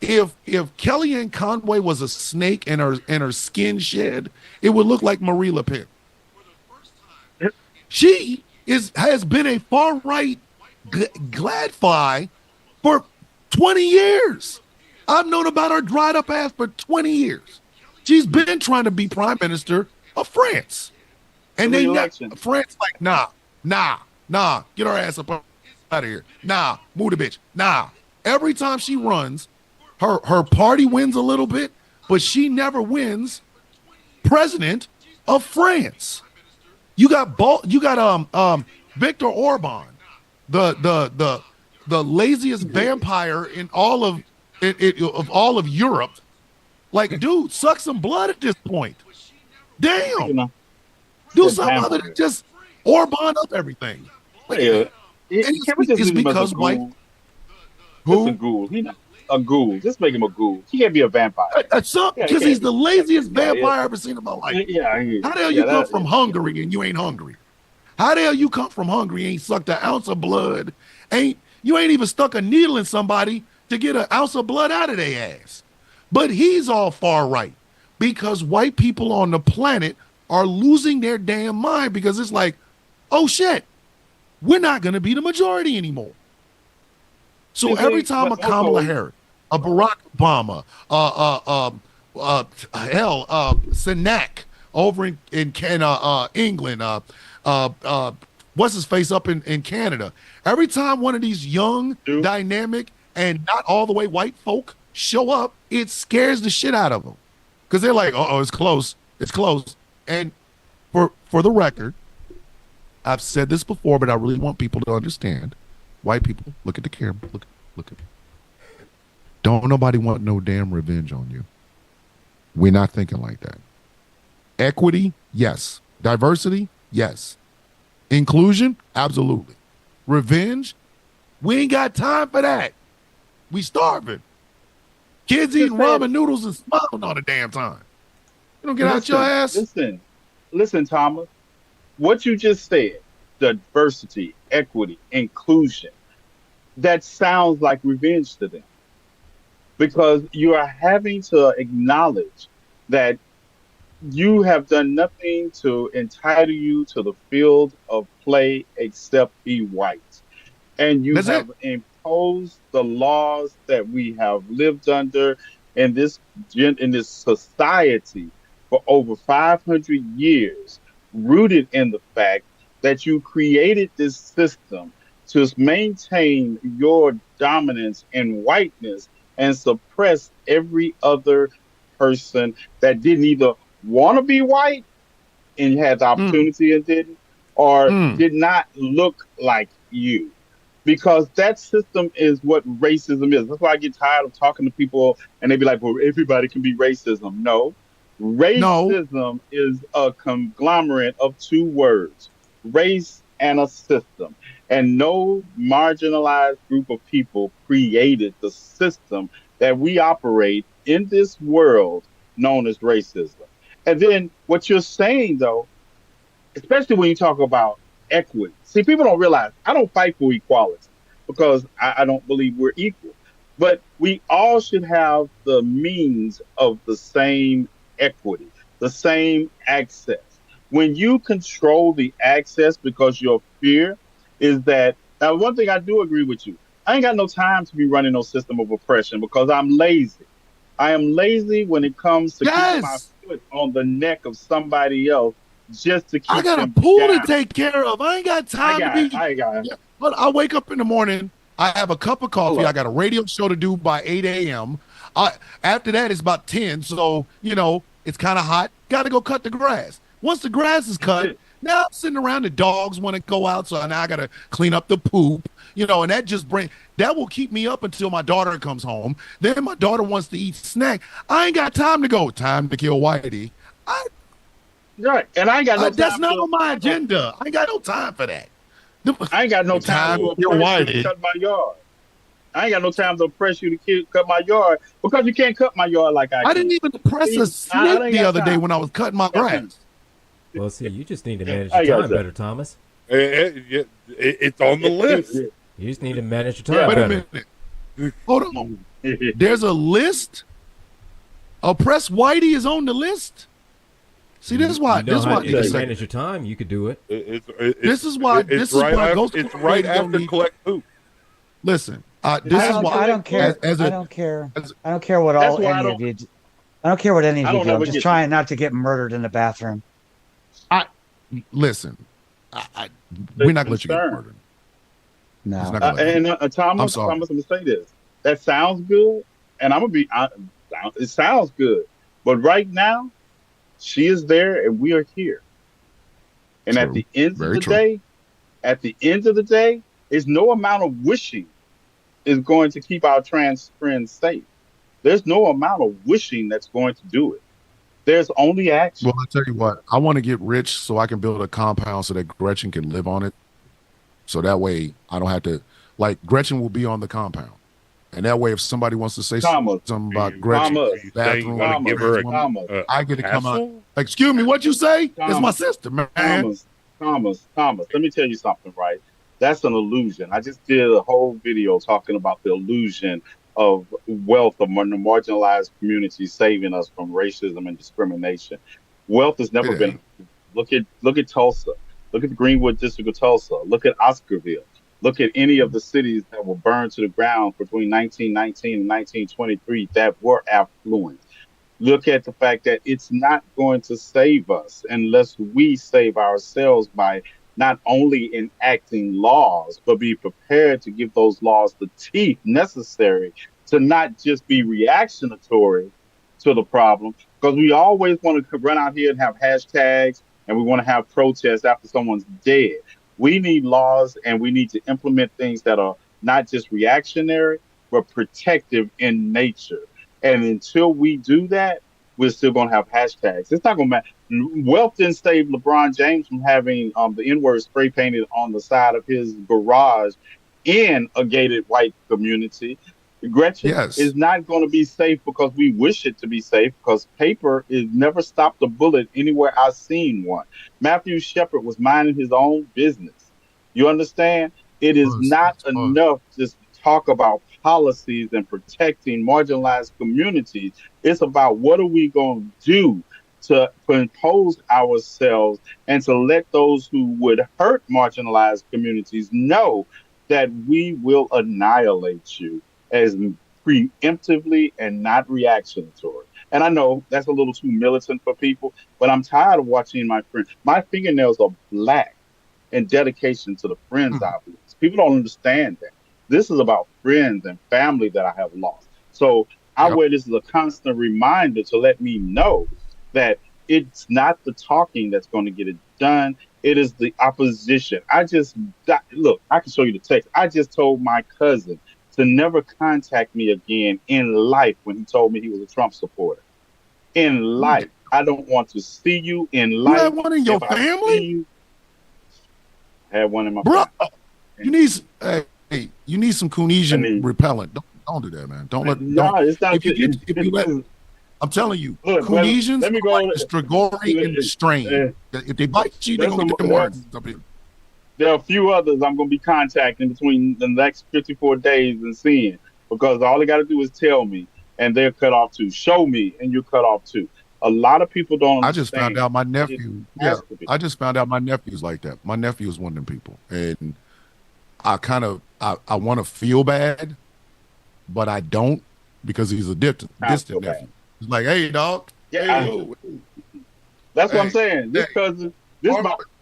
if Kellyanne Conway was a snake and her skin shed, it would look like Marie Le Pen. She has been a far right gadfly for 20 years. I've known about her dried up ass for 20 years. She's been trying to be prime minister of France. And they France like, nah, get her ass up out of here. Nah, move the bitch. Nah. Every time she runs, her party wins a little bit, but she never wins president of France. You got Viktor Orban, the laziest vampire in all of Europe. Like, dude, suck some blood at this point. Damn. Do something other than just Orban up everything. Like, and it's because white. Who? A ghoul. Just make him a ghoul. He can't be a vampire. Because he's the laziest vampire I've ever seen in my life. How the hell you come from Hungary and you ain't hungry? How the hell you come from Hungary and ain't sucked an ounce of blood? You ain't even stuck a needle in somebody to get an ounce of blood out of their ass. But he's all far right because white people on the planet are losing their damn mind because it's like, oh shit, we're not going to be the majority anymore. So every time a Kamala Harris, a Barack Obama, Sunak over in England, what's his face up in Canada, every time one of these young, dynamic, and not all the way white folk show up, it scares the shit out of them because they're like, oh, it's close. And for the record, I've said this before, but I really want people to understand. White people, look at the camera. Look at me. Don't nobody want no damn revenge on you. We're not thinking like that. Equity, yes. Diversity, yes. Inclusion, absolutely. Revenge, we ain't got time for that. We starving. Kids eating ramen noodles and smiling all the damn time. You don't get out your ass. Listen, Thomas. What you just said, diversity, equity, inclusion, that sounds like revenge to them. Because you are having to acknowledge that you have done nothing to entitle you to the field of play except be white. And you have imposed the laws that we have lived under in this society for over 500 years, rooted in the fact that you created this system to maintain your dominance in whiteness and suppress every other person that didn't either want to be white and had the opportunity and didn't, or did not look like you. Because that system is what racism is. That's why I get tired of talking to people and they be like, well, everybody can be racism. No. Racism is a conglomerate of two words, race and a system. And no marginalized group of people created the system that we operate in this world known as racism. And then what you're saying, though, especially when you talk about equity. See, people don't realize I don't fight for equality because I don't believe we're equal. But we all should have the means of the same equity, the same access. When you control the access because your fear is that, now one thing I do agree with you, I ain't got no time to be running no system of oppression because I'm lazy. I am lazy when it comes to keeping my foot on the neck of somebody else just to keep I got a pool to take care of. I ain't got time to be. But I wake up in the morning. I have a cup of coffee. I got a radio show to do by 8 a.m. After that, it's about 10. So, it's kind of hot. Got to go cut the grass. Once the grass is cut, Now I'm sitting around, the dogs want to go out, so now I got to clean up the poop, and that will keep me up until my daughter comes home. Then my daughter wants to eat snack. I ain't got time to go. Time to kill Whitey. Right, and I ain't got no time. That's not on my agenda. I ain't got no time for that. I ain't got no time to oppress you to cut my yard. I ain't got no time to oppress you to cut my yard because you can't cut my yard like I can. I didn't even press a snake the other day when I was cutting my grass. Well, see, you just need to manage your time better, Thomas. It's on the list. You just need to manage your time better. Wait a minute. Hold on. There's a list? Oppress Whitey is on the list? See, this is why. This is why. If you manage your time, you could do it. This is why. This is why. It's right after collect poop. Listen, this is why. I don't care. I don't care. I don't care what any of you. I don't care what any of you do. I'm just trying not to get murdered in the bathroom. Listen. We're not going to let you get murdered. No. Thomas, I'm going to say this. That sounds good, and I'm going to be. It sounds good, but right now, she is there, and we are here. And at the end of the day, there's no amount of wishing is going to keep our trans friends safe. There's no amount of wishing that's going to do it. There's only action. Well, I tell you what, I want to get rich so I can build a compound so that Gretchen can live on it. So that way I don't have to, Gretchen will be on the compound. And that way, if somebody wants to say something about Gretchen's bathroom, I get to come out. Excuse me, what you say? It's my sister, man. Thomas, let me tell you something, right? That's an illusion. I just did a whole video talking about the illusion of wealth of the marginalized communities saving us from racism and discrimination. Wealth has never been. Look at Tulsa. Look at the Greenwood District of Tulsa. Look at Oscarville. Look at any of the cities that were burned to the ground between 1919 and 1923 that were affluent. Look at the fact that it's not going to save us unless we save ourselves by not only enacting laws, but be prepared to give those laws the teeth necessary to not just be reactionary to the problem, because we always want to run out here and have hashtags and we want to have protests after someone's dead. We need laws and we need to implement things that are not just reactionary, but protective in nature. And until we do that, we're still going to have hashtags. It's not going to matter. Wealth didn't save LeBron James from having the N-word spray painted on the side of his garage in a gated white community. Gretchen is not going to be safe because we wish it to be safe, because paper is never stopped a bullet anywhere I've seen one. Matthew Shepard was minding his own business. You understand? It is not enough just to talk about policies and protecting marginalized communities. It's about what are we going to do to impose ourselves and to let those who would hurt marginalized communities know that we will annihilate you as preemptively and not reactionary. And I know that's a little too militant for people, but I'm tired of watching my friends. My fingernails are black in dedication to the friends I've lost. People don't understand that. This is about friends and family that I have lost. So I wear this as a constant reminder to let me know that it's not the talking that's going to get it done. It is the opposition. Look, I can show you the text. I just told my cousin to never contact me again in life when he told me he was a Trump supporter. In life. I don't want to see you in life. You have one in your family? I had one in my family. Bro, you need some Coonesian repellent. Don't do that, man. Don't let. It's not. I'm telling you, Coonesians are like the Strigoi and the strain. If they bite you, they're going to get them worms. There are a few others I'm going to be contacting between the next 54 days and seeing, because all they got to do is tell me, and they're cut off too. Show me, and you're cut off too. A lot of people don't understand. I just found out my nephew. I just found out my nephew's like that. My nephew is one of them people, and I want to feel bad, but I don't, because he's a distant nephew. He's like, hey, dog. Yeah, hey, that's what I'm saying. This cousin, this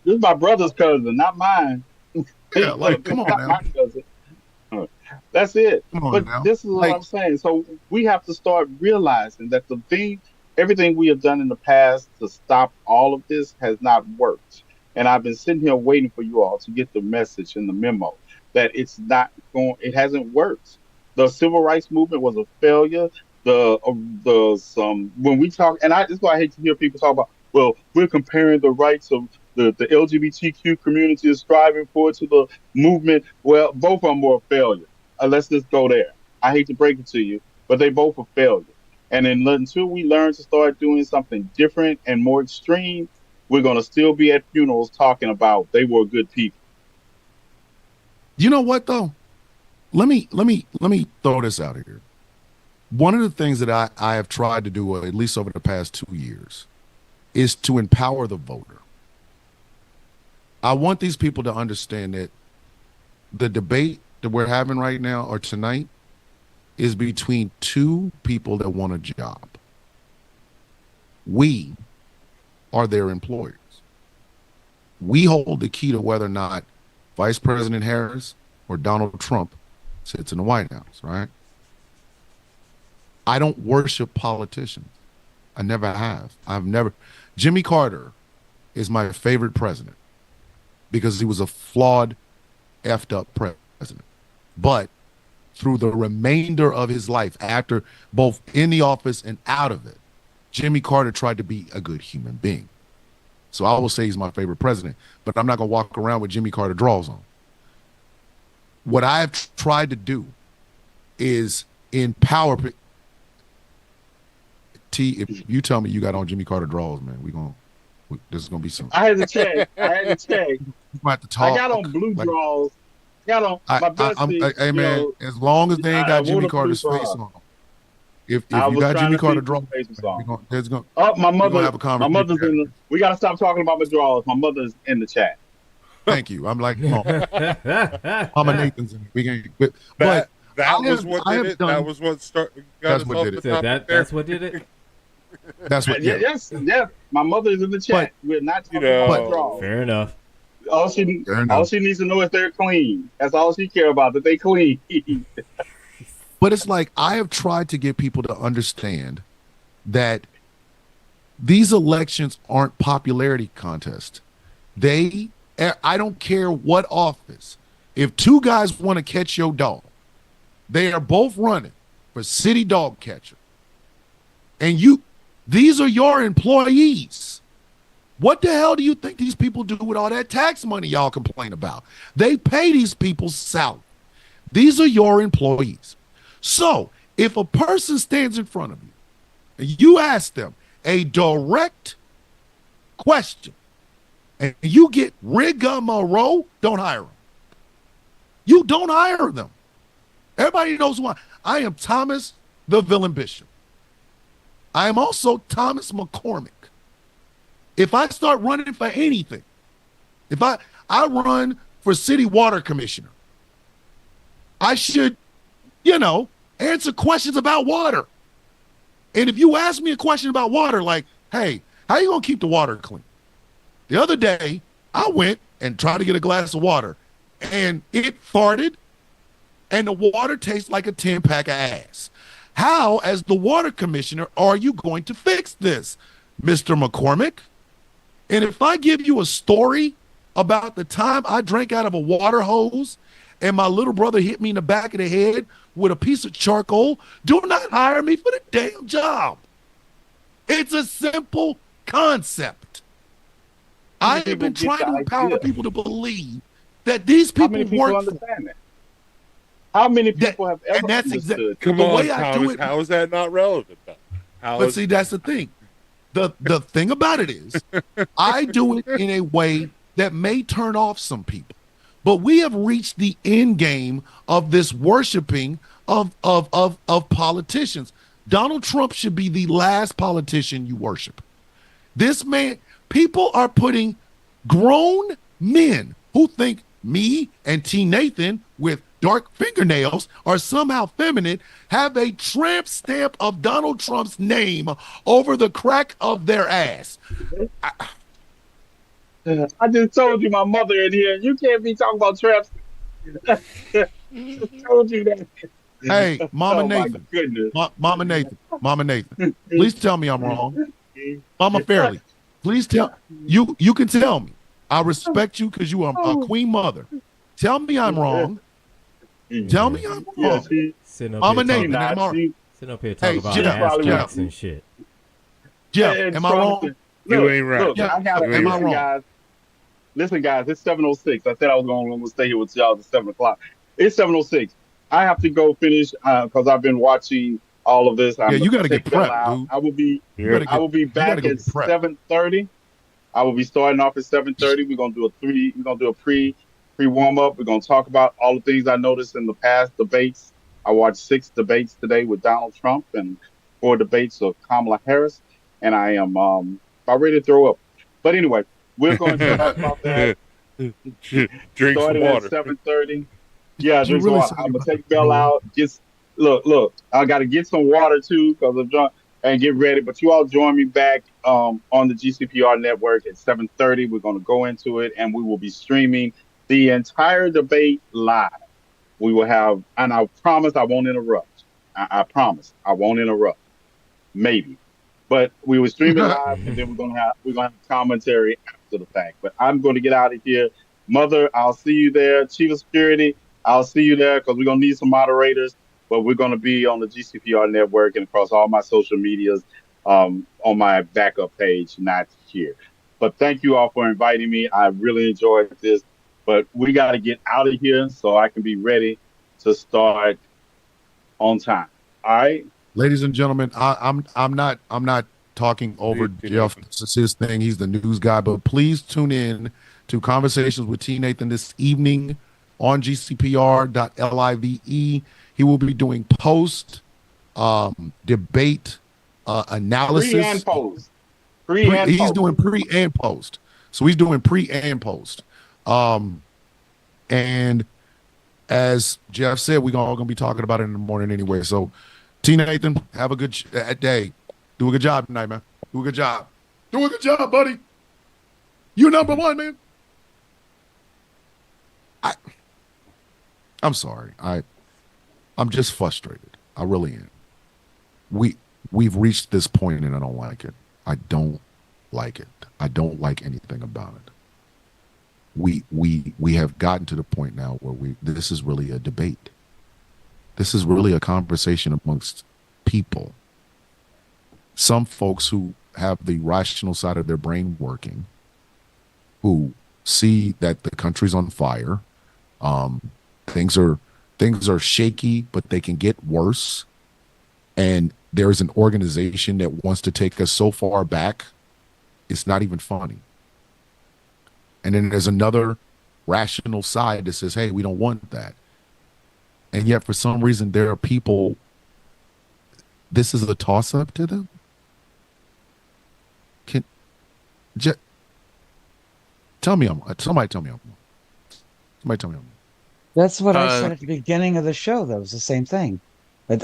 is my brother's cousin, not mine. Yeah, come on now. My cousin. That's it. This is what I'm saying. So we have to start realizing that everything we have done in the past to stop all of this has not worked. And I've been sitting here waiting for you all to get the message in the memo that it's not going, it hasn't worked. The civil rights movement was a failure. When we talk, and this is why I hate to hear people talk about, well, we're comparing the rights of the LGBTQ community is striving for to the movement. Well, both of them were a failure. Let's just go there. I hate to break it to you, but they both are failure. And then until we learn to start doing something different and more extreme, we're going to still be at funerals talking about they were good people. You know what though? Let me throw this out here. One of the things that I have tried to do, at least over the past 2 years, is to empower the voter. I want these people to understand that the debate that we're having right now or tonight is between two people that want a job. We are their employers. We hold the key to whether or not Vice President Harris or Donald Trump sits in the White House, right? I don't worship politicians. I never have. Jimmy Carter is my favorite president because he was a flawed, effed up president. But through the remainder of his life, after both in the office and out of it, Jimmy Carter tried to be a good human being. So I will say he's my favorite president, but I'm not going to walk around with Jimmy Carter draws on. What I've tried to do is empower. T, if you tell me you got on Jimmy Carter draws, man, this is gonna be some. I had to check. I have to talk. I got on blue draws. Got on my best. Hey man, as long as they ain't got Jimmy Carter's face on them. If you got Jimmy Carter draws, my mother. Have a conversation. My mother's in the. We gotta stop talking about my draws. My mother's in the chat. Thank you. I'm like, no. Mama Nathan's in it. We can't. But that was what did it. That was what started. That's what did it. That's what did it. That's what. Yeah. Yes. My mother is in the chat. We're not talking about draws. Fair enough. All she needs to know is they're clean. That's all she care about. That they clean. But it's like I have tried to get people to understand that these elections aren't popularity contests. I don't care what office. If two guys want to catch your dog, they are both running for city dog catcher. And these are your employees. What the hell do you think these people do with all that tax money y'all complain about? They pay these people's salary. These are your employees. So if a person stands in front of you and you ask them a direct question and you get rigmarole, don't hire them. You don't hire them. Everybody knows why. I am Thomas the Villain Bishop. I am also Thomas McCormick. If I start running for anything, if I run for city water commissioner, I should, answer questions about water. And if you ask me a question about water, like, hey, how you going to keep the water clean? The other day, I went and tried to get a glass of water, and it farted, and the water tastes like a 10-pack of ass. How, as the water commissioner, are you going to fix this, Mr. McCormick? And if I give you a story about the time I drank out of a water hose and my little brother hit me in the back of the head with a piece of charcoal, do not hire me for the damn job. It's a simple concept. I have been trying to empower people to believe that these people work for that. How many people have ever understood? Come on, Thomas, how is that not relevant, though? See, that's the thing. The thing about it is, I do it in a way that may turn off some people. But we have reached the end game of this worshiping of politicians. Donald Trump should be the last politician you worship. This man, people are putting grown men who think me and T. Nathan with dark fingernails are somehow feminine, have a tramp stamp of Donald Trump's name over the crack of their ass. I just told you my mother in here. You can't be talking about tramp. I told you that. Hey, Mama Oh, my Nathan. goodness. Mama Nathan. Please tell me I'm wrong. Mama Fairley. Please tell you can tell me. I respect you because you are a queen mother. Tell me I'm wrong. Tell me I'm wrong. I'm a Nathan. Sitting up here talking about ass jacks and shit. Jeff, am I wrong? You ain't right. Look, I gotta listen, guys. Listen, guys, it's 7:06. I said I was going to stay here with y'all at 7 o'clock. It's 7:06. I have to go finish because I've been watching all of this. You got to get prepped, dude. I will be back at 7:30. I will be starting off at 7:30. We're gonna do a pre warm up. We're gonna talk about all the things I noticed in the past debates. I watched 6 debates today with Donald Trump and 4 debates of Kamala Harris, and I am about ready to throw up. But anyway, we're going to talk about that. Drink some water. At 7:30. Yeah, drink some water. I'm gonna take Bell out. Just look. I got to get some water too because I'm drunk and get ready. But you all join me back on the GCPR network at 7:30. We're going to go into it, and we will be streaming the entire debate live. We will have, and I promise I won't interrupt. I promise I won't interrupt. Maybe, but we will stream it live, and then we're gonna have commentary after the fact. But I'm going to get out of here. Mother, I'll see you there. Chief of Security, I'll see you there because we're gonna need some moderators. But we're going to be on the GCPR network and across all my social medias on my backup page, not here. But thank you all for inviting me. I really enjoyed this. But we got to get out of here so I can be ready to start on time. All right, ladies and gentlemen, I'm not talking over Jeff. This is his thing. He's the news guy. But please tune in to Conversations with T. Nathan this evening on GCPR.live. He will be doing post debate analysis. Pre and post. He's doing pre and post. So he's doing pre and post. And as Jeff said, we're all going to be talking about it in the morning anyway. So, T. Nathan, have a good day. Do a good job tonight, man. Do a good job. Do a good job, buddy. You're number one, man. I'm sorry. I'm just frustrated. I really am. We've reached this point and I don't like it. I don't like it. I don't like anything about it. We have gotten to the point now where this is really a debate. This is really a conversation amongst people. Some folks who have the rational side of their brain working, who see that the country's on fire, things are shaky, but they can get worse. And there's an organization that wants to take us so far back, it's not even funny. And then there's another rational side that says, hey, we don't want that. And yet for some reason there are people, this is a toss-up to them. Tell me somebody tell me I'm wrong. Somebody tell me I'm wrong. That's what I said at the beginning of the show. That was the same thing.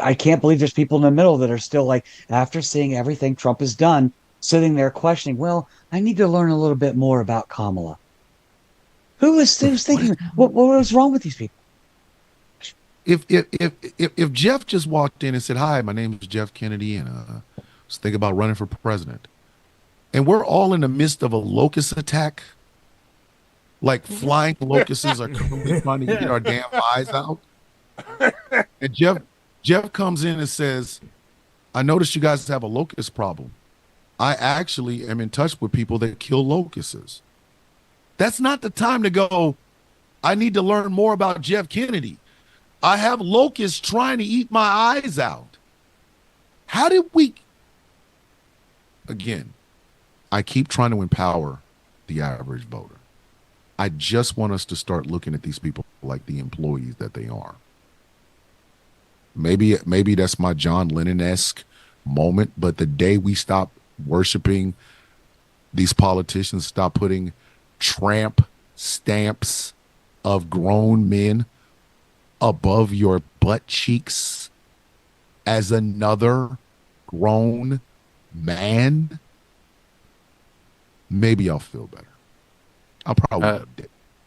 I can't believe there's people in the middle that are still like, after seeing everything Trump has done, sitting there questioning, well, I need to learn a little bit more about Kamala. Who was thinking, what was wrong with these people? If Jeff just walked in and said, hi, my name is Jeff Kennedy, and I was thinking about running for president, and we're all in the midst of a locust attack, like flying locusts are coming trying to get our damn eyes out. And Jeff comes in and says, I noticed you guys have a locust problem. I actually am in touch with people that kill locusts. That's not the time to go, I need to learn more about Jeff Kennedy. I have locusts trying to eat my eyes out. How did we... Again, I keep trying to empower the average voter. I just want us to start looking at these people like the employees that they are. Maybe that's my John Lennon-esque moment, but the day we stop worshiping these politicians, stop putting tramp stamps of grown men above your butt cheeks as another grown man, maybe I'll feel better. I'll probably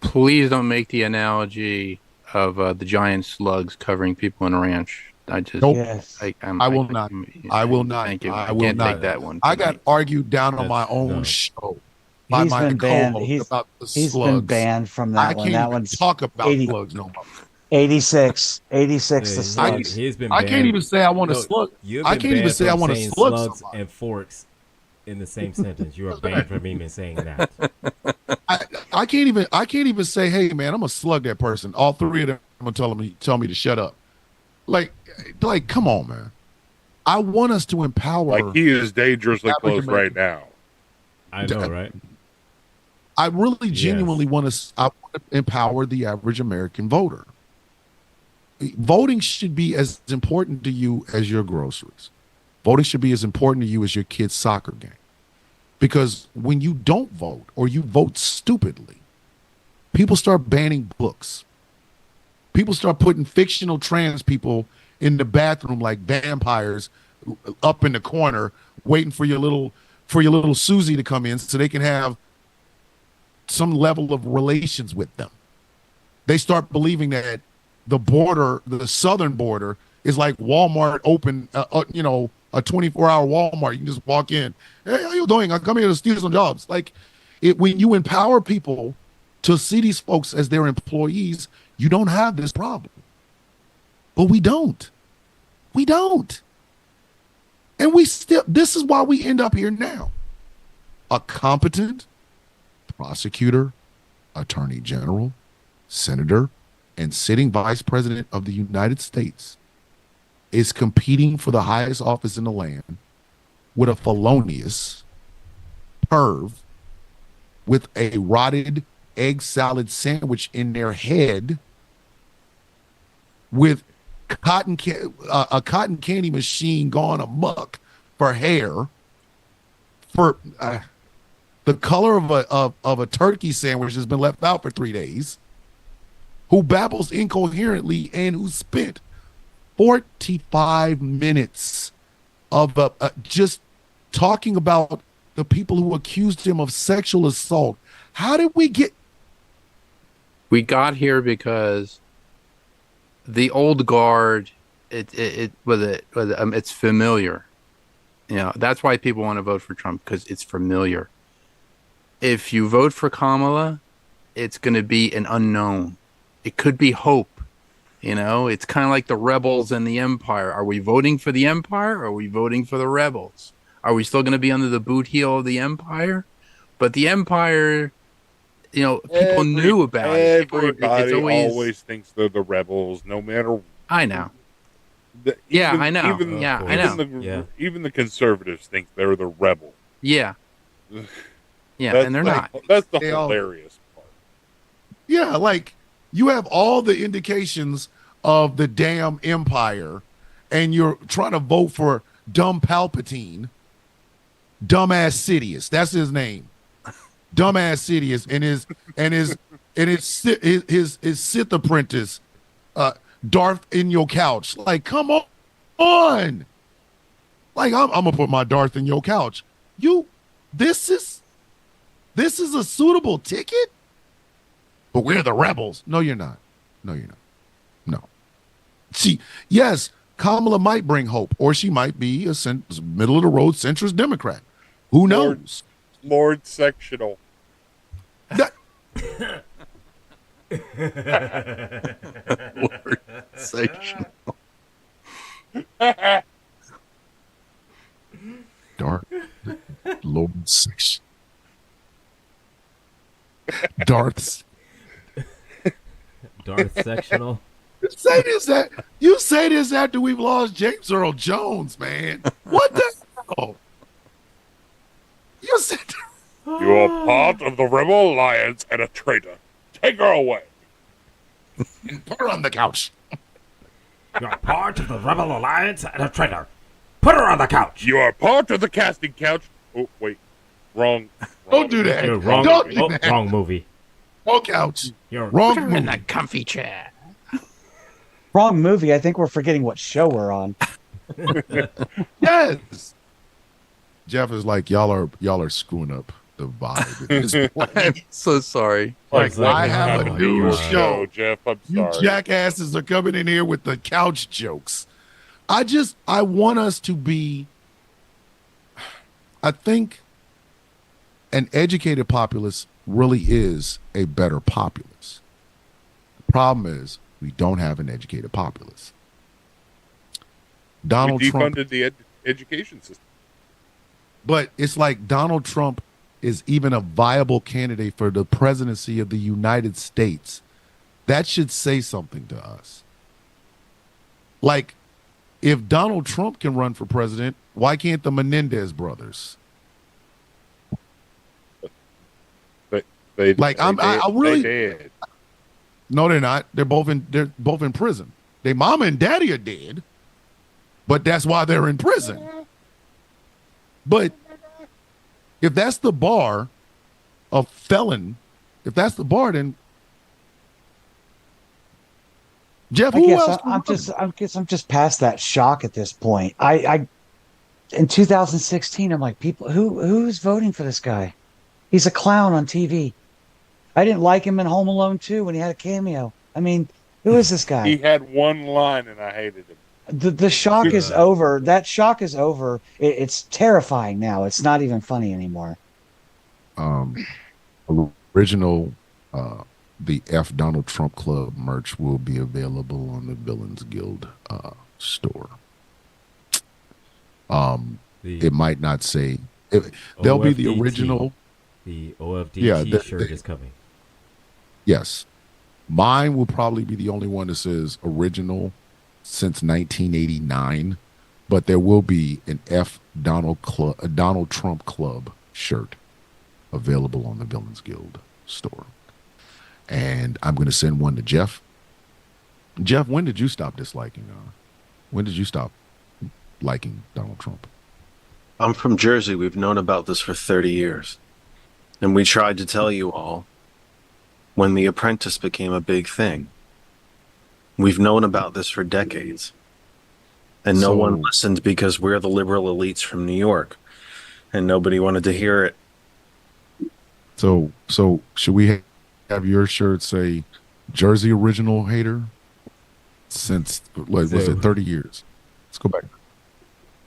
please don't make the analogy of the giant slugs covering people in a ranch. I just nope. Yes. I will not. I will not. Thank you. I I will can't not take that one. I got argued down on my own show. by he's my been banned. co-host about the He's slugs. been banned from I that one. can't That even one's talk about 80, slugs no more. 86 the Yeah, slugs. he's been I banned. can't even say I want to No, slug. you've I been can't even banned say I from want to saying slug slugs somebody. and forks in the same sentence. You are banned from even saying that. I can't even say, hey man, I'm gonna slug that person. All three of them are tell me to shut up. Like come on, man. I want us to empower. Like he is dangerously African close right American. now. I know, right? I really genuinely Yes. want to empower the average American voter. Voting should be as important to you as your groceries. Voting should be as important to you as your kid's soccer game. Because when you don't vote or you vote stupidly, people start banning books. People start putting fictional trans people in the bathroom like vampires up in the corner waiting for your little Susie to come in so they can have some level of relations with them. They start believing that the southern border is like Walmart open, a 24-hour Walmart. You can just walk in. Hey, how you doing? I'm coming here to steal some jobs. Like when you empower people to see these folks as their employees, you don't have this problem. But we don't. We don't. And this is why we end up here now. A competent prosecutor, attorney general, senator, and sitting vice president of the United States is competing for the highest office in the land with a felonious perv with a rotted egg salad sandwich in their head with a cotton candy machine gone amok for hair, for the color of a turkey sandwich has been left out for 3 days, who babbles incoherently and who spent 45 minutes of just talking about the people who accused him of sexual assault. How did we get? We got here because the old guard, it's familiar. You know, that's why people want to vote for Trump, because it's familiar. If you vote for Kamala, it's going to be an unknown. It could be hope. You know, it's kind of like the rebels and the empire. Are we voting for the empire or are we voting for the rebels? Are we still going to be under the boot heel of the empire? But the empire, you know, people knew about it. Everybody always thinks they're the rebels, no matter. I know. I know. Even the conservatives think they're the rebel. Yeah. Yeah, and they're not. That's the hilarious part. Yeah, like you have all the indications of the damn empire, and you're trying to vote for dumb Palpatine, dumbass Sidious. That's his name, dumbass Sidious, and his Sith apprentice, Darth in your couch. Like, come on. Like, I'm gonna put my Darth in your couch. This is a suitable ticket? But we're the rebels. No, you're not. No. Yes, Kamala might bring hope, or she might be a middle-of-the-road centrist Democrat. Who knows? Lord Sectional. Lord Sectional. Dark Lord Section. Darth Sectional. You say this after we've lost James Earl Jones, man. What the hell? You said you are part of the Rebel Alliance and a traitor. Take her away. And put her on the couch. You are part of the Rebel Alliance and a traitor. Put her on the couch. You are part of the casting couch. Oh, wait. Wrong. Don't do that. You're wrong. Don't do that. Wrong movie. Wrong couch. You're wrong Put her movie. in the comfy chair. Wrong movie. I think we're forgetting what show we're on. Yes. Jeff is like, y'all are screwing up the vibe. I'm so sorry. Like, I have a new show. Jeff, I'm You sorry. jackasses are coming in here with the couch jokes. I want us to be, I think, an educated populace really is a better populace. The problem is we don't have an educated populace. Donald Trump defunded the education system. But it's like Donald Trump is even a viable candidate for the presidency of the United States. That should say something to us. Like, if Donald Trump can run for president, why can't the Menendez brothers? They really. No, they're not. They're both in prison. Their mama and daddy are dead, but that's why they're in prison. But if that's the bar of felon, if that's the bar, then Jeff, who else? I guess I'm just past that shock at this point. I in 2016, I'm like, people who's voting for this guy? He's a clown on TV. I didn't like him in Home Alone 2 when he had a cameo. I mean, who is this guy? He had one line and I hated him. The shock is over. That shock is over. It's terrifying now. It's not even funny anymore. Original the F Donald Trump Club merch will be available on the Villains Guild store. It might not say there'll be the original. The OFD shirt is coming. Yes. Mine will probably be the only one that says original since 1989, but there will be an Donald Trump Club shirt available on the Villains Guild store. And I'm going to send one to Jeff. Jeff, when did you stop disliking? When did you stop liking Donald Trump? I'm from Jersey. We've known about this for 30 years. And we tried to tell you all when The Apprentice became a big thing. We've known about this for decades. And no one listened because we're the liberal elites from New York. And nobody wanted to hear it. So should we have your shirt say Jersey original hater? Since, was it 30 years? Let's go back.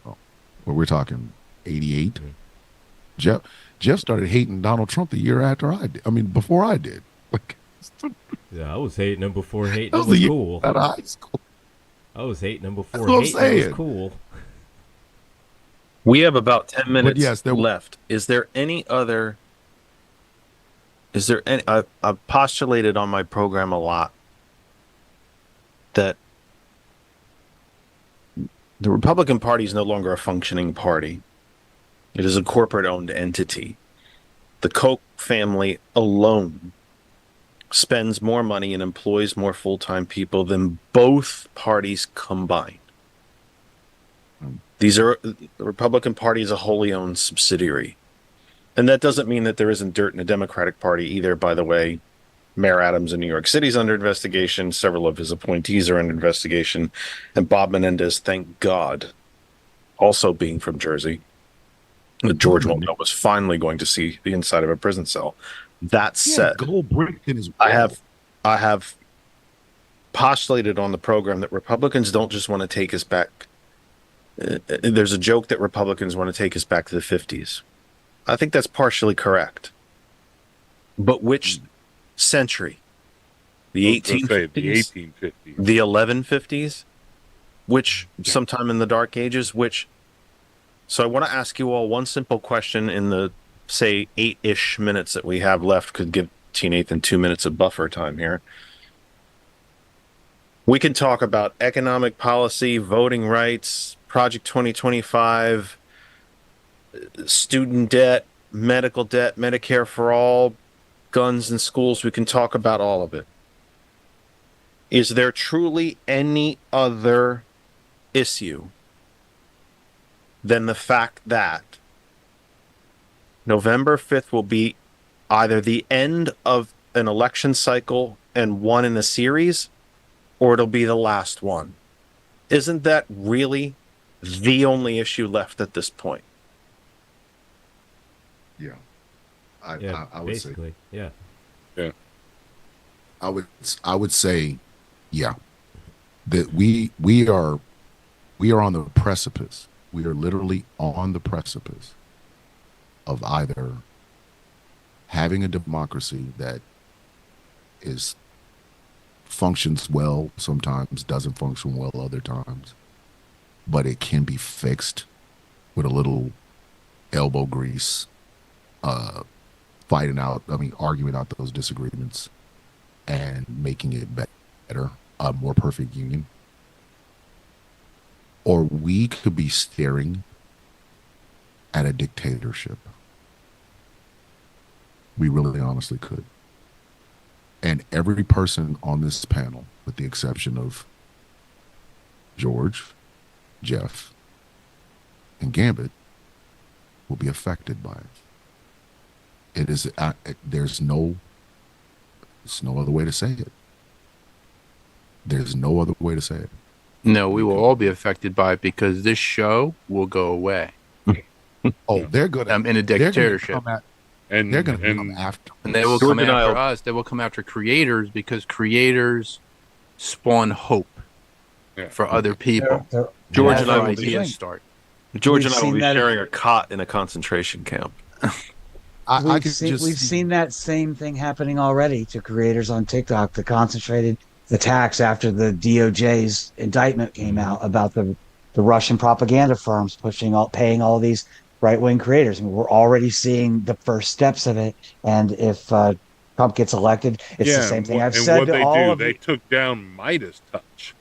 Well, we're talking 88. Jeff started hating Donald Trump the year after I did. I mean, before I did. Yeah, I was hating him before hating him was cool. Out of high school. I was hating him before hating him was cool. We have about 10 minutes left. Is there any other... I've postulated on my program a lot that the Republican Party is no longer a functioning party. It is a corporate-owned entity. The Koch family alone spends more money and employs more full-time people than both parties combined. The Republican Party is a wholly owned subsidiary. And that doesn't mean that there isn't dirt in the Democratic Party either, by the way. Mayor Adams in New York City is under investigation. Several of his appointees are under investigation. And Bob Menendez, thank God, also being from Jersey, George Monbiot was finally going to see the inside of a prison cell. That said, I have postulated on the program that Republicans don't just want to take us back. There's a joke that Republicans want to take us back to the 50s. I think that's partially correct. But which century? The 1850s? The 1850s. The 1150s? Which sometime in the Dark Ages? Which? So I want to ask you all one simple question in the, say, 8-ish minutes that we have left. Could give T. Nathan 2 minutes of buffer time here. We can talk about economic policy, voting rights, Project 2025, student debt, medical debt, Medicare for all, guns in schools. We can talk about all of it. Is there truly any other issue than the fact that November 5th will be either the end of an election cycle and one in a series, or it'll be the last one? Isn't that really the only issue left at this point? Yeah. I would basically, say. Yeah. I would say, yeah, that we are on the precipice. We are literally on the precipice of either having a democracy that functions well sometimes, doesn't function well other times, but it can be fixed with a little elbow grease, arguing out those disagreements and making it better, a more perfect union. Or we could be staring at a dictatorship. We really honestly could. And every person on this panel, with the exception of George, Jeff, and Gambit, will be affected by it. It is there's no other way to say it. There's no other way to say it. No, we will all be affected by it because this show will go away. Oh, they're good. In a dictatorship. They're going to come after. And they will come after us. They will come after creators because creators spawn hope for other people. George and I will be sharing a cot in a concentration camp. We've seen that same thing happening already to creators on TikTok. The concentrated attacks after the DOJ's indictment came out about the Russian propaganda firms paying all these right-wing creators. I mean, we're already seeing the first steps of it. And if Trump gets elected, it's the same thing I've said to all of they took down Midas Touch.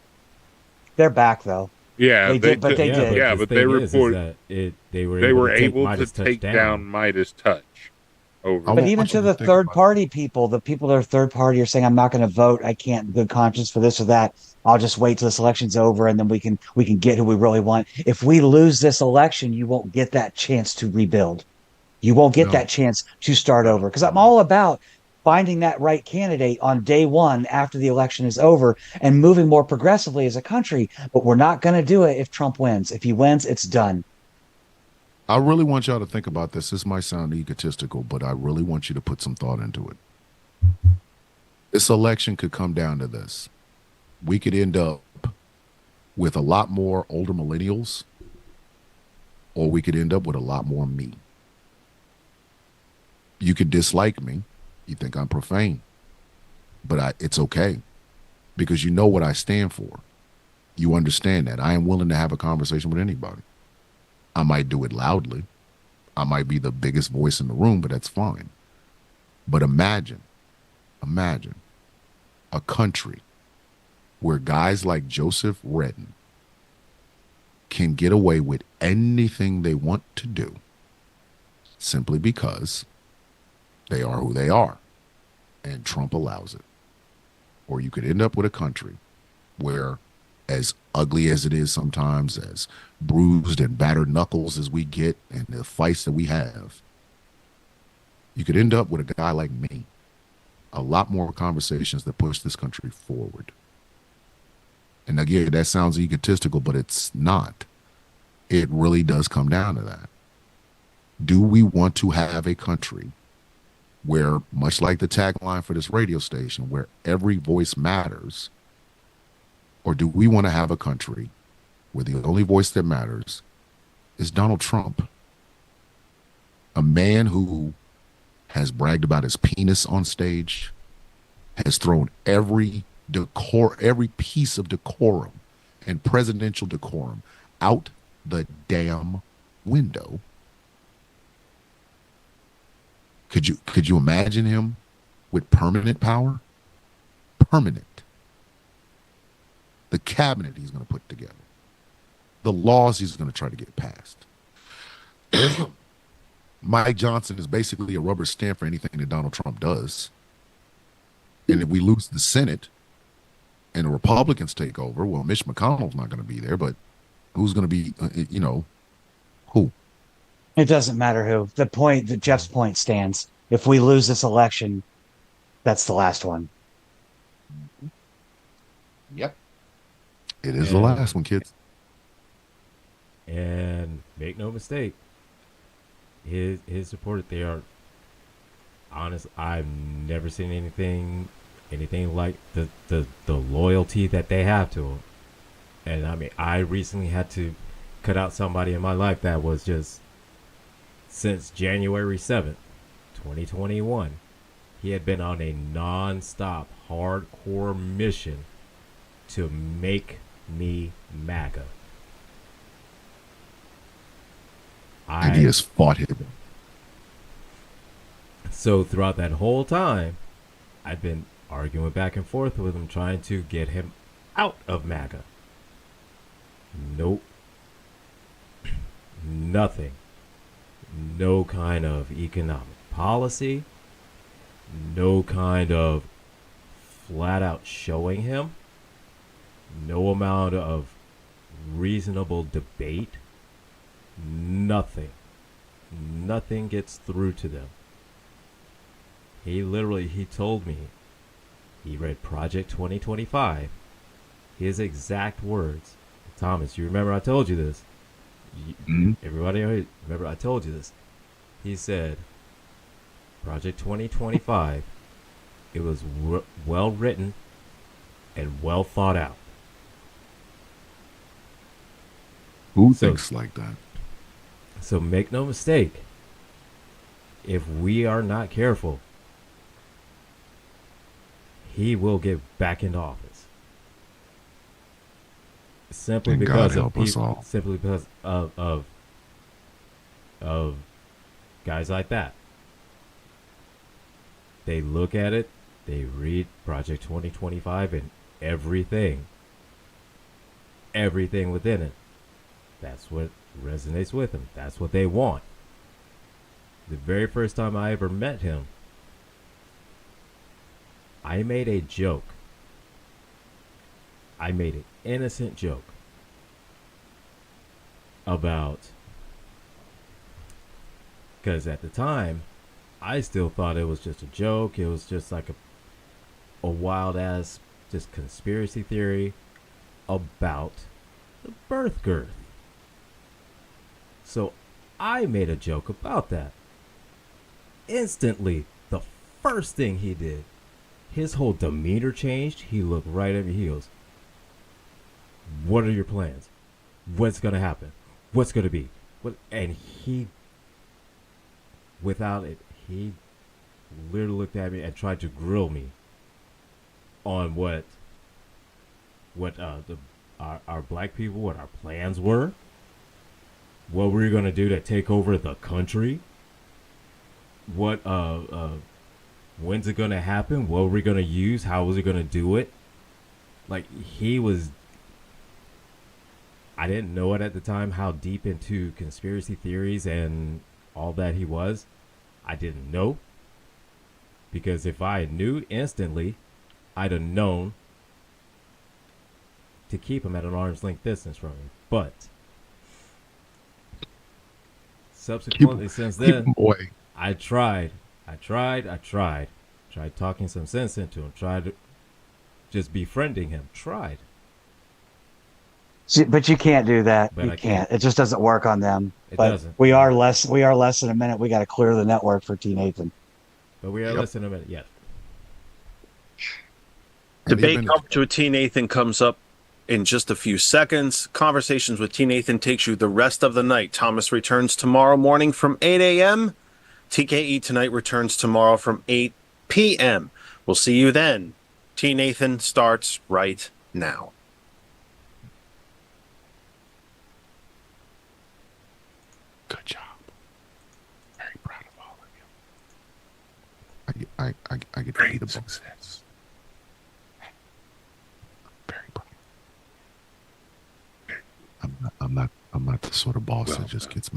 They're back, though. Yeah, they did. But they reported they were able to take down Midas Touch. But even to the third-party people, the people that are third-party are saying, I'm not going to vote. I can't in good conscience for this or that. I'll just wait till this election's over, and then we can get who we really want. If we lose this election, you won't get that chance to rebuild. You won't get that chance to start over. Because I'm all about finding that right candidate on day one after the election is over and moving more progressively as a country. But we're not going to do it if Trump wins. If he wins, it's done. I really want y'all to think about this. This might sound egotistical, but I really want you to put some thought into it. This election could come down to this. We could end up with a lot more older millennials, or we could end up with a lot more me. You could dislike me. You think I'm profane. But it's okay, because you know what I stand for. You understand that. I am willing to have a conversation with anybody. I might do it loudly. I might be the biggest voice in the room, but that's fine. But imagine a country where guys like Joseph Redden can get away with anything they want to do simply because they are who they are, and Trump allows it. Or you could end up with a country where, as ugly as it is sometimes, as bruised and battered knuckles as we get and the fights that we have, you could end up with a guy like me. A lot more conversations that push this country forward. And again, that sounds egotistical, but it's not. It really does come down to that. Do we want to have a country where, much like the tagline for this radio station, where every voice matters? Or do we want to have a country where the only voice that matters is Donald Trump? A man who has bragged about his penis on stage, has thrown every piece of decorum and presidential decorum out the damn window. Could you imagine him with permanent power? Permanent. The cabinet he's going to put together. The laws he's going to try to get passed. Mike Johnson is basically a rubber stamp for anything that Donald Trump does. And if we lose the Senate and the Republicans take over, well, Mitch McConnell's not going to be there, but who's going to be, who? It doesn't matter who. The point, that Jeff's point stands. If we lose this election, that's the last one. Yep. It is the last one, kids. And make no mistake, his supporters, they are honest. I've never seen anything like the loyalty that they have to him. And I mean, I recently had to cut out somebody in my life that was just, since January 7th, 2021, he had been on a non-stop hardcore mission to make me MAGA. And he has fought him. So throughout that whole time, I've been arguing back and forth with him, trying to get him out of MAGA. Nope. Nothing. No kind of economic policy. No kind of flat out showing him. No amount of reasonable debate. Nothing. Nothing gets through to them. He told me he read Project 2025. His exact words. Thomas, you remember I told you this? Everybody remember I told you this? He said, Project 2025, it was well written and well thought out. Who thinks like that? So make no mistake, if we are not careful, he will get back into office. Simply and because God help us all. Simply because of guys like that. They look at it, they read Project 2025 and everything within it. That's what resonates with them. That's what they want. The very first time I ever met him, I made a joke. I made an innocent joke about, because at the time, I still thought it was just a joke. It was just like a wild ass just conspiracy theory about the birth girth. So I made a joke about that. Instantly, the first thing he did, his whole demeanor changed. He looked right at me. He goes, "What are your plans? What's going to happen? What's going to be?" And he, without it, he literally looked at me and tried to grill me on what our black people, what our plans were, what we were going to do to take over the country, what when's it going to happen, what were we going to use, how was it going to do it. Like, I didn't know it at the time how deep into conspiracy theories and all that he was. I didn't know, because if I knew instantly, I'd have known to keep him at an arm's length distance from me. But subsequently, since then, I tried talking some sense into him, tried just befriending him, tried. But you can't do that. But you I can't. It just doesn't work on them. It but doesn't. We are less than a minute. We got to clear the network for T. Nathan. But we are less than a minute. Yes. Debate up to a T. Nathan comes up in just a few seconds. Conversations with T. Nathan takes you the rest of the night. Thomas returns tomorrow morning from 8 a.m. TKE Tonight returns tomorrow from 8 p.m. We'll see you then. T. Nathan starts right now. Good job. Very proud of all of you. I get to read a book. Success. Very proud. I'm not the sort of boss that just gets